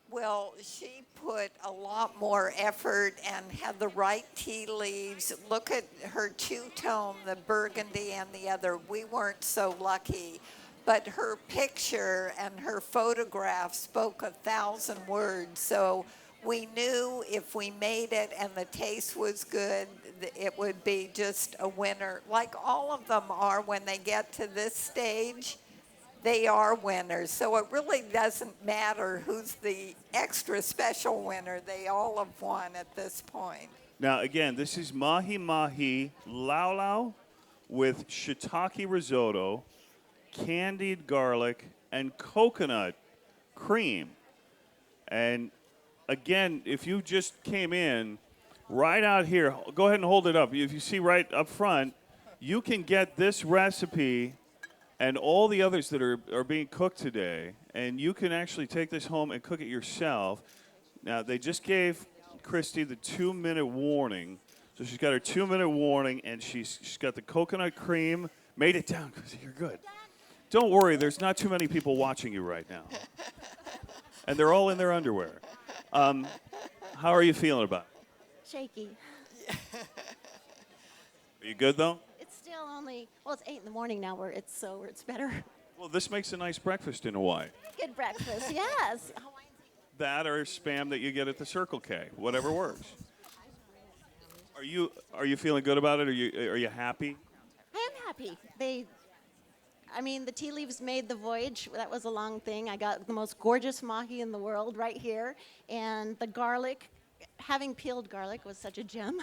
B: Well, she put a lot more effort and had the right tea leaves. Look at her two-tone, the burgundy and the other. We weren't so lucky. But her picture and her photograph spoke 1,000 words. So we knew if we made it and the taste was good, it would be just a winner. Like all of them are when they get to this stage. They are winners. So it really doesn't matter who's the extra special winner. They all have won at this point.
A: Now, again, this is mahi mahi lau lau with shiitake risotto, candied garlic, and coconut cream. And again, if you just came in, right out here, go ahead and hold it up. If you see right up front, you can get this recipe and all the others that are being cooked today, and you can actually take this home and cook it yourself. Now, they just gave Christy the 2-minute warning. So she's got her 2-minute warning, and she's got the coconut cream. Made it down, Christy, you're good. Don't worry, there's not too many people watching you right now. And they're all in their underwear. How are you feeling about it?
I: Shaky.
A: Are you good, though?
I: It's still only, it's 8 in the morning now where it's better.
A: Well, this makes a nice breakfast in Hawaii.
I: Good breakfast, yes.
A: That or spam that you get at the Circle K, whatever works. Are you feeling good about it? Are you happy?
I: I am happy. The tea leaves made the voyage. That was a long thing. I got the most gorgeous mahi in the world right here. And the garlic, having peeled garlic was such a gem.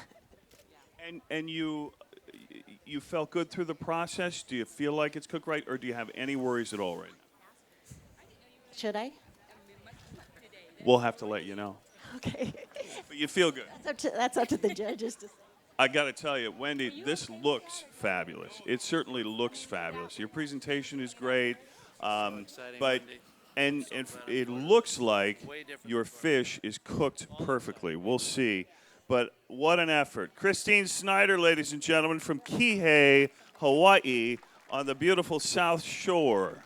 A: And you felt good through the process? Do you feel like it's cooked right, or do you have any worries at all right now?
I: Should I?
A: We'll have to let you know.
I: Okay.
A: But you feel good.
I: That's up to the judges to say.
A: I got to tell you, Wendy, this looks fabulous. It certainly looks fabulous. Your presentation is great, but it looks like your fish is cooked perfectly. We'll see. But what an effort. Christine Snyder, ladies and gentlemen, from Kihei, Hawaii, on the beautiful South Shore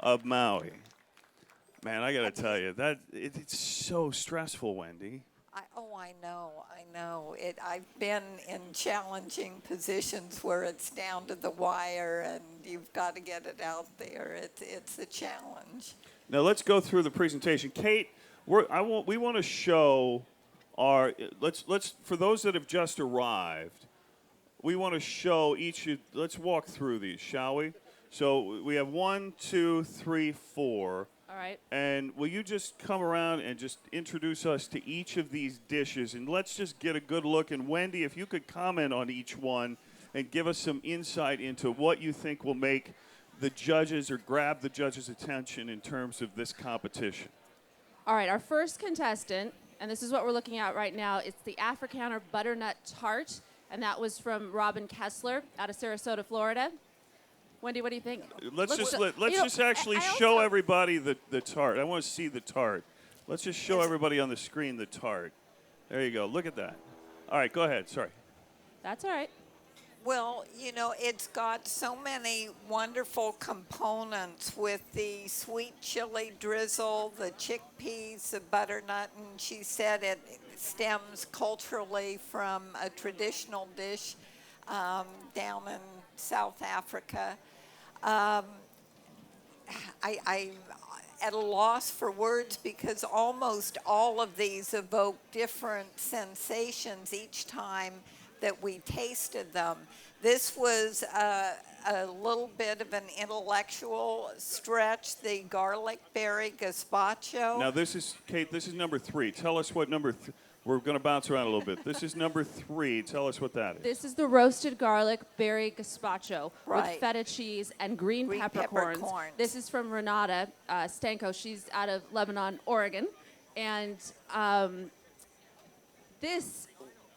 A: of Maui. Man, I got to tell you, it's so stressful, Wendy.
B: I know. I've been in challenging positions where it's down to the wire and you've got to get it out there. It's a challenge.
A: Now let's go through the presentation. Kate, we want to show our, let's for those that have just arrived, we want to show let's walk through these, shall we? So we have 1, 2, 3, 4.
C: All right.
A: And will you just come around and just introduce us to each of these dishes? And let's just get a good look. And Wendy, if you could comment on each one and give us some insight into what you think will make the judges or grab the judges' attention in terms of this competition.
C: All right, our first contestant, and this is what we're looking at right now, it's the Afrikaner butternut tart, and that was from Robin Kessler out of Sarasota, Florida. Wendy, what do you think?
A: Let's just actually show everybody the tart. I want to see the tart. Let's just show everybody on the screen the tart. There you go. Look at that. All right, go ahead. Sorry.
C: That's all right.
B: Well, it's got so many wonderful components with the sweet chili drizzle, the chickpeas, the butternut, and she said it stems culturally from a traditional dish down in South Africa. I'm at a loss for words because almost all of these evoke different sensations each time that we tasted them. This was a little bit of an intellectual stretch, the garlic berry gazpacho.
A: Now Kate, this is number 3. Tell us what we're going to bounce around a little bit. This is number 3. Tell us what that is.
C: This is the roasted garlic berry gazpacho with
B: Right.
C: feta cheese and green peppercorns. This is from Renata Stanko. She's out of Lebanon, Oregon. And this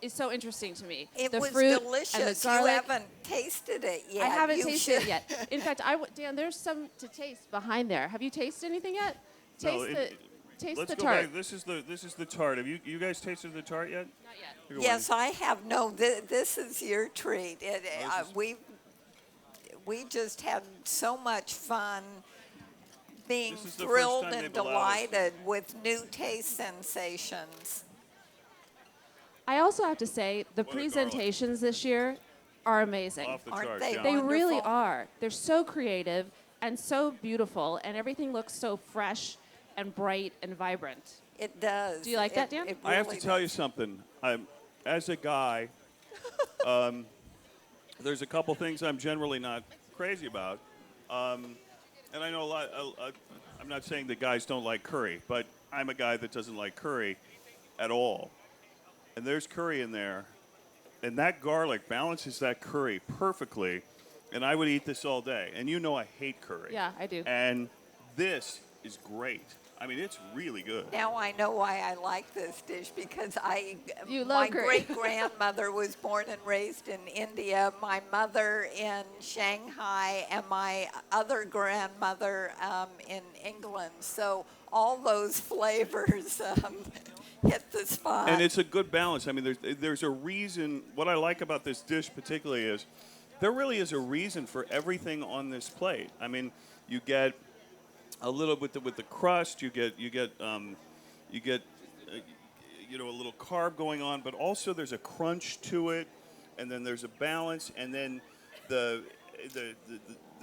C: is so interesting to me.
B: It
C: the
B: was
C: fruit
B: delicious.
C: And the garlic.
B: You haven't tasted it yet.
C: I haven't
B: You
C: tasted
B: should.
C: it yet. In fact, Dan, there's some to taste behind there. Have you tasted anything yet? Taste
A: Let's
C: the
A: go
C: tart.
A: back. This is the tart. Have you guys tasted the tart yet?
C: Not yet.
A: Here, go,
B: Yes, I have. No, this is your treat. We just had so much fun being
A: This is the first
B: thrilled
A: time
B: and
A: they've allowed us.
B: delighted with new taste sensations.
C: I also have to say the
A: What a garlic.
C: presentations this year are amazing.
A: Off the
B: Aren't
A: chart,
B: they
A: yeah.
C: They really
B: wonderful?
C: are. They're so creative and so beautiful, and everything looks so fresh and bright and vibrant.
B: It does.
C: Do you like that, Dan?
B: It
A: I have to
B: really
A: tell
B: does.
A: you something. As a guy, there's a couple things I'm generally not crazy about. And I know a lot. I'm not saying that guys don't like curry, but I'm a guy that doesn't like curry at all. And there's curry in there, and that garlic balances that curry perfectly. And I would eat this all day. And you know I hate curry.
C: Yeah, I do.
A: And this is great. I mean, it's really good.
B: Now I know why I like this dish because
C: You love
B: my
C: curry.
B: great-grandmother was born and raised in India, my mother in Shanghai, and my other grandmother in England. So all those flavors hit the spot.
A: And it's a good balance. I mean, there's a reason. What I like about this dish particularly is there really is a reason for everything on this plate. I mean, you get a little with the crust. You get a little carb going on, but also there's a crunch to it, and then there's a balance, and then the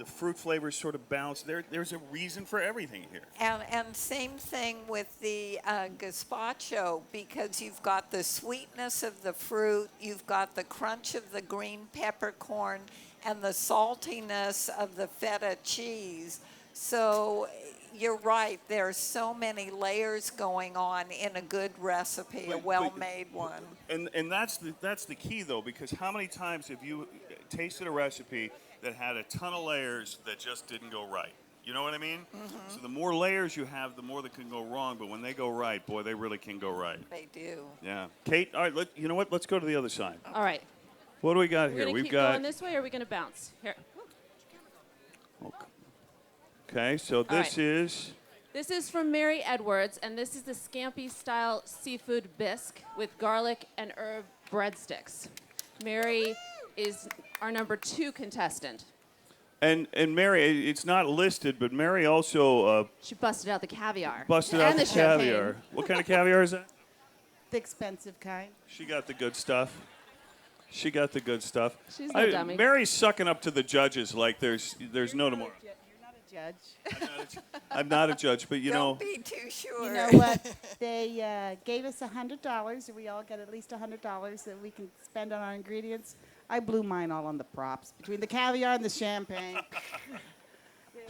A: fruit flavors sort of balance. There's a reason for everything here.
B: And same thing with the gazpacho because you've got the sweetness of the fruit, you've got the crunch of the green peppercorn, and the saltiness of the feta cheese. So you're right. There's so many layers going on in a good recipe, a well-made one.
A: And that's the key though, because how many times have you tasted a recipe that had a ton of layers that just didn't go right? You know what I mean?
B: Mm-hmm.
A: So the more layers you have, the more that can go wrong. But when they go right, boy, they really can go right.
B: They do.
A: Yeah. Kate, all right. You know what? Let's go to the other side.
C: All right.
A: What do we got
C: We're
A: here?
C: going to
A: We've
C: keep
A: got.
C: going this way, or are we going to bounce? Here.
A: Okay, so this
C: right.
A: is.
C: This is from Mary Edwards, and this is the Scampi-style seafood bisque with garlic and herb breadsticks. Mary is our number 2 contestant.
A: And Mary, it's not listed, but Mary also
C: She busted out the caviar.
A: busted
C: and
A: out the
C: champagne.
A: caviar. What kind of caviar is that?
F: the expensive kind.
A: She got the good stuff. She got the good stuff.
C: She's no dummy.
A: Mary's sucking up to the judges like there's no tomorrow.
F: Judge.
A: I'm not a judge, but you know.
B: Don't be too sure.
F: You know what? They gave us $100. We all get at least $100 that we can spend on our ingredients. I blew mine all on the props between the caviar and the champagne.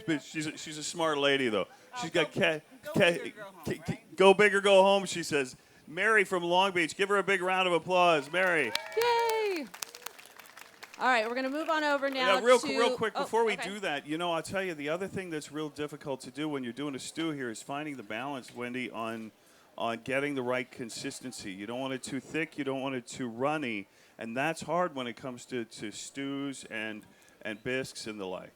A: But she's a smart lady, though. She's got go big or go home, she says. Mary from Long Beach. Give her a big round of applause. Mary.
C: Yay! All right, we're going to move on over now
A: real
C: to...
A: quick,
C: oh,
A: before we
C: okay.
A: do that, you know, I'll tell you, the other thing that's real difficult to do when you're doing a stew here is finding the balance, Wendy, on getting the right consistency. You don't want it too thick. You don't want it too runny. And that's hard when it comes to stews and bisques and the like.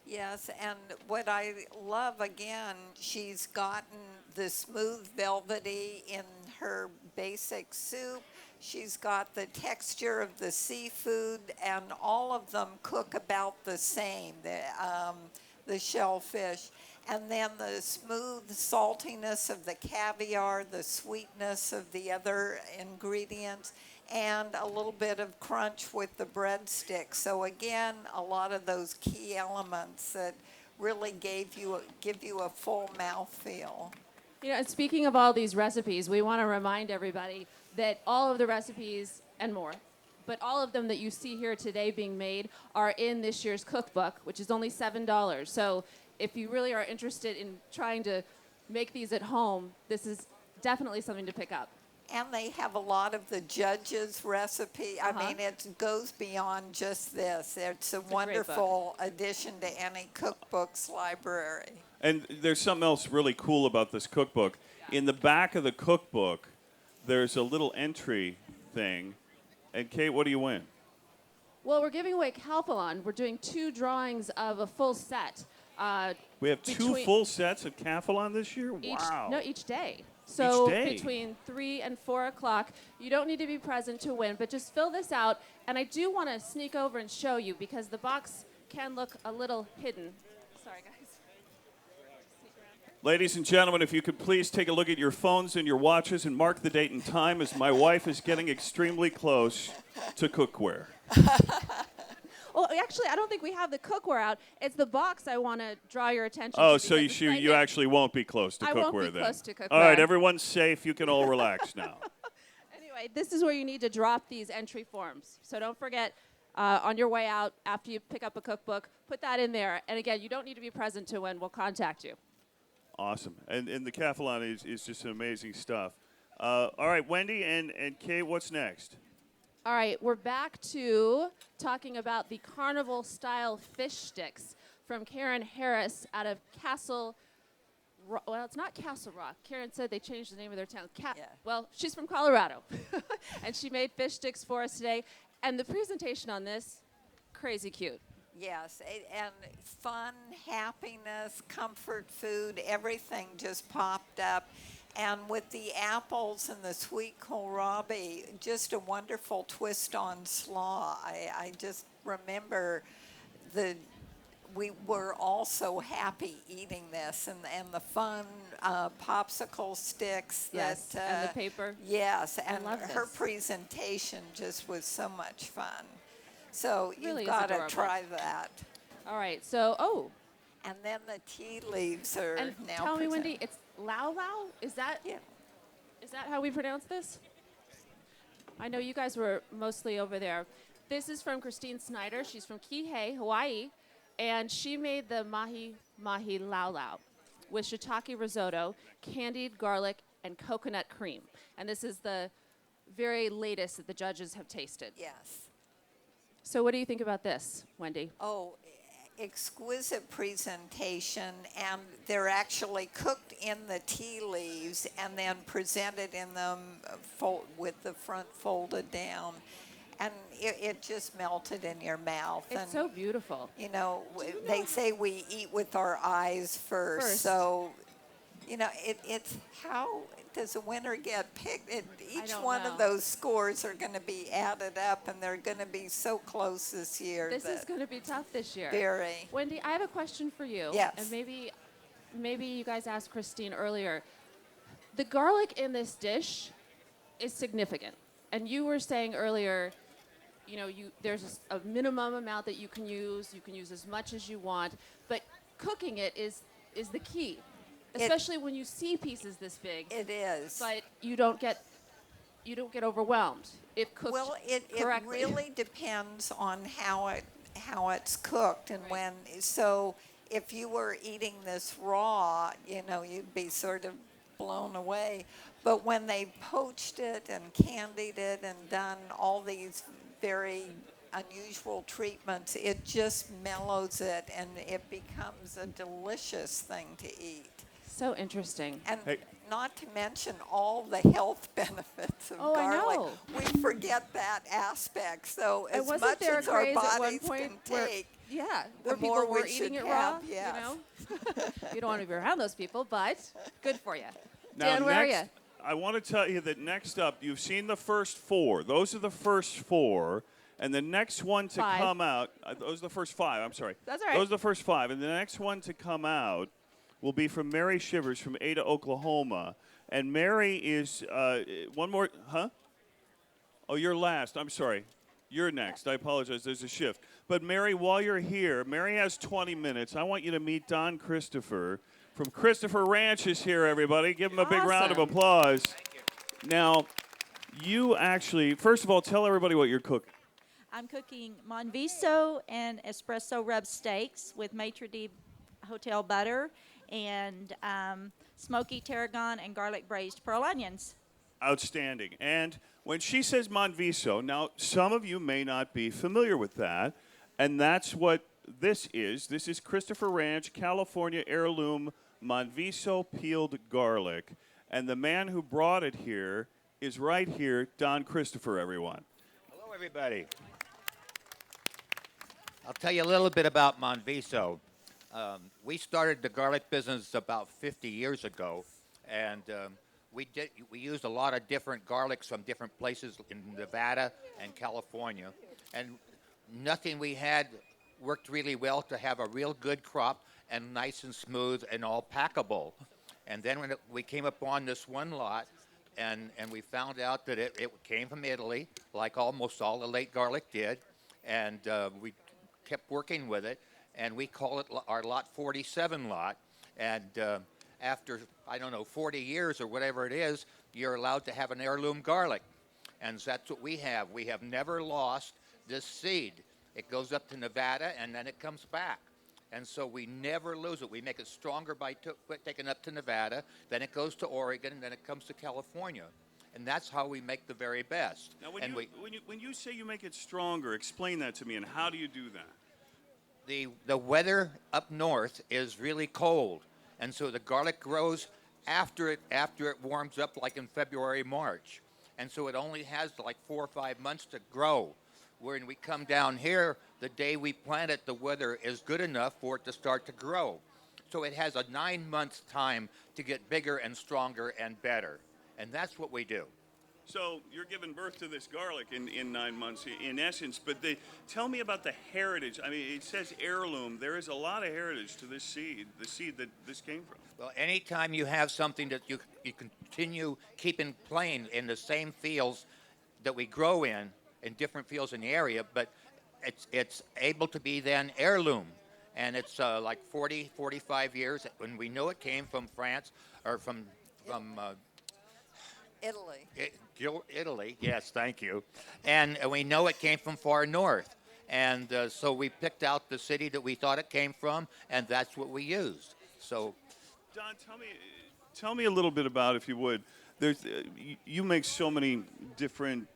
B: Yes, and what I love, again, she's gotten the smooth velvety in her basic soup. She's got the texture of the seafood, and all of them cook about the same, the shellfish. And then the smooth saltiness of the caviar, the sweetness of the other ingredients, and a little bit of crunch with the breadsticks. So again, a lot of those key elements that really give you a full mouthfeel.
C: You know, and speaking of all these recipes, we want to remind everybody that all of the recipes and more, but all of them that you see here today being made are in this year's cookbook, which is only $7. So if you really are interested in trying to make these at home, this is definitely something to pick up.
B: And they have a lot of the judges' recipe. I mean, it goes beyond just this. It's a wonderful addition to any cookbook's library.
A: And there's something else really cool about this cookbook. In the back of the cookbook, there's a little entry thing. And Kate, what do you win?
C: Well, we're giving away Calphalon. We're doing 2 drawings of a full set.
A: We have 2 full sets of Calphalon this year? Wow.
C: No, each day. So
A: Each day?
C: between 3 and 4 o'clock, you don't need to be present to win, but just fill this out. And I do want to sneak over and show you because the box can look a little hidden. Sorry, guys.
A: Ladies and gentlemen, if you could please take a look at your phones and your watches and mark the date and time as my wife is getting extremely close to cookware.
C: Well, actually, I don't think we have the cookware out. It's the box I want to draw your attention to.
A: Oh, so
C: because
A: you actually won't be close to
C: I
A: cookware
C: won't be
A: then.
C: close to cookware.
A: All right, everyone's safe. You can all relax now.
C: Anyway, this is where you need to drop these entry forms. So don't forget, on your way out, after you pick up a cookbook, put that in there. And again, you don't need to be present to win. We'll contact you.
A: Awesome. And the Calphalon is just amazing stuff. All right, Wendy and Kate, what's next?
C: All right, we're back to talking about the carnival-style fish sticks from Karen Harris out of Castle well, it's not Castle Rock. Karen said they changed the name of their town. Well, she's from Colorado, and she made fish sticks for us today. And the presentation on this, crazy cute.
B: Yes, and fun, happiness, comfort food, everything just popped up. And with the apples and the sweet kohlrabi, just a wonderful twist on slaw. I just remember we were all so happy eating this, and the fun popsicle sticks.
C: Yes, and the paper.
B: Yes, and
C: love
B: her
C: this.
B: presentation just was so much fun. So
C: Really
B: you've
C: is
B: got to
C: adorable.
B: try that.
C: All right, so,
B: And then the tea leaves are
C: and
B: now
C: tell me,
B: presented.
C: Wendy, it's Lao Lao? Is that how we pronounce this? I know you guys were mostly over there. This is from Christine Snyder. She's from Kihei, Hawaii, and she made the mahi mahi Lao Lao with shiitake risotto, candied garlic, and coconut cream. And this is the very latest that the judges have tasted.
B: Yes.
C: So what do you think about this, Wendy?
B: Oh, exquisite presentation, and they're actually cooked in the tea leaves and then presented in them with the front folded down. And it just melted in your mouth.
C: It's
B: and,
C: so beautiful.
B: You know, they say we eat with our eyes first. So, you know, it's how does a winner get picked? Each one of those scores are going to be added up, and they're going to be so close this year.
C: This is going to be tough this year.
B: Very.
C: Wendy, I have a question for you.
B: Yes.
C: And maybe you guys asked Christine earlier. The garlic in this dish is significant. And you were saying earlier, you know, there's a minimum amount that you can use. You can use as much as you want, but cooking it is the key, especially when you see pieces this big.
B: It is.
C: But you don't get overwhelmed if cooked
B: Well, it
C: correctly.
B: really depends on how it's cooked and when. So if you were eating this raw, you know, you'd be sort of blown away. But when they poached it and candied it and done all these very unusual treatments, it just mellows it and it becomes a delicious thing to eat.
C: So interesting.
B: And
A: Hey.
B: not to mention all the health benefits of
C: Oh, I
B: garlic.
C: know.
B: We forget that aspect. So
C: And
B: as
C: wasn't
B: much
C: there a
B: as our
C: craze at one
B: bodies
C: point
B: can
C: where,
B: take,
C: where
B: the
C: people
B: more
C: were
B: we
C: eating
B: should
C: it raw?
B: have, yes.
C: You know, you don't want to be around those people, but good for you.
A: Now,
C: Dan, where are
A: next,
C: you?
A: I want to tell you that next up, you've seen the first four. Those are the first four. And the next one to
C: Five.
A: come out, those are the first five, I'm sorry.
C: That's all right.
A: Those are the first five. And the next one to come out will be from Mary Shivers from Ada, Oklahoma. And Mary is, one more, huh? Oh, you're last. I'm sorry. You're next. I apologize. There's a shift. But Mary, while you're here, Mary has 20 minutes. I want you to meet Don Christopher from Christopher Ranch is here, everybody. Give him a big round of
C: Awesome.
A: applause. Now, you actually, first of all, tell everybody what you're cooking.
K: I'm cooking Monviso and espresso rub steaks with maitre d' hotel butter and smoky tarragon and garlic braised pearl onions.
A: Outstanding. And when she says Monviso, now some of you may not be familiar with that, and that's what this is. This is Christopher Ranch, California heirloom Monviso peeled garlic. And the man who brought it here is right here, Don Christopher, everyone.
R: Hello, everybody. I'll tell you a little bit about Monviso. We started the garlic business about 50 years ago, and we used a lot of different garlics from different places in Nevada and California, and nothing we had worked really well to have a real good crop and nice and smooth and all packable. And then when we came upon this one lot, and we found out that it came from Italy, like almost all the late garlic did, and we kept working with it, and we call it our Lot 47 lot. And after, 40 years or whatever it is, you're allowed to have an heirloom garlic. And that's what we have. We have never lost this seed. It goes up to Nevada, and then it comes back. And so we never lose it. We make it stronger by taking it up to Nevada, then it goes to Oregon, and then it comes to California. And that's how we make the very best.
A: Now,
R: And
A: when you say you make it stronger, explain that to me, and how do you do that?
R: the weather up north is really cold, and so the garlic grows after it warms up, like in February, March, and so it only has like 4 or 5 months to grow. When we come down here, the day we plant it, the weather is good enough for it to start to grow. So it has a 9 months time to get bigger and stronger and better, and that's what we do.
A: So you're giving birth to this garlic in 9 months, in essence. But tell me about the heritage. I mean, it says heirloom. There is a lot of heritage to this seed, the seed that this came from.
R: Well, anytime you have something that you continue keeping playing in the same fields that we grow in different fields in the area, but it's able to be then heirloom. And it's like 40, 45 years. When we know it came from France or from
B: Italy.
R: Italy, yes, thank you. And we know it came from far north. And so we picked out the city that we thought it came from, and that's what we used. So,
A: Don, tell me a little bit about, if you would. There's you make so many different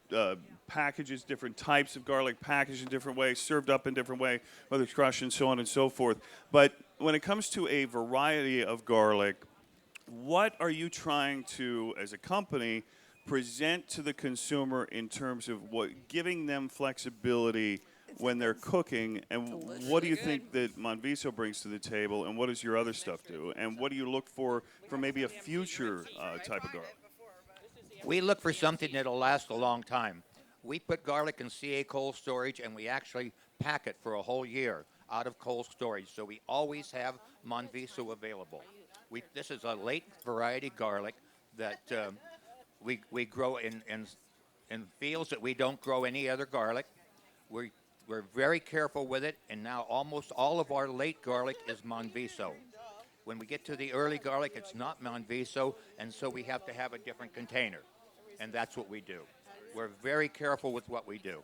A: packages, different types of garlic packaged in different ways, served up in different way, whether it's crushed and so on and so forth. But when it comes to a variety of garlic, what are you trying to, as a company, present to the consumer in terms of giving them flexibility when they're cooking, and what do you think that Monviso brings to the table, and what does your other stuff do, and what do you look for maybe a future type of garlic?
R: we look for something that'll last a long time. We put garlic in CA cold storage, and we actually pack it for a whole year out of cold storage, so we always have Monviso available. This is a late variety garlic that We grow in fields that we don't grow any other garlic. We're very careful with it, and now almost all of our late garlic is Monviso. When we get to the early garlic, it's not Monviso, and so we have to have a different container, and that's what we do. We're very careful with what we do.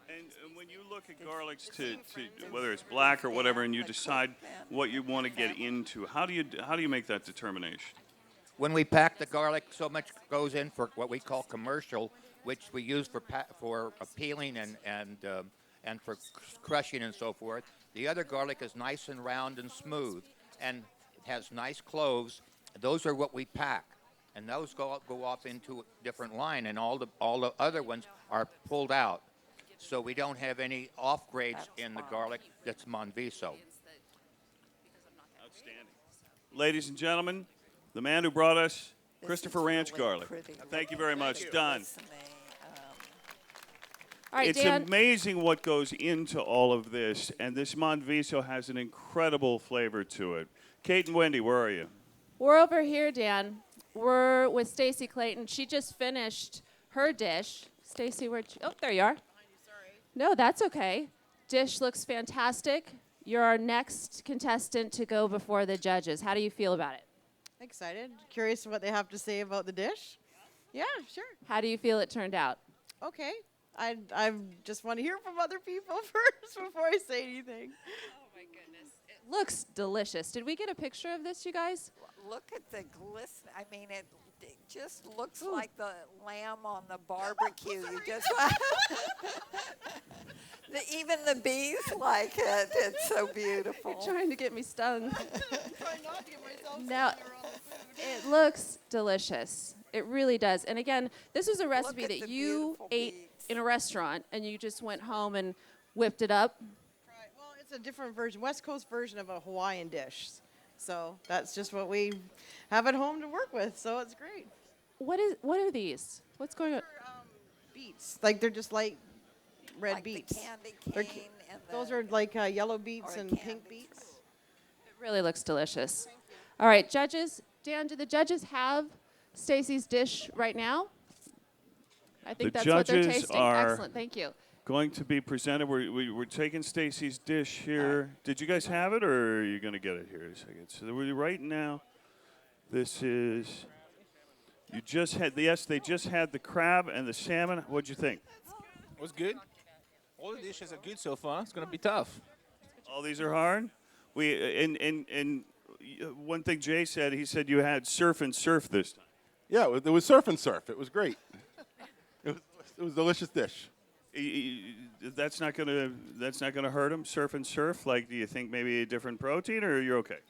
A: And when you look at garlics to whether it's black or whatever, and you decide what you want to get into, how do you make that determination?
R: When we pack the garlic, so much goes in for what we call commercial, which we use for peeling and for crushing and so forth. The other garlic is nice and round and smooth, and it has nice cloves. Those are what we pack, and those go off into a different line, and all the other ones are pulled out. So we don't have any off grades in the garlic that's Monviso.
A: Outstanding. Ladies and gentlemen, the man who brought us Christopher Ranch garlic. Thank you very much. Done.
C: All right,
A: It's
C: Dan.
A: amazing what goes into all of this, and this Monviso has an incredible flavor to it. Kate and Wendy, where are you?
C: We're over here, Dan. We're with Stacy Clayton. She just finished her dish. Stacy, oh, there you are. No, that's okay. Dish looks fantastic. You're our next contestant to go before the judges. How do you feel about it?
S: Excited. Curious what they have to say about the dish. Yeah, sure.
C: How do you feel it turned out?
S: Okay. I just want to hear from other people first before I say anything.
C: Oh, my goodness. It looks delicious. Did we get a picture of this, you guys?
B: Look at the glisten. I mean, it just looks like the lamb on the barbecue. You just even the bees like it. It's so beautiful.
C: You're trying to get me stung. No, it looks delicious. It really does. And again, this is a recipe that you ate in a restaurant and you just went home and whipped it up.
S: Right. Well, it's a different version, West Coast version of a Hawaiian dish. So that's just what we have at home to work with. So it's great.
C: What are these? What's going on?
S: Beets. Like they're just light red
B: like
S: beets.
B: The candy
S: They're
B: cane and
S: those are like yellow beets and pink beets.
C: It really looks delicious. All right, judges. Dan, do the judges have Stacy's dish right now? I think that's what they're tasting. Excellent, thank you.
A: Going to be presented. We're taking Stacy's dish here. Did you guys have it, or are you going to get it here in a second? So right now, this is. You just had they just had the crab and the salmon. What'd you think?
M: It was good. All the dishes are good so far. It's going to be tough.
A: All these are hard. And one thing Jay said, he said you had surf and surf this time.
L: Yeah, it was surf and surf. It was great. It was a delicious dish.
A: That's not gonna hurt him. Surf and surf. Like, do you think maybe a different protein, or you're okay?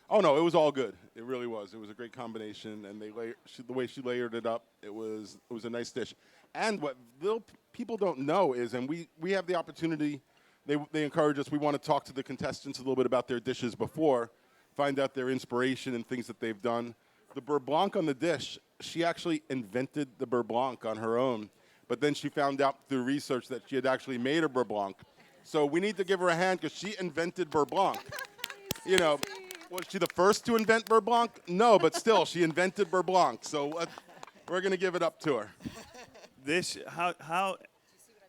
L: Oh no, it was all good. It really was. It was a great combination, and the way she layered it up, it was a nice dish. And what little people don't know is, and we have the opportunity. They encourage us. We want to talk to the contestants a little bit about their dishes before, find out their inspiration and things that they've done. The beurre blanc on the dish, she actually invented the beurre blanc on her own, but then she found out through research that she had actually made a beurre blanc. So we need to give her a hand because she invented beurre blanc. You know, was she the first to invent beurre blanc? No, but still, she invented beurre blanc. So we're going to give it up to her.
A: How,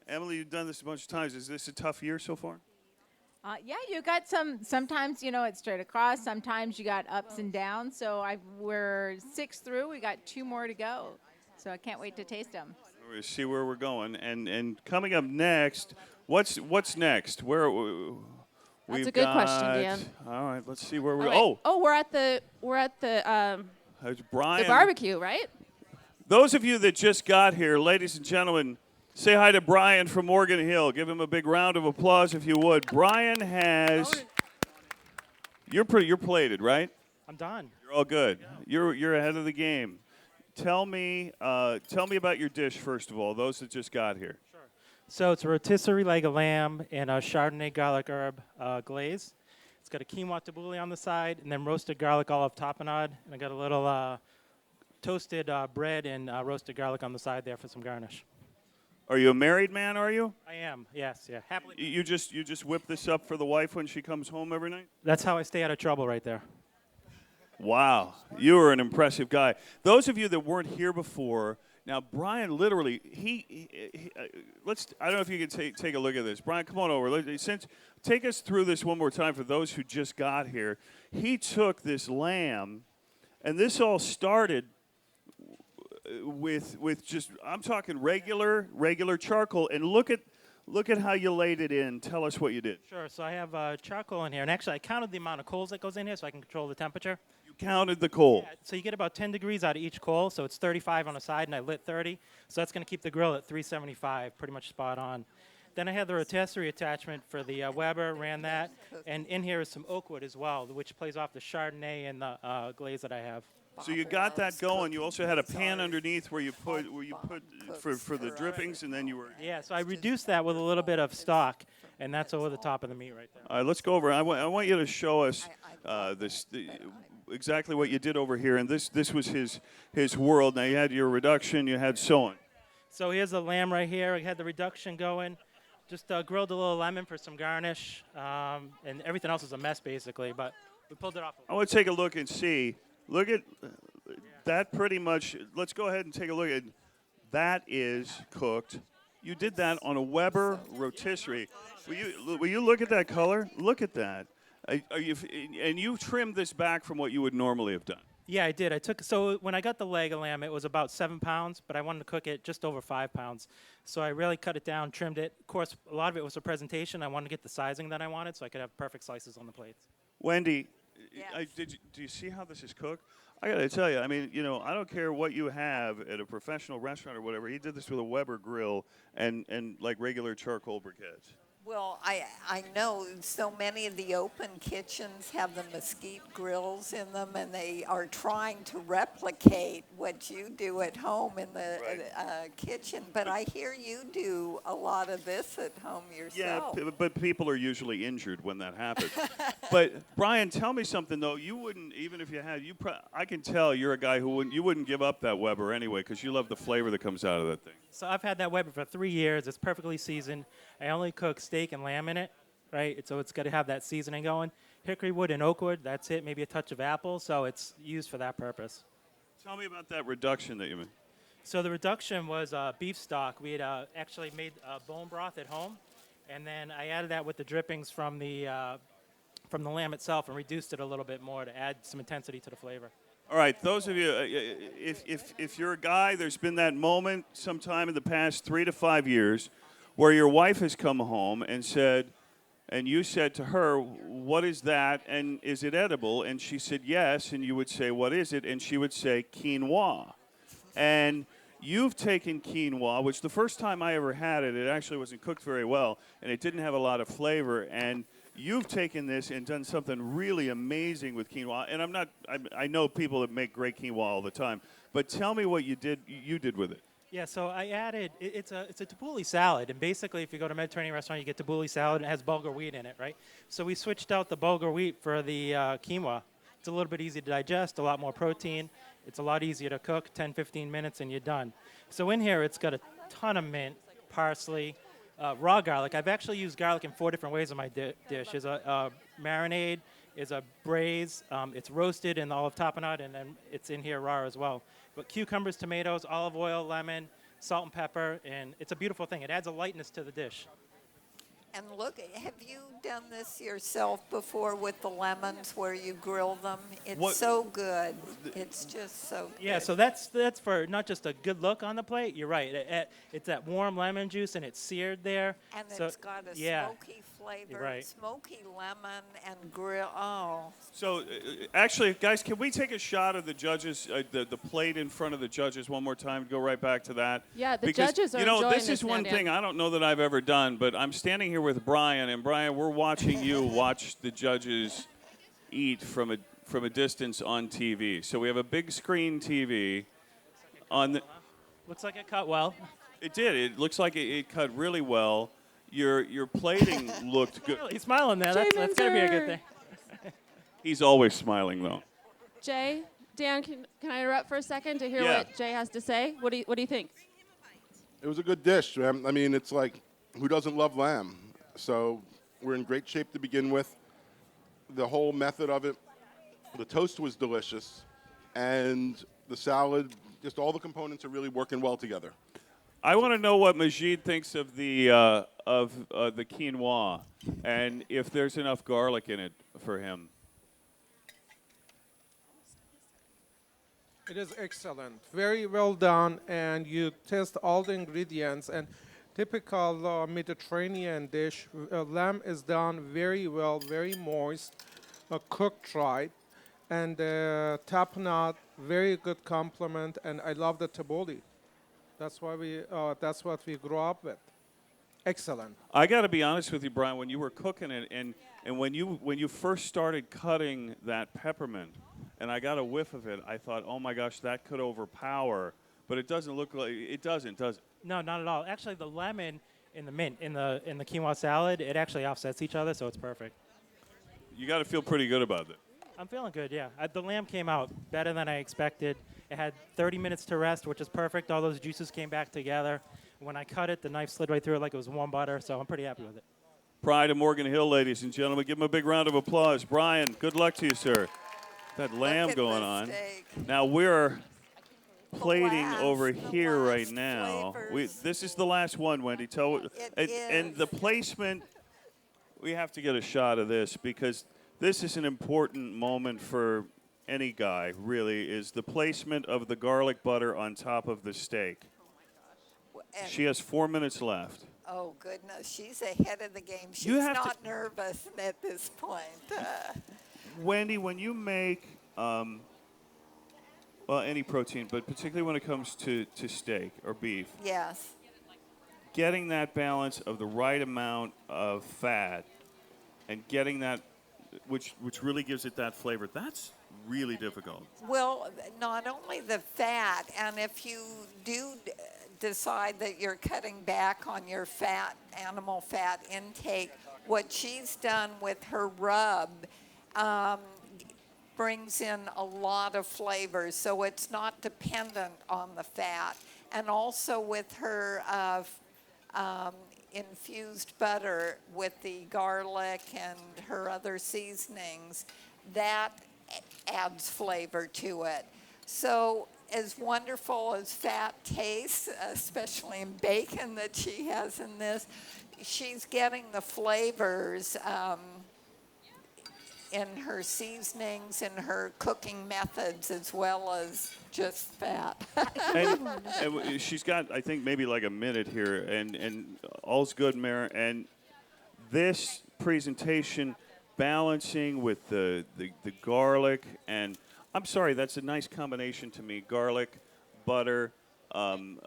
A: Emily, you've done this a bunch of times. Is this a tough year so far?
N: Yeah, you got sometimes, it's straight across. Sometimes you got ups and downs. So we're 6 through. We got 2 more to go. So I can't wait to taste them.
A: We'll see where we're going. And coming up next, what's next?
C: That's a good question, Dan.
A: All right, let's see where we're
C: going. Oh, we're at the
A: Brian.
C: the barbecue, right?
A: Those of you that just got here, ladies and gentlemen, say hi to Brian from Morgan Hill. Give him a big round of applause if you would. Brian has. You're plated, right?
J: I'm done.
A: You're all good. You're ahead of the game. Tell me about your dish first of all. Those that just got here.
J: Sure. So it's a rotisserie leg of lamb and a Chardonnay garlic herb glaze. It's got a quinoa tabbouleh on the side, and then roasted garlic olive tapenade, and I got a little toasted bread and roasted garlic on the side there for some garnish.
A: Are you a married man, are you?
J: I am, yes, yeah. Happily.
A: You just whip this up for the wife when she comes home every night?
J: That's how I stay out of trouble right there.
A: Wow, you are an impressive guy. Those of you that weren't here before, Now, Brian, literally, let's. I don't know if you can take a look at this. Brian, come on over. Take us through this one more time for those who just got here. He took this lamb, and this all started with just, I'm talking regular charcoal, and look at how you laid it in. Tell us what you did.
J: Sure. So I have charcoal in here, and actually I counted the amount of coals that goes in here so I can control the temperature.
A: Counted the coal.
J: Yeah, so you get about 10 degrees out of each coal, so it's 35 on the side, and I lit 30. So that's going to keep the grill at 375, pretty much spot on. Then I had the rotisserie attachment for the Weber, ran that, and in here is some oak wood as well, which plays off the Chardonnay and the glaze that I have.
A: So you got that going. You also had a pan underneath where you put for the drippings, and then you were.
J: Yeah, so I reduced that with a little bit of stock, and that's over the top of the meat right there.
A: All right, let's go over. I want you to show us exactly what you did over here, and this was his world. Now you had your reduction, you had so on.
J: So here's the lamb right here. I had the reduction going. Just grilled a little lemon for some garnish, and everything else is a mess basically, but we pulled it off.
A: I want to take a look and see. Look at that pretty much. Let's go ahead and take a look at that. Is cooked. You did that on a Weber rotisserie. Will you look at that color? Look at that. And you trimmed this back from what you would normally have done.
J: Yeah, I did. So when I got the leg of lamb, it was about 7 pounds, but I wanted to cook it just over 5 pounds. So I really cut it down, trimmed it. Of course, a lot of it was a presentation. I wanted to get the sizing that I wanted so I could have perfect slices on the plates.
A: Wendy, do you see how this is cooked? I got to tell you, I mean, I don't care what you have at a professional restaurant or whatever. He did this with a Weber grill and like regular charcoal briquettes.
B: Well, I know so many of the open kitchens have the mesquite grills in them, and they are trying to replicate what you do at home in the kitchen. But I hear you do a lot of this at home yourself.
A: Yeah, but people are usually injured when that happens. But Brian, tell me something though. You wouldn't, even if you had, I can tell you're a guy who wouldn't give up that Weber anyway, because you love the flavor that comes out of that thing.
J: So I've had that Weber for 3 years. It's perfectly seasoned. I only cook steak and lamb in it, right? So it's got to have that seasoning going. Hickory wood and oak wood, that's it. Maybe a touch of apple. So it's used for that purpose.
A: Tell me about that reduction that you made.
J: So the reduction was beef stock. We had actually made bone broth at home, and then I added that with the drippings from the lamb itself and reduced it a little bit more to add some intensity to the flavor.
A: All right, those of you, if you're a guy, there's been that moment sometime in the past 3 to 5 years where your wife has come home and said, and you said to her, what is that, and is it edible? And she said yes, and you would say, what is it? And she would say, quinoa. And you've taken quinoa, which the first time I ever had it, it actually wasn't cooked very well, and it didn't have a lot of flavor, and you've taken this and done something really amazing with quinoa. And I know people that make great quinoa all the time, but tell me what you did with it.
J: Yeah, so I added, it's a tabbouleh salad, and basically if you go to a Mediterranean restaurant, you get tabbouleh salad, and it has bulgur wheat in it, right? So we switched out the bulgur wheat for the quinoa. It's a little bit easier to digest, a lot more protein. It's a lot easier to cook, 10, 15 minutes, and you're done. So in here, it's got a ton of mint, parsley, raw garlic. I've actually used garlic in 4 different ways in my dish. There's a marinade, is a braise, it's roasted in olive tapenade, and then it's in here raw as well. But cucumbers, tomatoes, olive oil, lemon, salt and pepper, and it's a beautiful thing. It adds a lightness to the dish.
B: And look, have you done this yourself before with the lemons where you grill them? It's so good. It's just so good.
J: Yeah, so that's for not just a good look on the plate. You're right. It's that warm lemon juice, and it's seared there.
B: And
J: so,
B: it's got a
J: yeah,
B: smoky flavor,
J: right.
B: smoky lemon and grill. Oh.
A: So, actually, guys, can we take a shot of the judges, the plate in front of the judges one more time? Go right back to that.
C: Yeah, the
A: because,
C: judges are enjoying
A: this is one thing I don't know that I've ever done, but I'm standing here with Brian, and Brian, we're watching you watch the judges eat from a distance on TV. So we have a big screen TV on the.
J: Looks like it cut well.
A: It did. It looks like it cut really well. Your plating looked good.
J: He's smiling there. That's got to be a good thing.
A: He's always smiling, though.
C: Jay, Dan, can I interrupt for a second to hear what Jay has to say? What do you think?
L: It was a good dish, man. I mean, it's like, who doesn't love lamb? So we're in great shape to begin with. The whole method of it, the toast was delicious, and the salad Just all the components are really working well together.
A: I want to know what Majid thinks of the quinoa, and if there's enough garlic in it for him.
O: It is excellent, very well done, and you test all the ingredients. And typical Mediterranean dish, lamb is done very well, very moist, cooked right, and tapenade, very good compliment. And I love the tabbouleh. That's what we grew up with. Excellent.
A: I got to be honest with you, Brian. When you were cooking it, and when you first started cutting that peppermint, and I got a whiff of it, I thought, oh my gosh, that could overpower. But it doesn't look like it doesn't, does it?
J: No, not at all. Actually, the lemon and the mint in the quinoa salad, it actually offsets each other, so it's perfect.
A: You got to feel pretty good about it.
J: I'm feeling good, yeah. The lamb came out better than I expected. It had 30 minutes to rest, which is perfect. All those juices came back together. When I cut it, the knife slid right through it like it was warm butter, so I'm pretty happy with it.
A: Pride of Morgan Hill, ladies and gentlemen. Give him a big round of applause. Brian, good luck to you, sir. That lamb going on. Now we're plating over here right now. This is the last one, Wendy. And the placement, we have to get a shot of this because this is an important moment for any guy, really, is the placement of the garlic butter on top of the steak.
B: And
A: she has 4 minutes left.
B: Oh, goodness. She's ahead of the game. She's not nervous at this point.
A: Wendy, when you make any protein, but particularly when it comes to steak or beef,
B: yes,
A: getting that balance of the right amount of fat and getting that, which really gives it that flavor, that's really difficult.
B: Well, not only the fat, and if you do decide that you're cutting back on your animal fat intake, what she's done with her rub brings in a lot of flavors, so it's not dependent on the fat. And also with her infused butter with the garlic and her other seasonings, that adds flavor to it. So as wonderful as fat tastes, especially in bacon that she has in this, she's getting the flavors in her seasonings, in her cooking methods, as well as just fat.
A: and she's got, I think, maybe like a minute here, and all's good, Mayor. And this presentation, balancing with the garlic, and I'm sorry, that's a nice combination to me. Garlic, butter,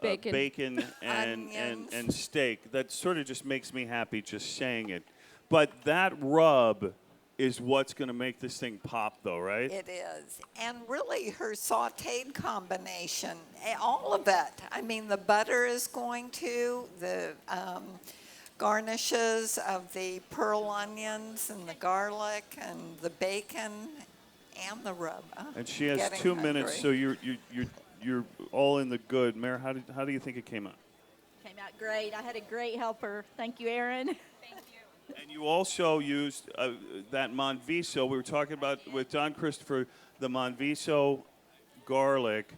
A: bacon and steak. That sort of just makes me happy just saying it. But that rub is what's going to make this thing pop, though, right?
B: It is. And really, her sauteed combination, all of it. I mean, the butter is going to, the garnishes of the pearl onions and the garlic and the bacon and the rub.
A: And she has 2 minutes, so you're all in the good. Mayor, how do you think it came out?
K: Came out great. I had a great helper. Thank you, Aaron.
A: And you also used that Monviso. We were talking about with Don Christopher, the Monviso garlic.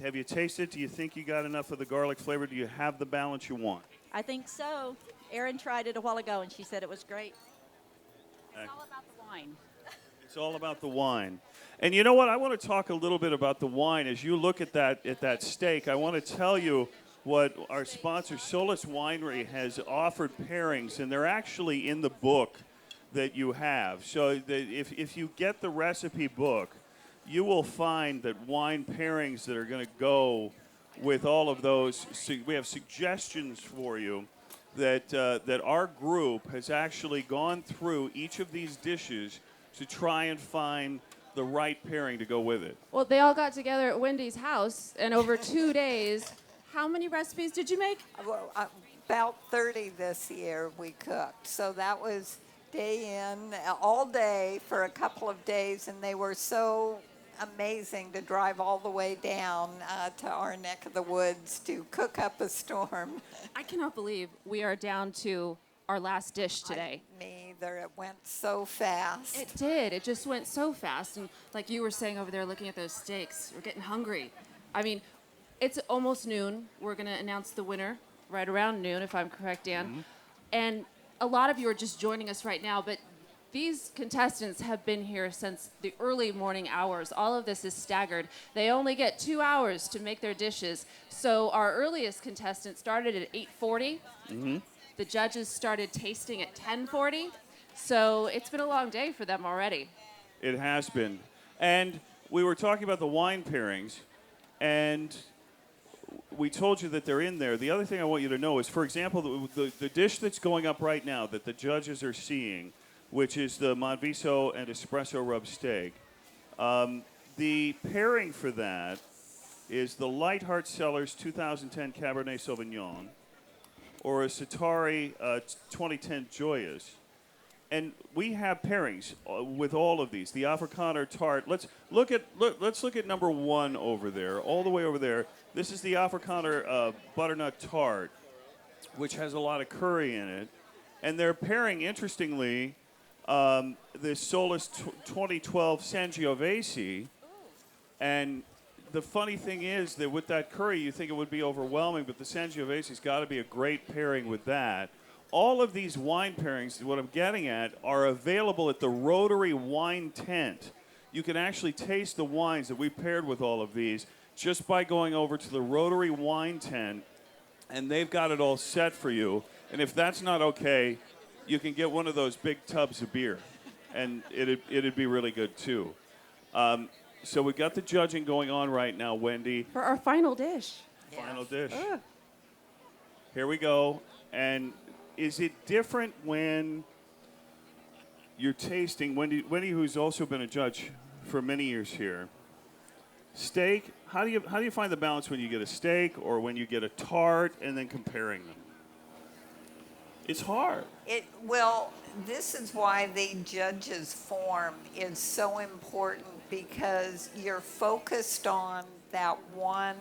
A: Have you tasted it? Do you think you got enough of the garlic flavor? Do you have the balance you want?
K: I think so. Erin tried it a while ago, and she said it was great.
C: It's all about the wine.
A: It's all about the wine. And you know what? I want to talk a little bit about the wine. As you look at that steak, I want to tell you what our sponsor, Solus Winery, has offered pairings, and they're actually in the book that you have. So that if you get the recipe book, you will find that wine pairings that are going to go with all of those. We have suggestions for you that our group has actually gone through each of these dishes to try and find the right pairing to go with it.
C: Well, they all got together at Wendy's house, and over 2 days, how many recipes did you make?
B: Well, about 30 this year we cooked. So that was day in, all day for a couple of days, and they were so amazing to drive all the way down to our neck of the woods to cook up a storm.
C: I cannot believe we are down to our last dish today.
B: Me either. It went so fast.
C: It did. It just went so fast. And like you were saying over there looking at those steaks, we're getting hungry. I mean, It's almost noon. We're going to announce the winner right around noon, if I'm correct, Dan. And a lot of you are just joining us right now, but these contestants have been here since the early morning hours. All of this is staggered. They only get 2 hours to make their dishes. So our earliest contestant started at 8:40. The judges started tasting at 10:40. So it's been a long day for them already.
A: It has been. And we were talking about the wine pairings, and we told you that they're in there. The other thing I want you to know is, for example, the dish that's going up right now that the judges are seeing, which is the Monviso and espresso rub steak. The pairing for that is the Lightheart Cellars 2010 Cabernet Sauvignon or a Satari 2010 Joyas. And we have pairings with all of these. The Afrikaner tart. Let's look at number one over there, all the way over there. This is the Afrikaner butternut tart, which has a lot of curry in it. And they're pairing, interestingly, the Solus 2012 Sangiovese. And the funny thing is that with that curry, you think it would be overwhelming, but the Sangiovese's got to be a great pairing with that. All of these wine pairings, what I'm getting at, are available at the Rotary Wine Tent. You can actually taste the wines that we paired with all of these just by going over to the Rotary Wine Tent, and they've got it all set for you. And if that's not okay, you can get one of those big tubs of beer, and it'd be really good too. So we've got the judging going on right now, Wendy.
C: For our final dish.
A: Final dish. Here we go. And is it different when you're tasting, Wendy, who's also been a judge for many years here, steak, how do you find the balance when you get a steak or when you get a tart and then comparing them? It's hard.
B: Well, this is why the judges' form is so important, because you're focused on that one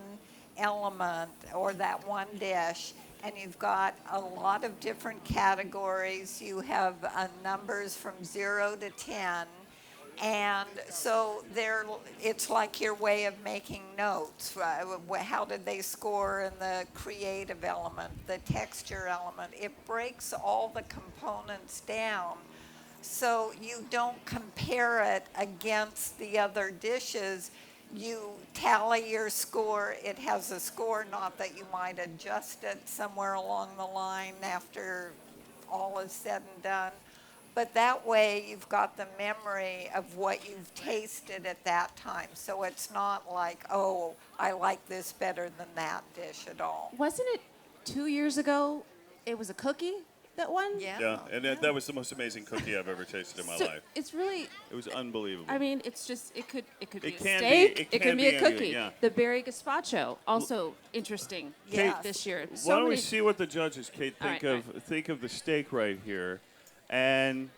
B: element or that one dish, and you've got a lot of different categories. You have numbers from 0 to 10. And so it's like your way of making notes. How did they score in the creative element, the texture element? It breaks all the components down, so you don't compare it against the other dishes. You tally your score. It has a score, not that you might adjust it somewhere along the line after all is said and done. But that way, you've got the memory of what you've tasted at that time. So it's not like, oh, I like this better than that dish at all.
C: Wasn't it 2 years ago? It was a cookie that won?
A: Yeah, and that was the most amazing cookie I've ever tasted in my
C: So
A: life.
C: it's really,
A: It was unbelievable.
C: I mean, it's just, it could be a
A: can be-
C: steak,
A: it
C: it
A: can
C: can be
A: be
C: a
A: anything,
C: cookie.
A: yeah.
C: The berry gazpacho, also interesting this year.
A: Why don't we see what the judges, Kate,
C: All
A: think
C: right,
A: of? Think of the steak right here, and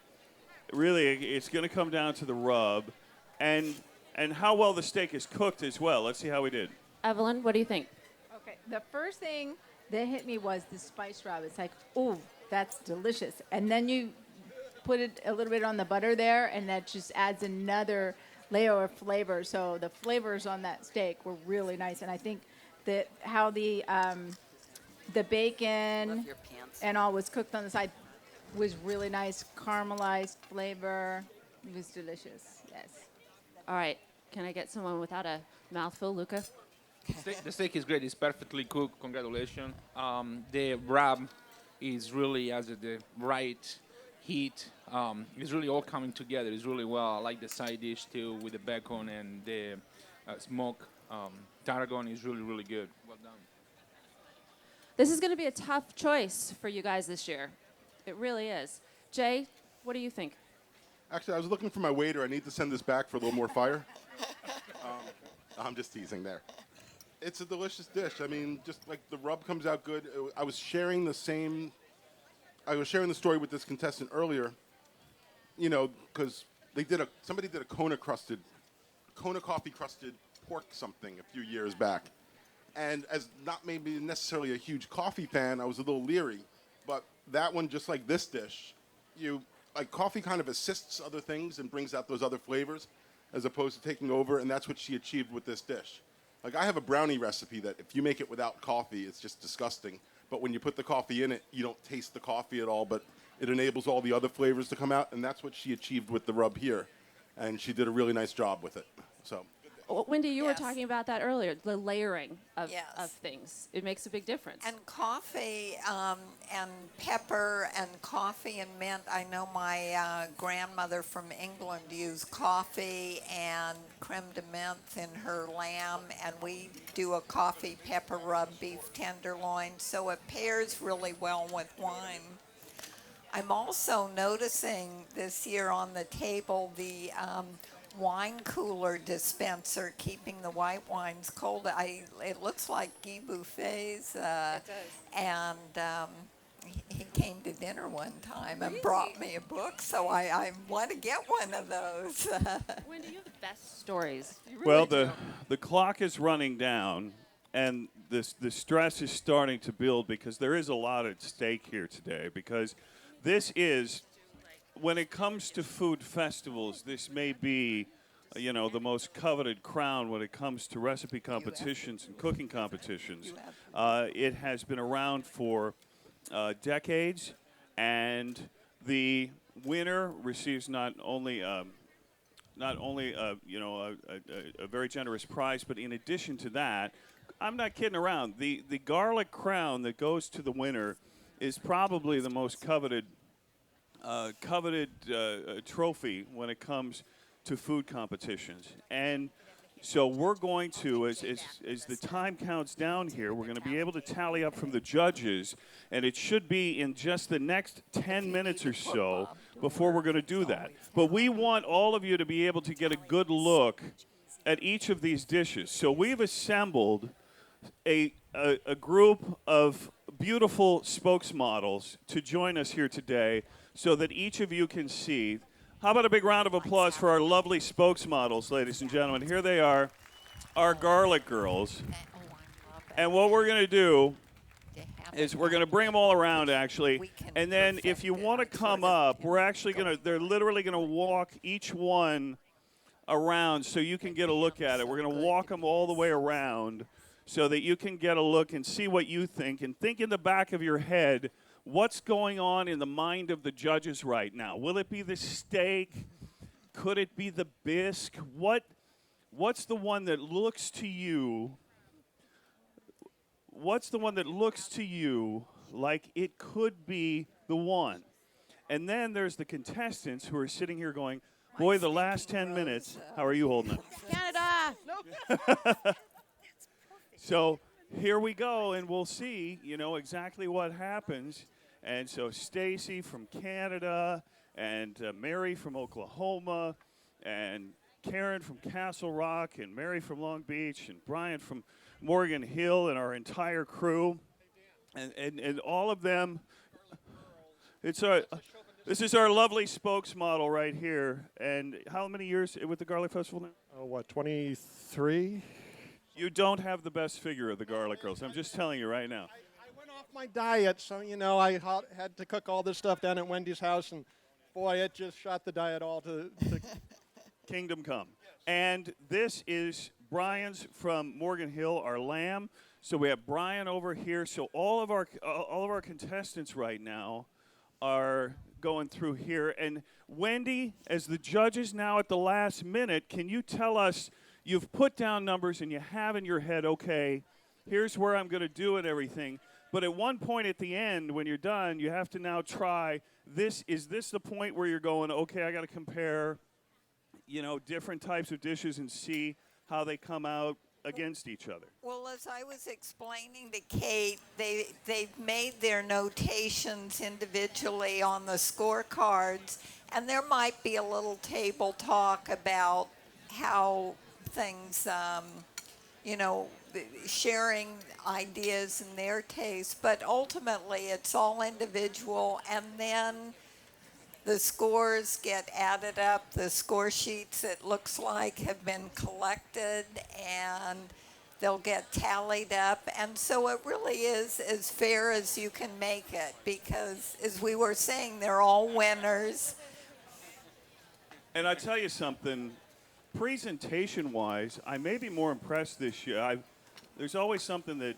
A: really, it's going to come down to the rub, and how well the steak is cooked as well. Let's see how we did.
C: Evelyn, what do you think?
N: Okay, the first thing that hit me was the spice rub. It's like, oh, that's delicious. And then you put it a little bit on the butter there, and that just adds another layer of flavor. So the flavors on that steak were really nice. And I think that how the bacon and all was cooked on the side was really nice, caramelized flavor. It was delicious, yes.
C: All right, can I get someone without a mouthful, Luca?
M: The steak is great. It's perfectly cooked. Congratulations. The rub is really has the right heat. It's really all coming together. It's really well. I like the side dish too with the bacon and the smoked tarragon is really, really good. Well done.
C: This is going to be a tough choice for you guys this year. It really is. Jay, what do you think?
L: Actually, I was looking for my waiter. I need to send this back for a little more fire. I'm just teasing there. It's a delicious dish. I mean, just like the rub comes out good. I was sharing the story with this contestant earlier, you know, because somebody did a Kona coffee crusted pork something a few years back. And as not maybe necessarily a huge coffee fan, I was a little leery. But that one, just like this dish, coffee kind of assists other things and brings out those other flavors as opposed to taking over, and that's what she achieved with this dish. Like I have a brownie recipe that if you make it without coffee, it's just disgusting. But when you put the coffee in it, you don't taste the coffee at all, but it enables all the other flavors to come out, and that's what she achieved with the rub here. And she did a really nice job with it. So.
C: Wendy, you were
B: Yes.
C: talking about that earlier, the layering of
B: Yes.
C: things. It makes a big difference.
B: And coffee and pepper and coffee and mint. I know my grandmother from England used coffee and creme de menthe in her lamb, and we do a coffee pepper rub beef tenderloin, so it pairs really well with wine. I'm also noticing this year on the table the wine cooler dispenser keeping the white wines cold. It looks like Guy Buffet's, and he came to dinner one time and brought me a book, so I want to get one of those.
C: Wendy, you have the best stories. You really
A: Well,
C: do.
A: the clock is running down, and the stress is starting to build because there is a lot at stake here today. Because this is, when it comes to food festivals, this may be, the most coveted crown when it comes to recipe competitions and cooking competitions. It has been around for decades, and the winner receives not only a very generous prize, but in addition to that, I'm not kidding around. The garlic crown that goes to the winner is probably the most coveted trophy when it comes to food competitions. And so we're going to, as the time counts down here, we're going to be able to tally up from the judges, and it should be in just the next 10 minutes or so before we're going to do that. But we want all of you to be able to get a good look at each of these dishes. So we've assembled a group of beautiful spokesmodels to join us here today so that each of you can see. How about a big round of applause for our lovely spokesmodels, ladies and gentlemen? Here they are, our garlic girls. And what we're going to do is we're going to bring them all around, actually. And then if you want to come up, we're actually going to, they're literally going to walk each one around so you can get a look at it. We're going to walk them all the way around so that you can get a look and see what you think. And think in the back of your head, what's going on in the mind of the judges right now? Will it be the steak? Could it be the bisque? What's the one that looks to you? What's the one that looks to you like it could be the one? And then there's the contestants who are sitting here going, boy, the last 10 minutes, how are you holding up?
K: Canada!
A: So here we go, and we'll see, exactly what happens. And so Stacy from Canada, and Mary from Oklahoma, and Karen from Castle Rock, and Mary from Long Beach, and Brian from Morgan Hill, and our entire crew, and all of them. This is our lovely spokesmodel right here. And how many years with the Garlic Festival now?
T: 23?
A: You don't have the best figure of the Garlic Girls. I'm just telling you right now.
T: Off my diet, so I had to cook all this stuff down at Wendy's house, and boy, it just shot the diet all to
A: Kingdom Come. And this is Brian's from Morgan Hill, our lamb. So we have Brian over here. So all of our contestants right now are going through here. And Wendy, as the judges now at the last minute, can you tell us, you've put down numbers and you have in your head, okay, here's where I'm going to do it, everything. But at one point at the end, when you're done, you have to now try this. Is this the point where you're going, okay, I got to compare, different types of dishes and see how they come out against each other?
B: Well, as I was explaining to Kate, they've made their notations individually on the scorecards, and there might be a little table talk about how things, sharing ideas and their taste, but ultimately it's all individual, and then the scores get added up. The score sheets, it looks like, have been collected, and they'll get tallied up. And so it really is as fair as you can make it, because, as we were saying, they're all winners.
A: And I tell you something, presentation-wise, I may be more impressed this year. There's always something that,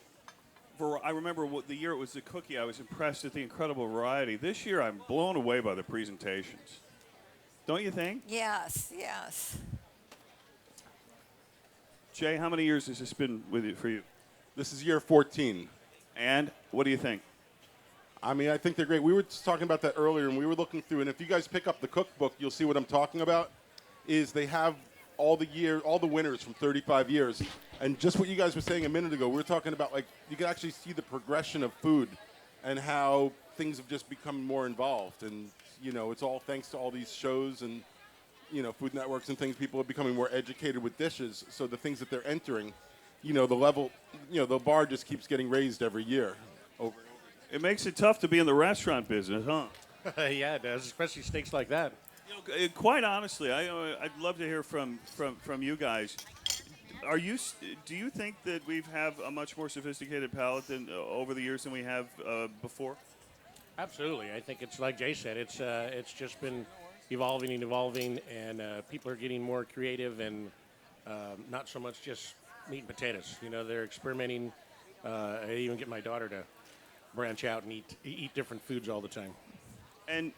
A: I remember the year it was the cookie, I was impressed at the incredible variety. This year, I'm blown away by the presentations. Don't you think?
B: Yes, yes.
A: Jay, how many years has this been with you for you?
L: This is year 14.
A: And what do you think?
L: I mean, I think they're great. We were just talking about that earlier, and we were looking through, and if you guys pick up the cookbook, you'll see what I'm talking about, is they have all the winners from 35 years. And just what you guys were saying a minute ago, we were talking about, like, you can actually see the progression of food and how things have just become more involved. And, you know, it's all thanks to all these shows and, you know, food networks and things. People are becoming more educated with dishes. So the things that they're entering, you know, the level, you know, the bar just keeps getting raised every year. Over.
A: It makes it tough to be in the restaurant business, huh?
P: Yeah, it does, especially steaks like that.
A: You know, quite honestly, I'd love to hear from you guys. Do you think that we have a much more sophisticated palate than over the years than we have before?
P: Absolutely. I think it's like Jay said. It's just been evolving and evolving, and people are getting more creative and not so much just meat and potatoes. You know, they're experimenting. I even get my daughter to branch out and eat different foods all the time.
A: And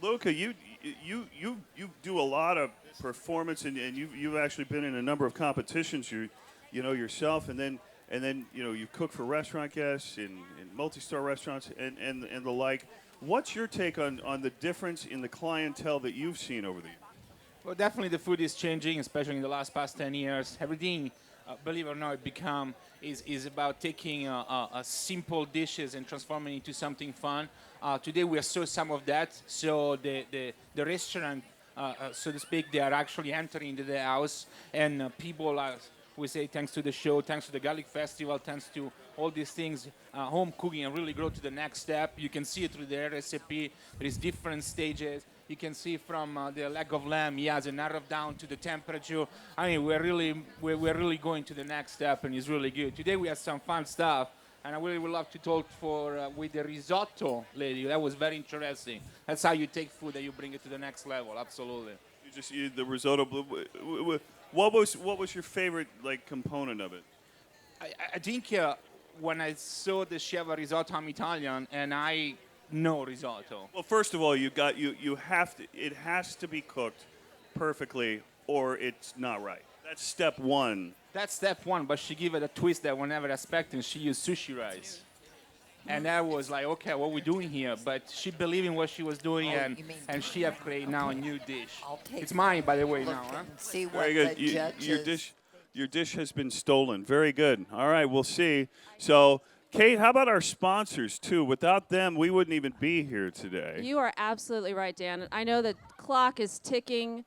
A: Luca, you do a lot of performance, and you've actually been in a number of competitions. You know yourself, and then you know you cook for restaurant guests in multi-star restaurants and the like. What's your take on the difference in the clientele that you've seen over the years?
M: Well, definitely the food is changing, especially in the past 10 years. Everything, believe it or not, is about taking simple dishes and transforming it into something fun. Today we saw some of that. So the restaurant, so to speak, they are actually entering into the house, and people are, we say, thanks to the show, thanks to the Garlic Festival, thanks to all these things, home cooking and really grow to the next step. You can see it through their recipe. There is different stages. You can see from the leg of lamb, he has it narrowed down to the temperature. I mean, we're really going to the next step, and it's really good. Today we have some fun stuff, and I really would love to talk with the risotto lady. That was very interesting. That's how you take food and you bring it to the next level. Absolutely.
A: The risotto. What was your favorite component of it?
M: I think when I saw the chef risotto, I'm Italian, and I know risotto.
A: Well, first of all, you have to. It has to be cooked perfectly, or it's not right. That's step one.
M: That's step one, but she gave it a twist that we're never expecting. She used sushi rice. And that was like, okay, what are we doing here? But she believed in what she was doing, and she have created now a new dish. It's mine, by the way, now. Huh?
B: See what
A: Very good.
B: the judges.
A: Your dish has been stolen. Very good. All right, we'll see. So, Kate, how about our sponsors, too? Without them, we wouldn't even be here today.
C: You are absolutely right, Dan. I know the clock is ticking.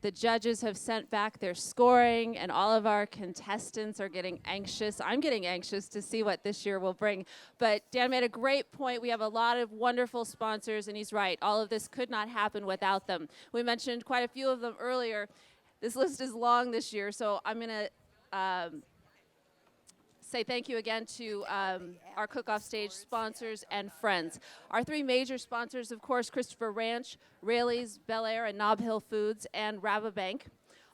C: The judges have sent back their scoring, and all of our contestants are getting anxious. I'm getting anxious to see what this year will bring. But Dan made a great point. We have a lot of wonderful sponsors, and he's right. All of this could not happen without them. We mentioned quite a few of them earlier. This list is long this year, so I'm going to say thank you again to our cook-off stage sponsors and friends. Our three major sponsors, of course, Christopher Ranch, Raley's, Bel Air, and Nob Hill Foods, and Rabobank.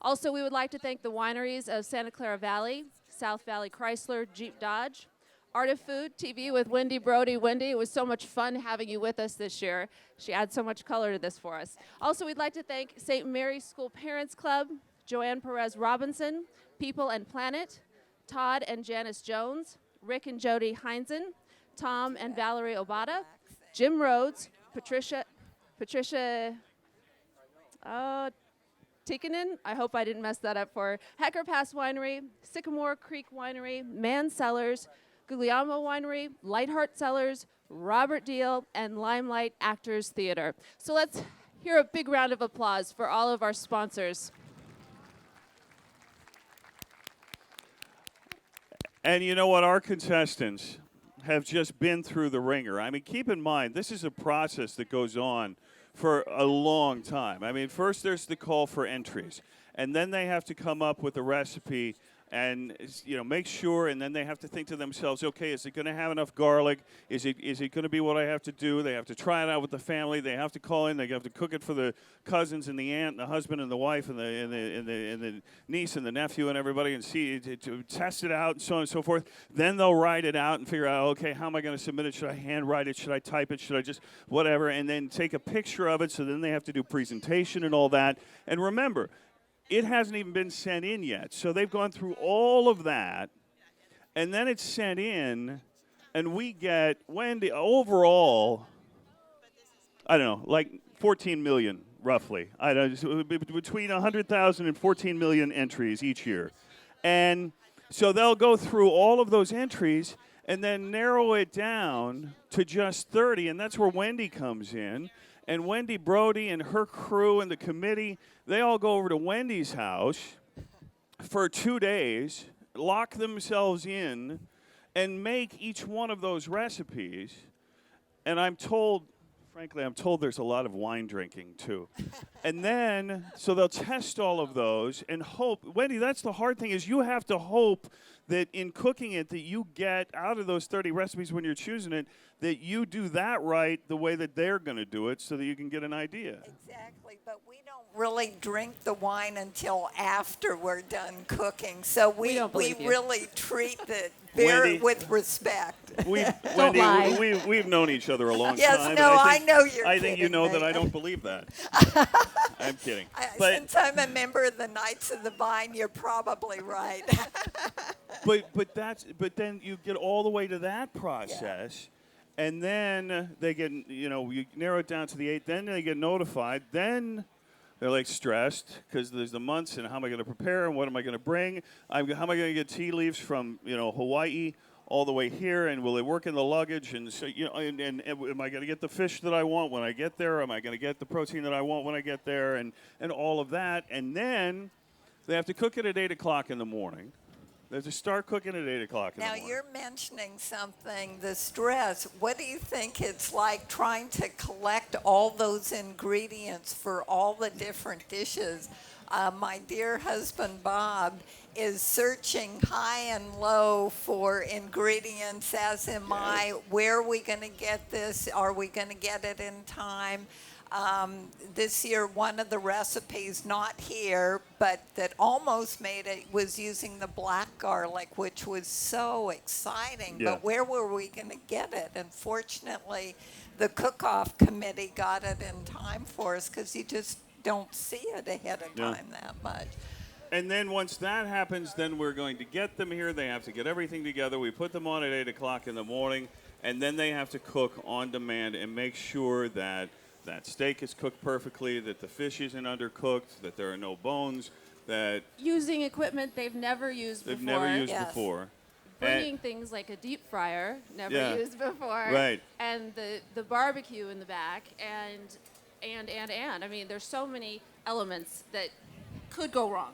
C: Also, we would like to thank the wineries of Santa Clara Valley, South Valley Chrysler, Jeep Dodge, Art of Food TV with Wendy Brody. Wendy, it was so much fun having you with us this year. She adds so much color to this for us. Also, we'd like to thank St. Mary's School Parents Club, Joanne Perez Robinson, People and Planet, Todd and Janice Jones, Rick and Jody Heinzen, Tom and Valerie Obata, Jim Rhodes, Patricia Tikkanen, I hope I didn't mess that up for her, Hecker Pass Winery, Sycamore Creek Winery, Man Cellars, Guglielmo Winery, Lightheart Cellars, Robert Deal, and Limelight Actors Theater. So let's hear a big round of applause for all of our sponsors.
A: And you know what? Our contestants have just been through the ringer. I mean, keep in mind, this is a process that goes on for a long time. I mean, first there's the call for entries, and then they have to come up with a recipe and make sure, and then they have to think to themselves, okay, is it going to have enough garlic? Is it going to be what I have to do? They have to try it out with the family. They have to call in. They have to cook it for the cousins and the aunt and the husband and the wife and the niece and the nephew and everybody, and see to test it out and so on and so forth. Then they'll write it out and figure out, okay, how am I going to submit it? Should I handwrite it? Should I type it? Should I just whatever? And then take a picture of it. So then they have to do presentation and all that. And remember, it hasn't even been sent in yet. So they've gone through all of that, and then it's sent in, and we get, Wendy, overall, I don't know, like 14 million, roughly. I don't know, between 100,000 and 14 million entries each year. And so they'll go through all of those entries and then narrow it down to just 30, and that's where Wendy comes in. And Wendy Brody and her crew and the committee, they all go over to Wendy's house for 2 days, lock themselves in, and make each one of those recipes. And I'm told, frankly, there's a lot of wine drinking too. And then, so they'll test all of those and hope. Wendy, that's the hard thing, is you have to hope that in cooking it, that you get out of those 30 recipes when you're choosing it, that you do that right the way that they're going to do it so that you can get an idea.
B: Exactly, but we don't really drink the wine until after we're done cooking. So we really treat it very with respect.
A: We've known each other a long
B: yes,
A: time.
B: No, I know you're
A: I think you know
B: me.
A: that I don't believe that. I'm kidding.
B: Since I'm a member of the Knights of the Vine, you're probably right.
A: but then you get all the way to that process. Yeah. And then they get, you narrow it down to the 8. Then they get notified. Then they're like stressed because there's the months and how am I going to prepare and what am I going to bring? How am I going to get tea leaves from Hawaii all the way here, and will it work in the luggage? And so and am I going to get the fish that I want when I get there? Or am I going to get the protein that I want when I get there? And all of that. And then they have to cook it at 8 o'clock in the morning. They have to start cooking at 8 o'clock in the morning.
B: Now, you're mentioning something, the stress. What do you think it's like trying to collect all those ingredients for all the different dishes? My dear husband, Bob, is searching high and low for ingredients, as am I. Where are we going to get this? Are we going to get it in time? This year, one of the recipes, not here, but that almost made it, was using the black garlic, which was so exciting.
A: Yeah.
B: But where were we going to get it? And fortunately, the cook-off committee got it in time for us, because you just don't see it ahead of time that much.
A: And then once that happens, then we're going to get them here. They have to get everything together. We put them on at 8 o'clock in the morning, and then they have to cook on demand and make sure that that steak is cooked perfectly, that the fish isn't undercooked, that there are no bones, that
C: using equipment they've never used
A: they've
C: before.
A: never used before.
C: Bringing things like a deep fryer, never used before.
A: Right.
C: And the barbecue in the back, and. I mean, there's so many elements that could go wrong.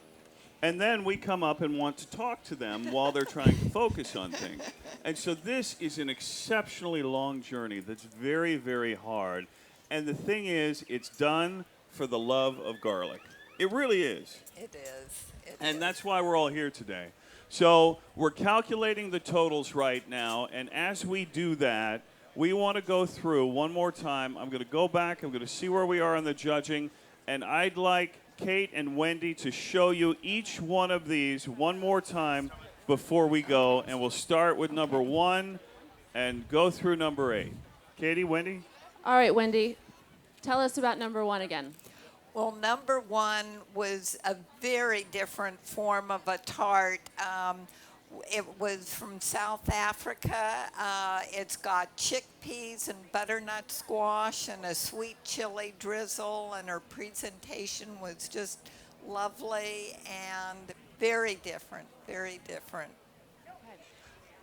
A: And then we come up and want to talk to them while they're trying to focus on things. And so this is an exceptionally long journey that's very, very hard. And the thing is, it's done for the love of garlic. It really is.
B: It is.
A: And that's why we're all here today. So we're calculating the totals right now, and as we do that, we want to go through one more time. I'm going to go back. I'm going to see where we are on the judging, and I'd like Kate and Wendy to show you each one of these one more time before we go, and we'll start with number 1 and go through number 8. Katie, Wendy?
C: All right, Wendy, tell us about number 1 again.
B: Well, number 1 was a very different form of a tart. It was from South Africa. It's got chickpeas and butternut squash and a sweet chili drizzle, and her presentation was just lovely and very different, very different.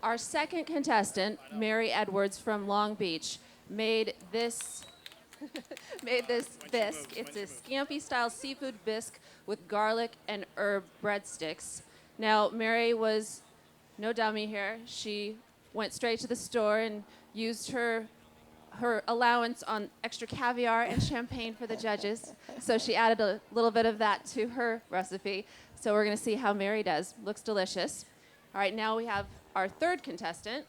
C: Our second contestant, Mary Edwards from Long Beach, made this bisque. It's a scampi-style seafood bisque with garlic and herb breadsticks. Now, Mary was no dummy here. She went straight to the store and used her her allowance on extra caviar and champagne for the judges. So she added a little bit of that to her recipe. So we're going to see how Mary does. Looks delicious. All right, now we have our third contestant.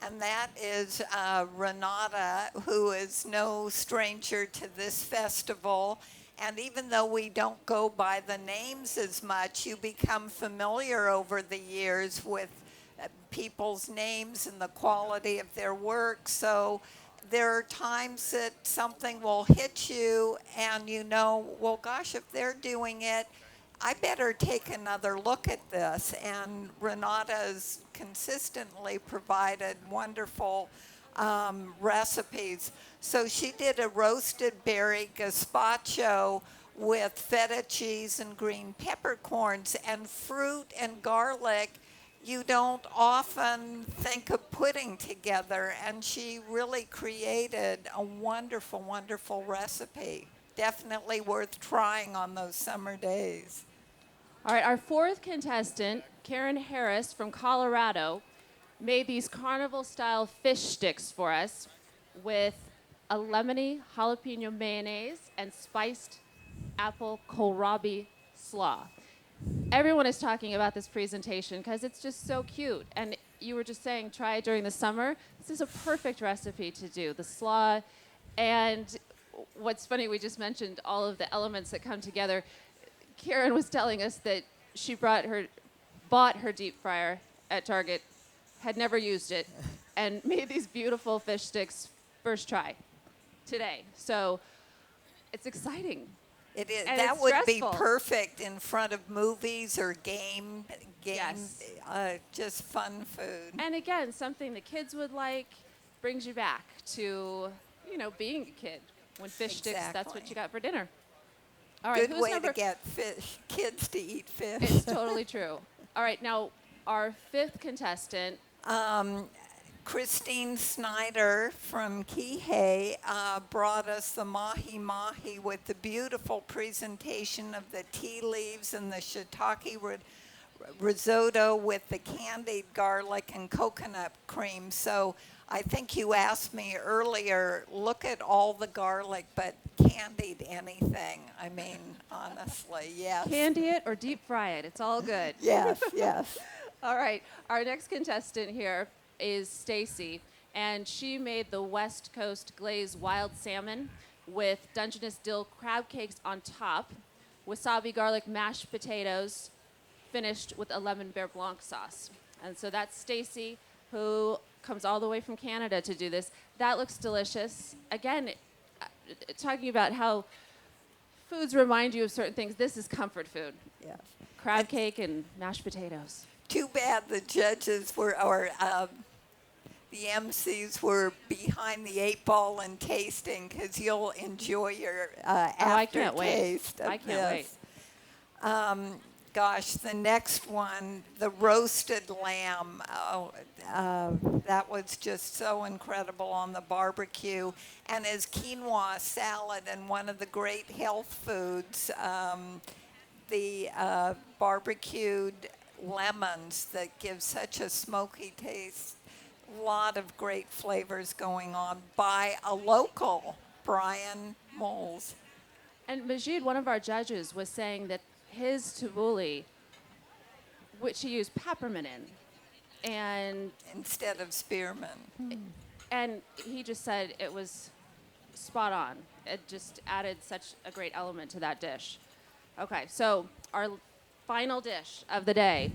B: And that is Renata, who is no stranger to this festival. And even though we don't go by the names as much, you become familiar over the years with people's names and the quality of their work. So there are times that something will hit you and you know, well, gosh, if they're doing it, I better take another look at this. And Renata's consistently provided wonderful recipes. So she did a roasted berry gazpacho with feta cheese and green peppercorns and fruit and garlic. You don't often think of putting together, and she really created a wonderful, wonderful recipe. Definitely worth trying on those summer days.
C: All right, our fourth contestant, Karen Harris from Colorado, made these carnival-style fish sticks for us with a lemony jalapeno mayonnaise and spiced apple kohlrabi slaw. Everyone is talking about this presentation because it's just so cute. And you were just saying, try it during the summer. This is a perfect recipe to do, the slaw. And what's funny, we just mentioned all of the elements that come together. Karen was telling us that she bought her deep fryer at Target, had never used it, and made these beautiful fish sticks first try today. So it's exciting.
B: It is.
C: And
B: That
C: it's
B: would
C: stressful.
B: be perfect in front of movies or games.
C: Yes.
B: Just fun food.
C: And again, something the kids would like, brings you back to, being a kid. When fish sticks, that's what
B: Exactly.
C: you got for dinner. All right,
B: Good
C: who's
B: way
C: number?
B: to get kids to eat fish.
C: It's totally true. All right, now our fifth contestant.
B: Christine Snyder from Kihei brought us the mahi mahi with the beautiful presentation of the tea leaves and the shiitake risotto with the candied garlic and coconut cream. So I think you asked me earlier, look at all the garlic, but candied anything. I mean, honestly, yes.
C: Candy it or deep fry it. It's all good.
B: Yes, yes.
C: All right. Our next contestant here is Stacy, and she made the West Coast glazed wild salmon with Dungeness dill crab cakes on top, wasabi garlic mashed potatoes, finished with a lemon beurre blanc sauce. And so that's Stacy, who comes all the way from Canada to do this. That looks delicious. Again, talking about how foods remind you of certain things, this is comfort food.
B: Yes.
C: Crab cake and mashed potatoes.
B: Too bad the judges were, or the MCs were behind the 8 ball and tasting, because you'll enjoy your
C: I can't wait.
B: aftertaste of
C: I can't
B: this. Gosh, the next one, the roasted lamb. That was just so incredible on the barbecue. And as quinoa salad and one of the great health foods, the barbecued lemons that give such a smoky taste. A lot of great flavors going on by a local, Brian Moles.
C: And Majid, one of our judges, was saying that his tabbouleh, which he used peppermint in, and
B: instead of spearmint.
C: And he just said it was spot on. It just added such a great element to that dish. Okay, so our final dish of the day.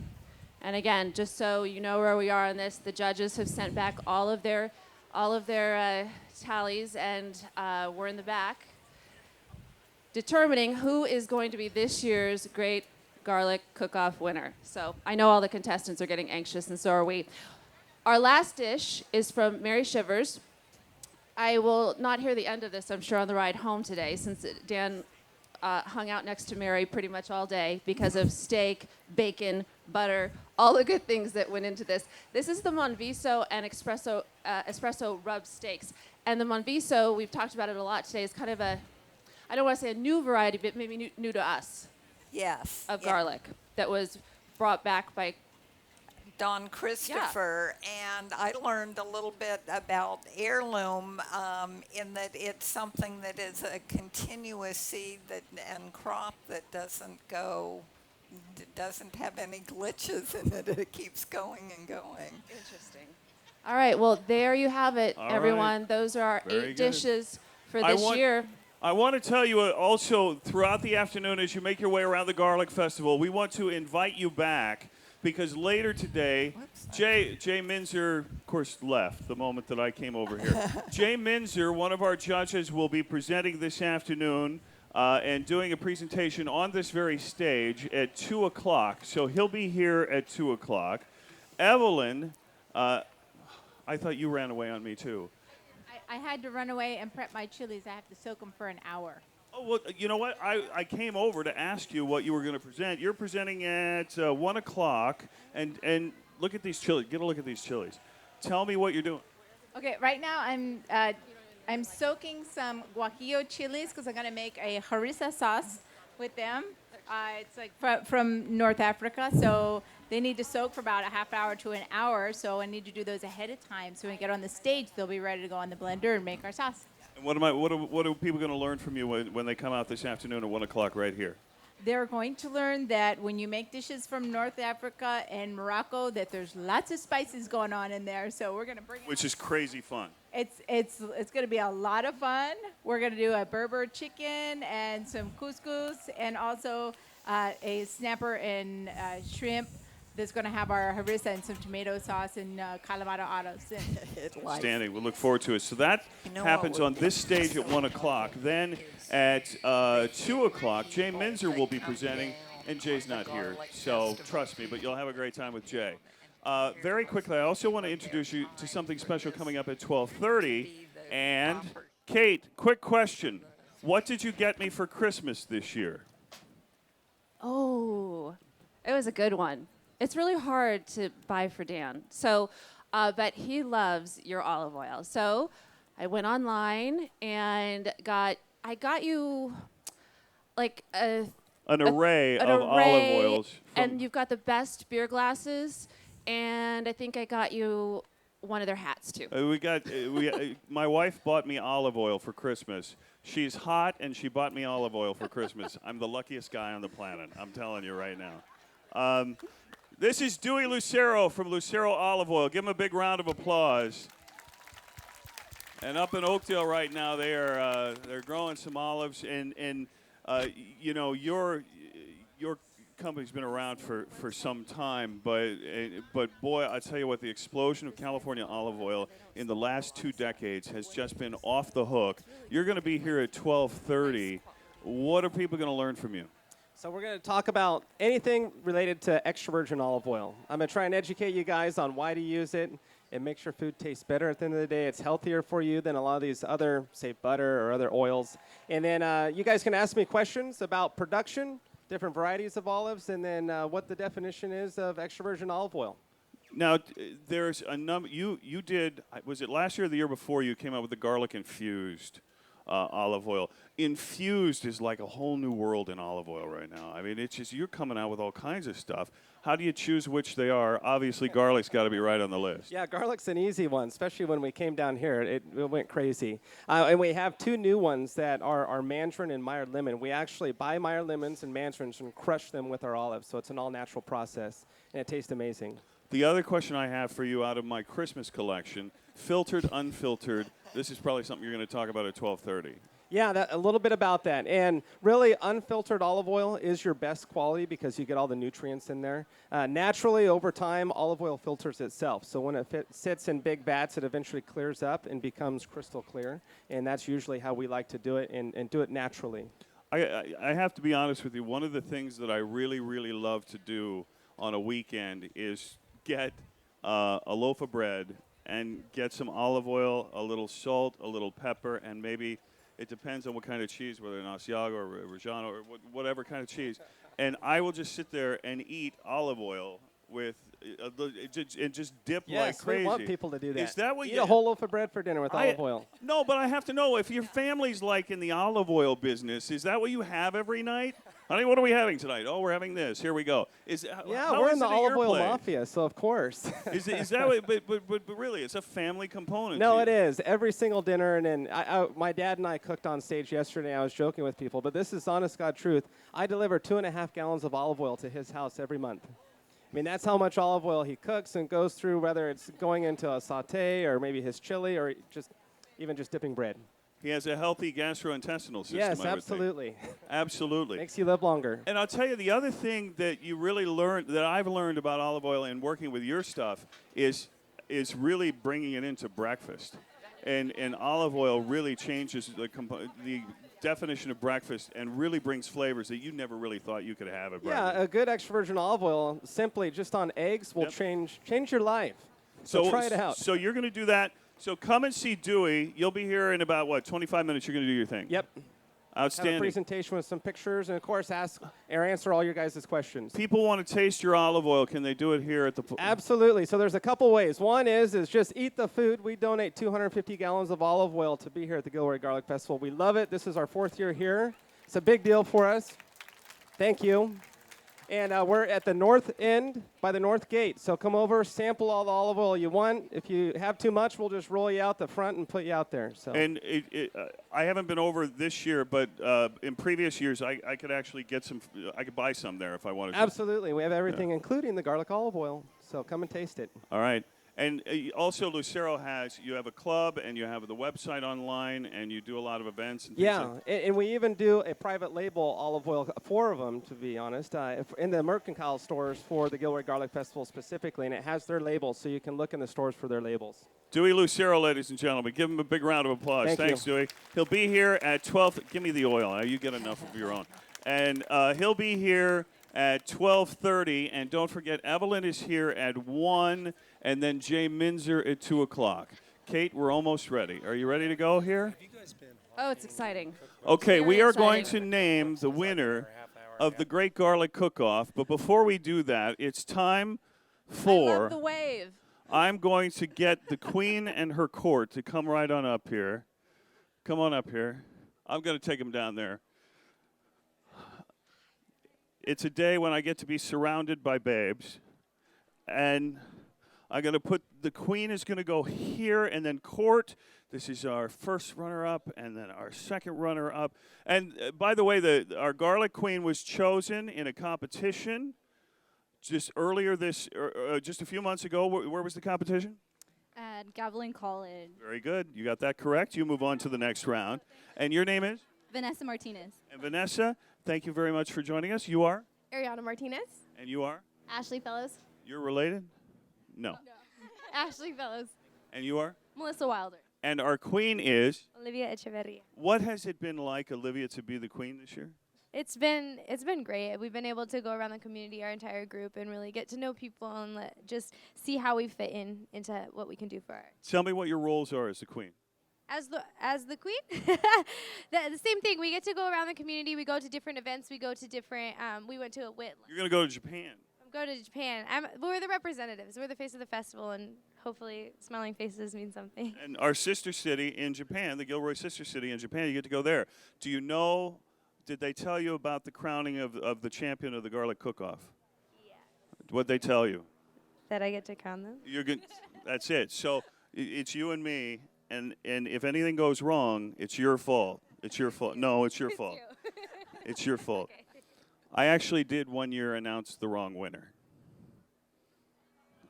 C: And again, just so you know where we are on this, the judges have sent back all of their tallies, and we're in the back determining who is going to be this year's Great Garlic Cook-Off winner. So I know all the contestants are getting anxious, and so are we. Our last dish is from Mary Shivers. I will not hear the end of this, I'm sure, on the ride home today, since Dan hung out next to Mary pretty much all day because of steak, bacon, butter, all the good things that went into this. This is the Monviso and espresso rub steaks. And the Monviso, we've talked about it a lot today, is kind of a, I don't want to say a new variety, but maybe new to us.
B: Yes.
C: Of garlic that was brought back by
B: Don Christopher, and I learned a little bit about heirloom in that it's something that is a continuous seed and crop that doesn't have any glitches in it. It keeps going and going.
S: Interesting.
C: All right, well, there you have it,
A: All right.
C: everyone. Those are our
A: Very
C: 8
A: good.
C: dishes for this year.
A: I want to tell you also, throughout the afternoon, as you make your way around the Garlic Festival, we want to invite you back because later today, Jay Minzer, of course, left the moment that I came over here. Jay Minzer, one of our judges, will be presenting this afternoon and doing a presentation on this very stage at 2 o'clock. So he'll be here at 2 o'clock. Evelyn, I thought you ran away on me, too.
N: I had to run away and prep my chilies. I have to soak them for an hour.
A: Oh, well, you know what? I came over to ask you what you were going to present. You're presenting at 1 o'clock, and look at these chilies. Get a look at these chilies. Tell me what you're doing.
N: Okay, right now I'm soaking some guajillo chilies because I'm going to make a harissa sauce with them. It's like from North Africa, so they need to soak for about a half hour to an hour. So I need to do those ahead of time. So when we get on the stage, they'll be ready to go on the blender and make our sauce.
A: And what are people going to learn from you when they come out this afternoon at 1 o'clock right here?
N: They're going to learn that when you make dishes from North Africa and Morocco, that there's lots of spices going on in there. So we're going to bring
A: Which is crazy fun.
N: It's going to be a lot of fun. We're going to do a Berber chicken and some couscous and also a snapper and shrimp that's going to have our harissa and some tomato sauce and calamari autos.
A: Outstanding. We'll look forward to it. So that happens on this stage at 1 o'clock. Then at 2 o'clock, Jay Minzer will be presenting, and Jay's not here. So trust me, but you'll have a great time with Jay. Very quickly, I also want to introduce you to something special coming up at 12:30. And Kate, quick question. What did you get me for Christmas this year?
C: Oh, it was a good one. It's really hard to buy for Dan. So, but he loves your olive oil. So I went online and I got you like an
A: array of olive oils.
C: And you've got the best beer glasses. And I think I got you one of their hats, too.
A: My wife bought me olive oil for Christmas. She's hot, and she bought me olive oil for Christmas. I'm the luckiest guy on the planet. I'm telling you right now. This is Dewey Lucero from Lucero Olive Oil. Give him a big round of applause. And up in Oakdale right now, they're growing some olives, and you know your company's been around for some time, but boy, I tell you what, the explosion of California olive oil in the last 2 decades has just been off the hook. You're going to be here at 12:30. What are people going to learn from you?
U: So we're going to talk about anything related to extra virgin olive oil. I'm going to try and educate you guys on why to use it. It makes your food taste better at the end of the day. It's healthier for you than a lot of these other, say, butter or other oils. And then you guys can ask me questions about production, different varieties of olives, and then what the definition is of extra virgin olive oil.
A: Now, there's a number. You did, was it last year or the year before you came out with the garlic infused olive oil? Infused is like a whole new world in olive oil right now. I mean, it's just, you're coming out with all kinds of stuff. How do you choose which they are? Obviously, garlic's got to be right on the list.
U: Yeah, garlic's an easy one, especially when we came down here. It went crazy. And we have 2 new ones that are mandarin and Meyer lemon. We actually buy Meyer lemons and mandarins and crush them with our olives, so it's an all-natural process, and it tastes amazing.
A: The other question I have for you out of my Christmas collection, filtered, unfiltered, this is probably something you're going to talk about at 12:30.
U: Yeah, a little bit about that. And really, unfiltered olive oil is your best quality because you get all the nutrients in there. Naturally, over time, olive oil filters itself. So when it sits in big vats, it eventually clears up and becomes crystal clear. And that's usually how we like to do it and do it naturally.
A: I have to be honest with you. One of the things that I really, really love to do on a weekend is get a loaf of bread and get some olive oil, a little salt, a little pepper, and maybe it depends on what kind of cheese, whether an Asiago or Reggiano or whatever kind of cheese. And I will just sit there and eat olive oil with and just dip like
U: Yes,
A: crazy.
U: we want people to do that.
A: Is that what
U: Eat
A: you
U: a whole loaf of bread for dinner with olive oil.
A: No, but I have to know if your family's like in the olive oil business. Is that what you have every night? Honey, what are we having tonight? Oh, we're having this. Here we go.
U: Yeah,
A: how
U: we're
A: is
U: in the
A: it at
U: olive
A: your
U: oil
A: place?
U: mafia, so of course.
A: Is that what? But really, it's a family component.
U: No,
A: to
U: it
A: you.
U: is. Every single dinner, and then my dad and I cooked on stage yesterday. I was joking with people, but this is honest God truth. I deliver 2.5 gallons of olive oil to his house every month. I mean, that's how much olive oil he cooks and goes through, whether it's going into a saute or maybe his chili or even just dipping bread.
A: He has a healthy gastrointestinal system.
U: Yes,
A: I would think.
U: absolutely.
A: Absolutely.
U: Makes you live longer.
A: And I'll tell you, the other thing that you really learned, that I've learned about olive oil and working with your stuff, is really bringing it into breakfast. And olive oil really changes the definition of breakfast and really brings flavors that you never really thought you could have at breakfast.
U: Yeah, a good extra virgin olive oil, simply just on eggs, will change your life. So try it out.
A: So you're going to do that. So come and see Dewey. You'll be here in about, 25 minutes. You're going to do your thing.
U: Yep.
A: Outstanding.
U: Have a presentation with some pictures, and of course, ask or answer all your guys' questions.
A: People want to taste your olive oil. Can they do it here at the?
U: Absolutely. So there's a couple ways. One is just eat the food. We donate 250 gallons of olive oil to be here at the Gilroy Garlic Festival. We love it. This is our 4th year here. It's a big deal for us. Thank you. And we're at the north end by the north gate. So come over, sample all the olive oil you want. If you have too much, we'll just roll you out the front and put you out there. So.
A: And I haven't been over this year, but in previous years, I could actually get some. I could buy some there if I wanted to.
U: Absolutely. We have everything, including the garlic olive oil. So come and taste it.
A: All right. And also, Lucero you have a club, and you have the website online, and you do a lot of events. And things like
U: and we even do a private label olive oil, 4 of them, to be honest, in the mercantile stores for the Gilroy Garlic Festival specifically, and it has their labels, so you can look in the stores for their labels.
A: Dewey Lucero, ladies and gentlemen. Give him a big round of applause. Thanks, Dewey. He'll be here at 12. Give me the oil. You get enough of your own. And he'll be here at 12:30. And don't forget, Evelyn is here at 1, and then Jay Minzer at 2 o'clock. Kate, we're almost ready. Are you ready to go here?
C: Oh, it's exciting.
A: Okay,
C: Very
A: we are
C: exciting.
A: going to name the winner of the Great Garlic Cook-Off. But before we do that, it's time for...
C: I love the wave.
A: I'm going to get the Queen and her court to come right on up here. Come on up here. I'm going to take them down there. It's a day when I get to be surrounded by babes. And I'm going to put, the Queen is going to go here, and then court. This is our first runner-up, and then our second runner-up. And by the way, our Garlic Queen was chosen in a competition just earlier just a few months ago. Where was the competition?
D: At Gavilan College.
A: Very good. You got that correct. You move on to the next round. And your name is?
D: Vanessa Martinez.
A: And Vanessa, thank you very much for joining us. You are?
D: Ariana Martinez.
A: And you are?
D: Ashley Fellows.
A: You're related? No.
D: Ashley Fellows.
A: And you are?
D: Melissa Wilder.
A: And our queen is?
D: Olivia Echeverria.
A: What has it been like, Olivia, to be the queen this year?
D: It's been great. We've been able to go around the community, our entire group, and really get to know people and just see how we fit into what we can do for art.
A: Tell me what your roles are as the queen.
D: As the queen, the same thing. We get to go around the community. We go to different events. We go to different. We went to a WIT.
A: You're going to go to Japan.
D: Go to Japan. We're the representatives. We're the face of the festival, and hopefully, smiling faces mean something.
A: And our sister city in Japan, the Gilroy sister city in Japan, you get to go there. Do you know? Did they tell you about the crowning of the champion of the garlic cook-off? Yeah. What'd they tell you?
D: That I get to crown them.
A: You're good. That's it. So it's you and me, and if anything goes wrong, it's your fault. It's your fault. No, it's your fault. It's your fault. Okay. I actually did one year announce the wrong winner.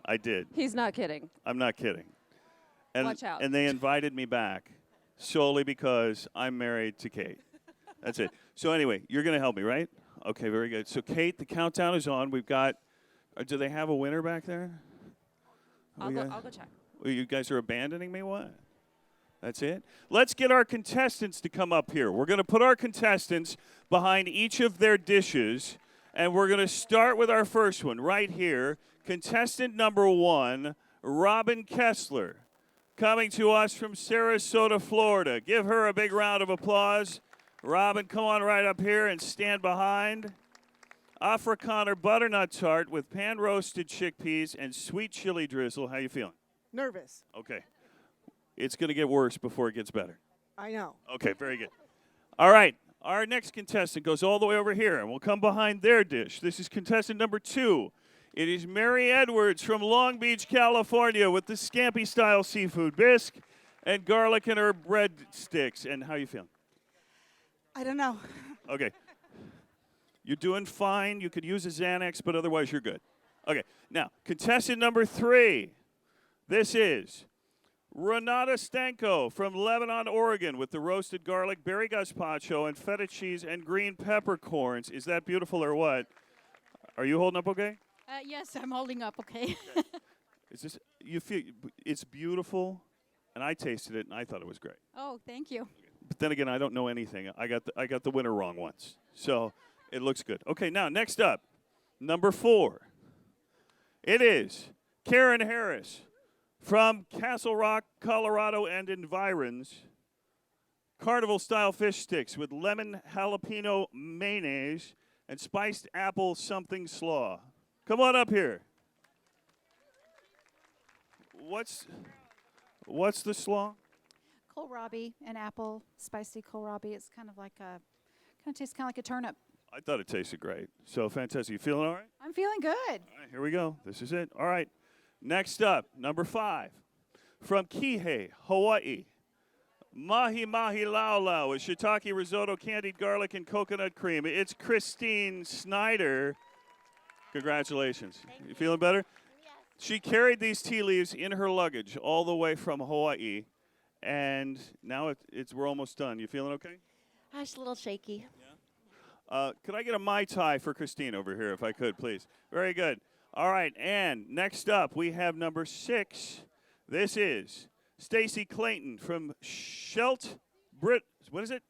A: I did.
C: He's not kidding.
A: I'm not kidding. And,
C: Watch out.
A: And they invited me back solely because I'm married to Kate. That's it. So anyway, you're going to help me, right? Okay, very good. So Kate, the countdown is on. We've got, do they have a winner back there?
C: I'll go check.
A: Well, you guys are abandoning me? What? That's it? Let's get our contestants to come up here. We're going to put our contestants behind each of their dishes, and we're going to start with our first one right here. Contestant number 1, Robin Kessler, coming to us from Sarasota, Florida. Give her a big round of applause. Robin, come on right up here and stand behind. Afrikaner butternut tart with pan-roasted chickpeas and sweet chili drizzle. How you feeling?
E: Nervous.
A: Okay. It's going to get worse before it gets better.
E: I know.
A: Okay, very good. All right, our next contestant goes all the way over here, and we'll come behind their dish. This is contestant number 2. It is Mary Edwards from Long Beach, California, with the Scampi-style seafood bisque and garlic and herb bread sticks. And how you feeling?
F: I don't know.
A: Okay. You're doing fine. You could use a Xanax, but otherwise you're good. Okay, now, contestant number 3. This is Renata Stanko from Lebanon, Oregon, with the roasted garlic, berry gazpacho, and feta cheese and green peppercorns. Is that beautiful or what? Are you holding up okay?
V: Yes, I'm holding up okay.
A: Is this, you feel, it's beautiful, and I tasted it, and I thought it was great.
V: Oh, thank you.
A: But then again, I don't know anything. I got the winner wrong once. So it looks good. Okay, now, next up, number 4. It is Karen Harris from Castle Rock, Colorado, and environs. Carnival-style fish sticks with lemon jalapeno mayonnaise and spiced apple something slaw. Come on up here. What's the slaw?
H: Kohlrabi and apple, spicy kohlrabi. It's kind of tastes kind of like a turnip.
A: I thought it tasted great. So fantastic. You feeling all right?
H: I'm feeling good.
A: All right, here we go. This is it. All right. Next up, number 5. From Kihei, Hawaii. Mahi Mahi Lau Lau with shiitake risotto, candied garlic, and coconut cream. It's Christine Snyder. Congratulations. You feeling better? Yes. She carried these tea leaves in her luggage all the way from Hawaii, and now we're almost done. You feeling okay?
I: Just a little shaky.
A: Could I get a Mai Tai for Christine over here, if I could, please? Very good. All right, and next up, we have number 6. This is Stacy Clayton from what is it?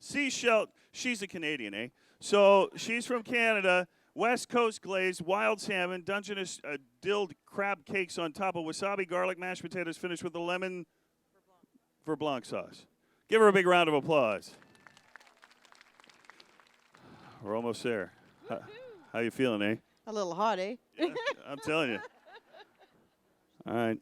A: Seashell. She's a Canadian, eh? So she's from Canada. West Coast glazed, wild salmon, Dungeness dilled crab cakes on top of wasabi, garlic, mashed potatoes, finished with the lemon Verblanc sauce. Give her a big round of applause. We're almost there. How you feeling, eh?
S: A little hot, eh?
A: Yeah, I'm telling you. All right.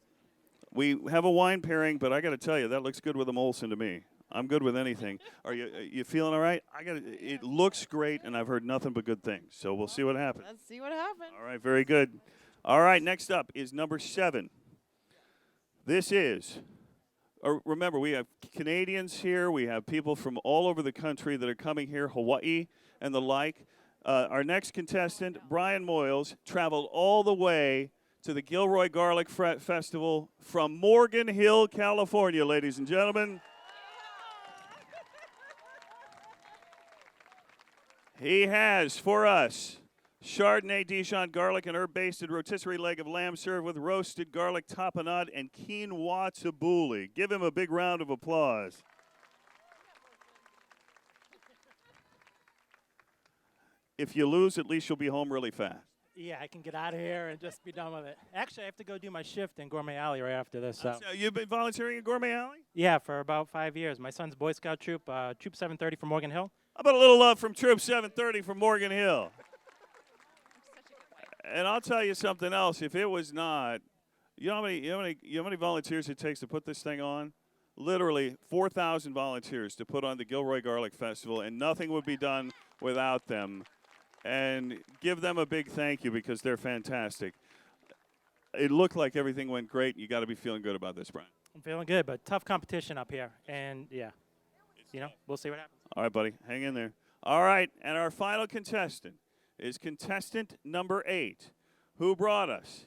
A: We have a wine pairing, but I got to tell you, that looks good with a Molson to me. I'm good with anything. Are you feeling all right? It looks great, and I've heard nothing but good things. So we'll see what happens.
S: Let's see what happens.
A: All right, very good. All right, next up is number 7. This is, remember, we have Canadians here. We have people from all over the country that are coming here, Hawaii and the like. Our next contestant, Brian Moyles, traveled all the way to the Gilroy Garlic Festival from Morgan Hill, California, ladies and gentlemen. He has, for us, Chardonnay Dijon garlic and herb-basted rotisserie leg of lamb served with roasted garlic tapenade and quinoa tabbouleh. Give him a big round of applause. If you lose, at least you'll be home really fast.
J: Yeah, I can get out of here and just be done with it. Actually, I have to go do my shift in Gourmet Alley right after this. So.
A: You've been volunteering at Gourmet Alley?
J: Yeah, for about 5 years. My son's Boy Scout troop, Troop 730 from Morgan Hill.
A: How about a little love from Troop 730 from Morgan Hill? And I'll tell you something else. If it was not, you know how many volunteers it takes to put this thing on? Literally 4,000 volunteers to put on the Gilroy Garlic Festival, and nothing would be done without them. And give them a big thank you because they're fantastic. It looked like everything went great. You got to be feeling good about this, Brian.
J: I'm feeling good, but tough competition up here. And, yeah, we'll see what happens.
A: All right, buddy. Hang in there. All right, and our final contestant is contestant number 8, who brought us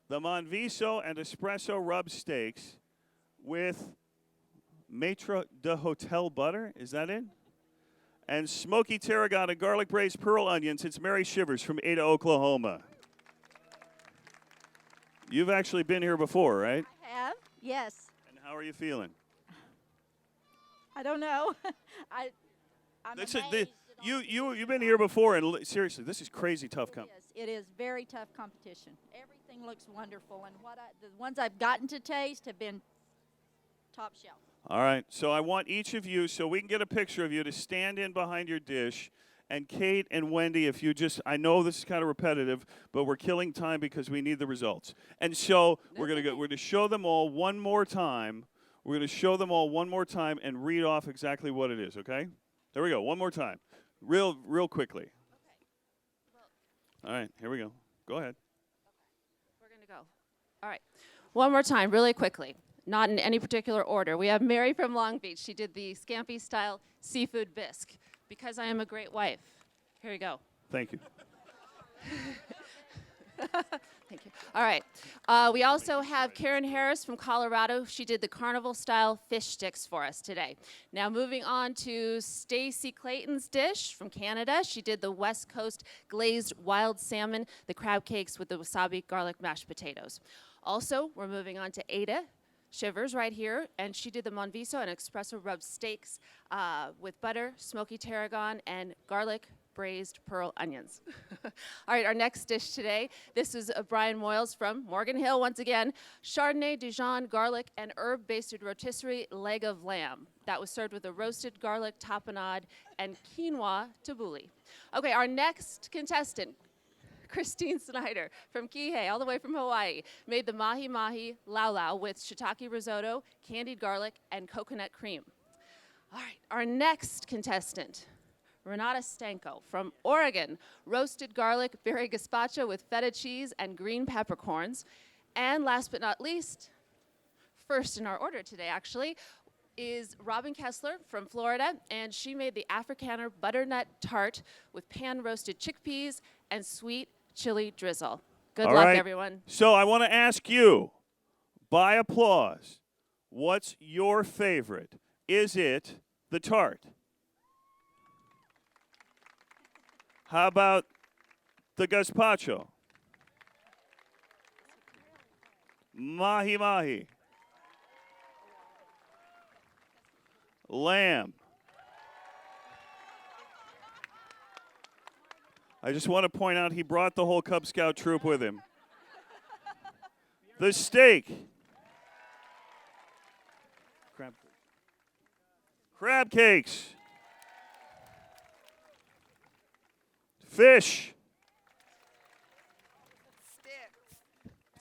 A: the Monviso and Espresso rub steaks with Maitre d'Hotel butter. Is that it? And smoky tarragon and garlic braised pearl onions. It's Mary Shivers from Ada, Oklahoma. You've actually been here before, right?
K: I have, yes.
A: And how are you feeling?
K: I don't know. I'm amazed.
A: You've been here before, and seriously, this is crazy tough competition.
K: It is very tough competition. Everything looks wonderful, and the ones I've gotten to taste have been top shelf.
A: All right, so I want each of you, so we can get a picture of you, to stand in behind your dish And Kate and Wendy, if you just, I know this is kind of repetitive, but we're killing time because we need the results. And so we're going to show them all one more time. We're going to show them all one more time and read off exactly what it is, okay? There we go, one more time. Real quickly. All right, here we go. Go ahead.
C: We're going to go. All right. One more time, really quickly. Not in any particular order. We have Mary from Long Beach. She did the Scampi-style seafood bisque. Because I am a great wife. Here you go.
A: Thank you.
C: Thank you. All right. We also have Karen Harris from Colorado. She did the carnival-style fish sticks for us today. Now moving on to Stacy Clayton's dish from Canada. She did the West Coast glazed wild salmon, the crab cakes with the wasabi garlic mashed potatoes. Also, we're moving on to Ada Shivers right here, and she did the Monviso and espresso rub steaks with butter, smoky tarragon, and garlic braised pearl onions. All right, our next dish today, this is Brian Moyles from Morgan Hill once again. Chardonnay, Dijon, garlic, and herb-based rotisserie leg of lamb. That was served with a roasted garlic tapenade and quinoa tabbouleh. Okay, our next contestant, Christine Snyder from Kihei, all the way from Hawaii, made the mahi mahi lau lau with shiitake risotto, candied garlic, and coconut cream. All right, our next contestant, Renata Stanko from Oregon, roasted garlic berry gazpacho with feta cheese and green peppercorns. And last but not least, first in our order today actually, is Robin Kessler from Florida, and she made the Afrikaner butternut tart with pan-roasted chickpeas and sweet chili drizzle. Good
A: All
C: luck,
A: right.
C: everyone.
A: So I want to ask you, by applause, what's your favorite? Is it the tart? How about the gazpacho? Mahi mahi. Lamb. I just want to point out he brought the whole Cub Scout troop with him. The steak. Crab cakes. Fish.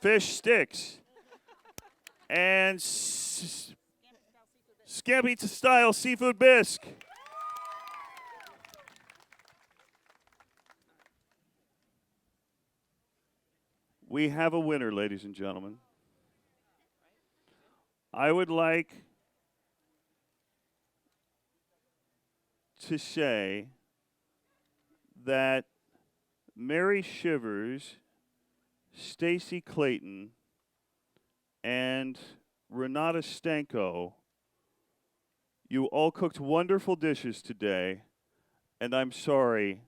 A: Fish sticks. And Scampi-style seafood bisque. We have a winner, ladies and gentlemen. I would like to say that Mary Shivers, Stacy Clayton, and Renata Stanko, you all cooked wonderful dishes today, and I'm sorry,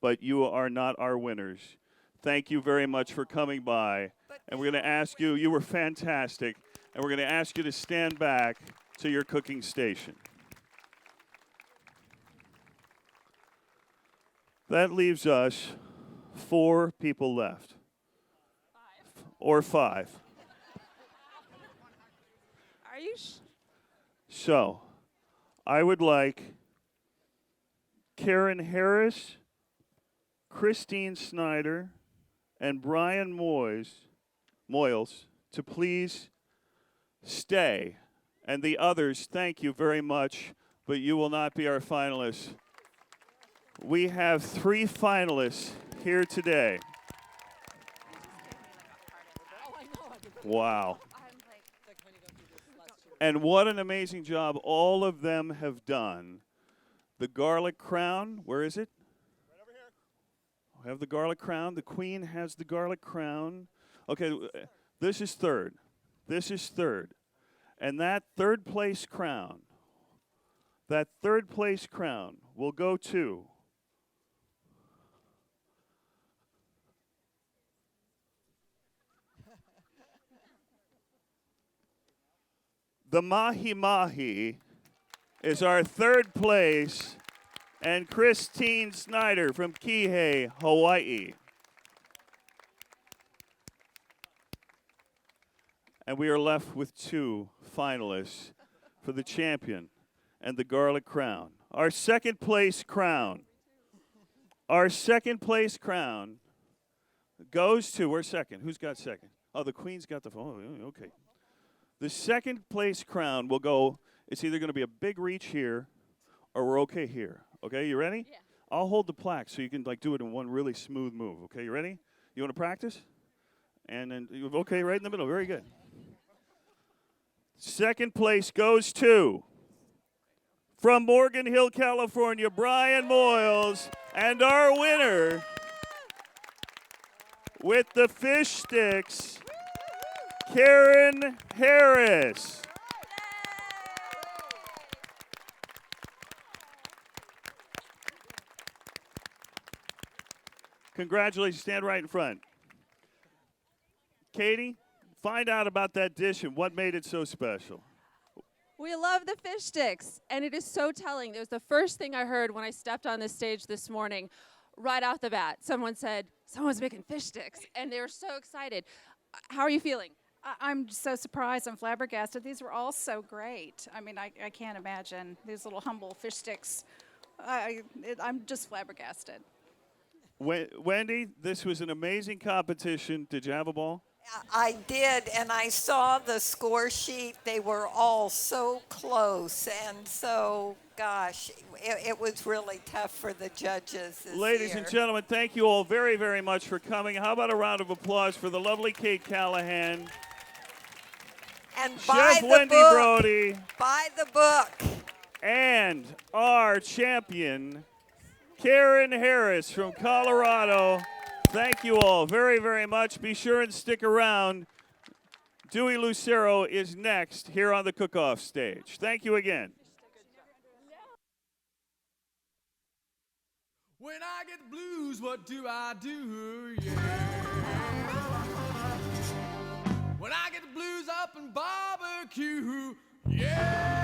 A: but you are not our winners. Thank you very much for coming by, and we're going to ask you, you were fantastic, and we're going to ask you to stand back to your cooking station. That leaves us 4 people left. Or 5.
Q: Are you
A: So, I would like Karen Harris, Christine Snyder, and Brian Moyles to please stay. And the others, thank you very much, but you will not be our finalists. We have 3 finalists here today. Wow. And what an amazing job all of them have done. The garlic crown, where is it? Right over here. We have the garlic crown. The queen has the garlic crown. Okay, this is third. This is third. And that third place crown will go to the Mahi Mahi is our third place, and Christine Snyder from Kihei, Hawaii. And we are left with 2 finalists for the champion and the garlic crown. Our second place crown Our second place crown goes to, where's second? Who's got second? Oh, the Queen's got the phone. Oh, okay. The second place crown will go, it's either going to be a big reach here or we're okay here. Okay, you ready? Yeah. I'll hold the plaque so you can like do it in one really smooth move. Okay, you ready? You want to practice? And then, okay, right in the middle. Very good. Second place goes to, from Morgan Hill, California, Brian Moyles, and our winner with the fish sticks, Karen Harris. Congratulations. Stand right in front. Katie, find out about that dish and what made it so special.
C: We love the fish sticks, and it is so telling. It was the first thing I heard when I stepped on this stage this morning. Right off the bat, someone said, someone's making fish sticks, and they were so excited. How are you feeling?
V: I'm so surprised. I'm flabbergasted. These were all so great. I mean, I can't imagine these little humble fish sticks. I'm just flabbergasted.
A: Wendy, this was an amazing competition. Did you have a ball?
B: I did, and I saw the score sheet. They were all so close, and so, gosh, it was really tough for the judges this
A: Ladies
B: year.
A: and gentlemen, thank you all very, very much for coming. How about a round of applause for the lovely Kate Callahan,
B: and buy
A: Chef
B: the
A: Wendy
B: book.
A: Brody,
B: Buy the book.
A: and our champion, Karen Harris from Colorado. Thank you all very, very much. Be sure and stick around. Dewey Lucero is next here on the cook-off stage. Thank you again.
E: When I get the blues, what do I do? Yeah. When I get the blues up and barbecue, yeah.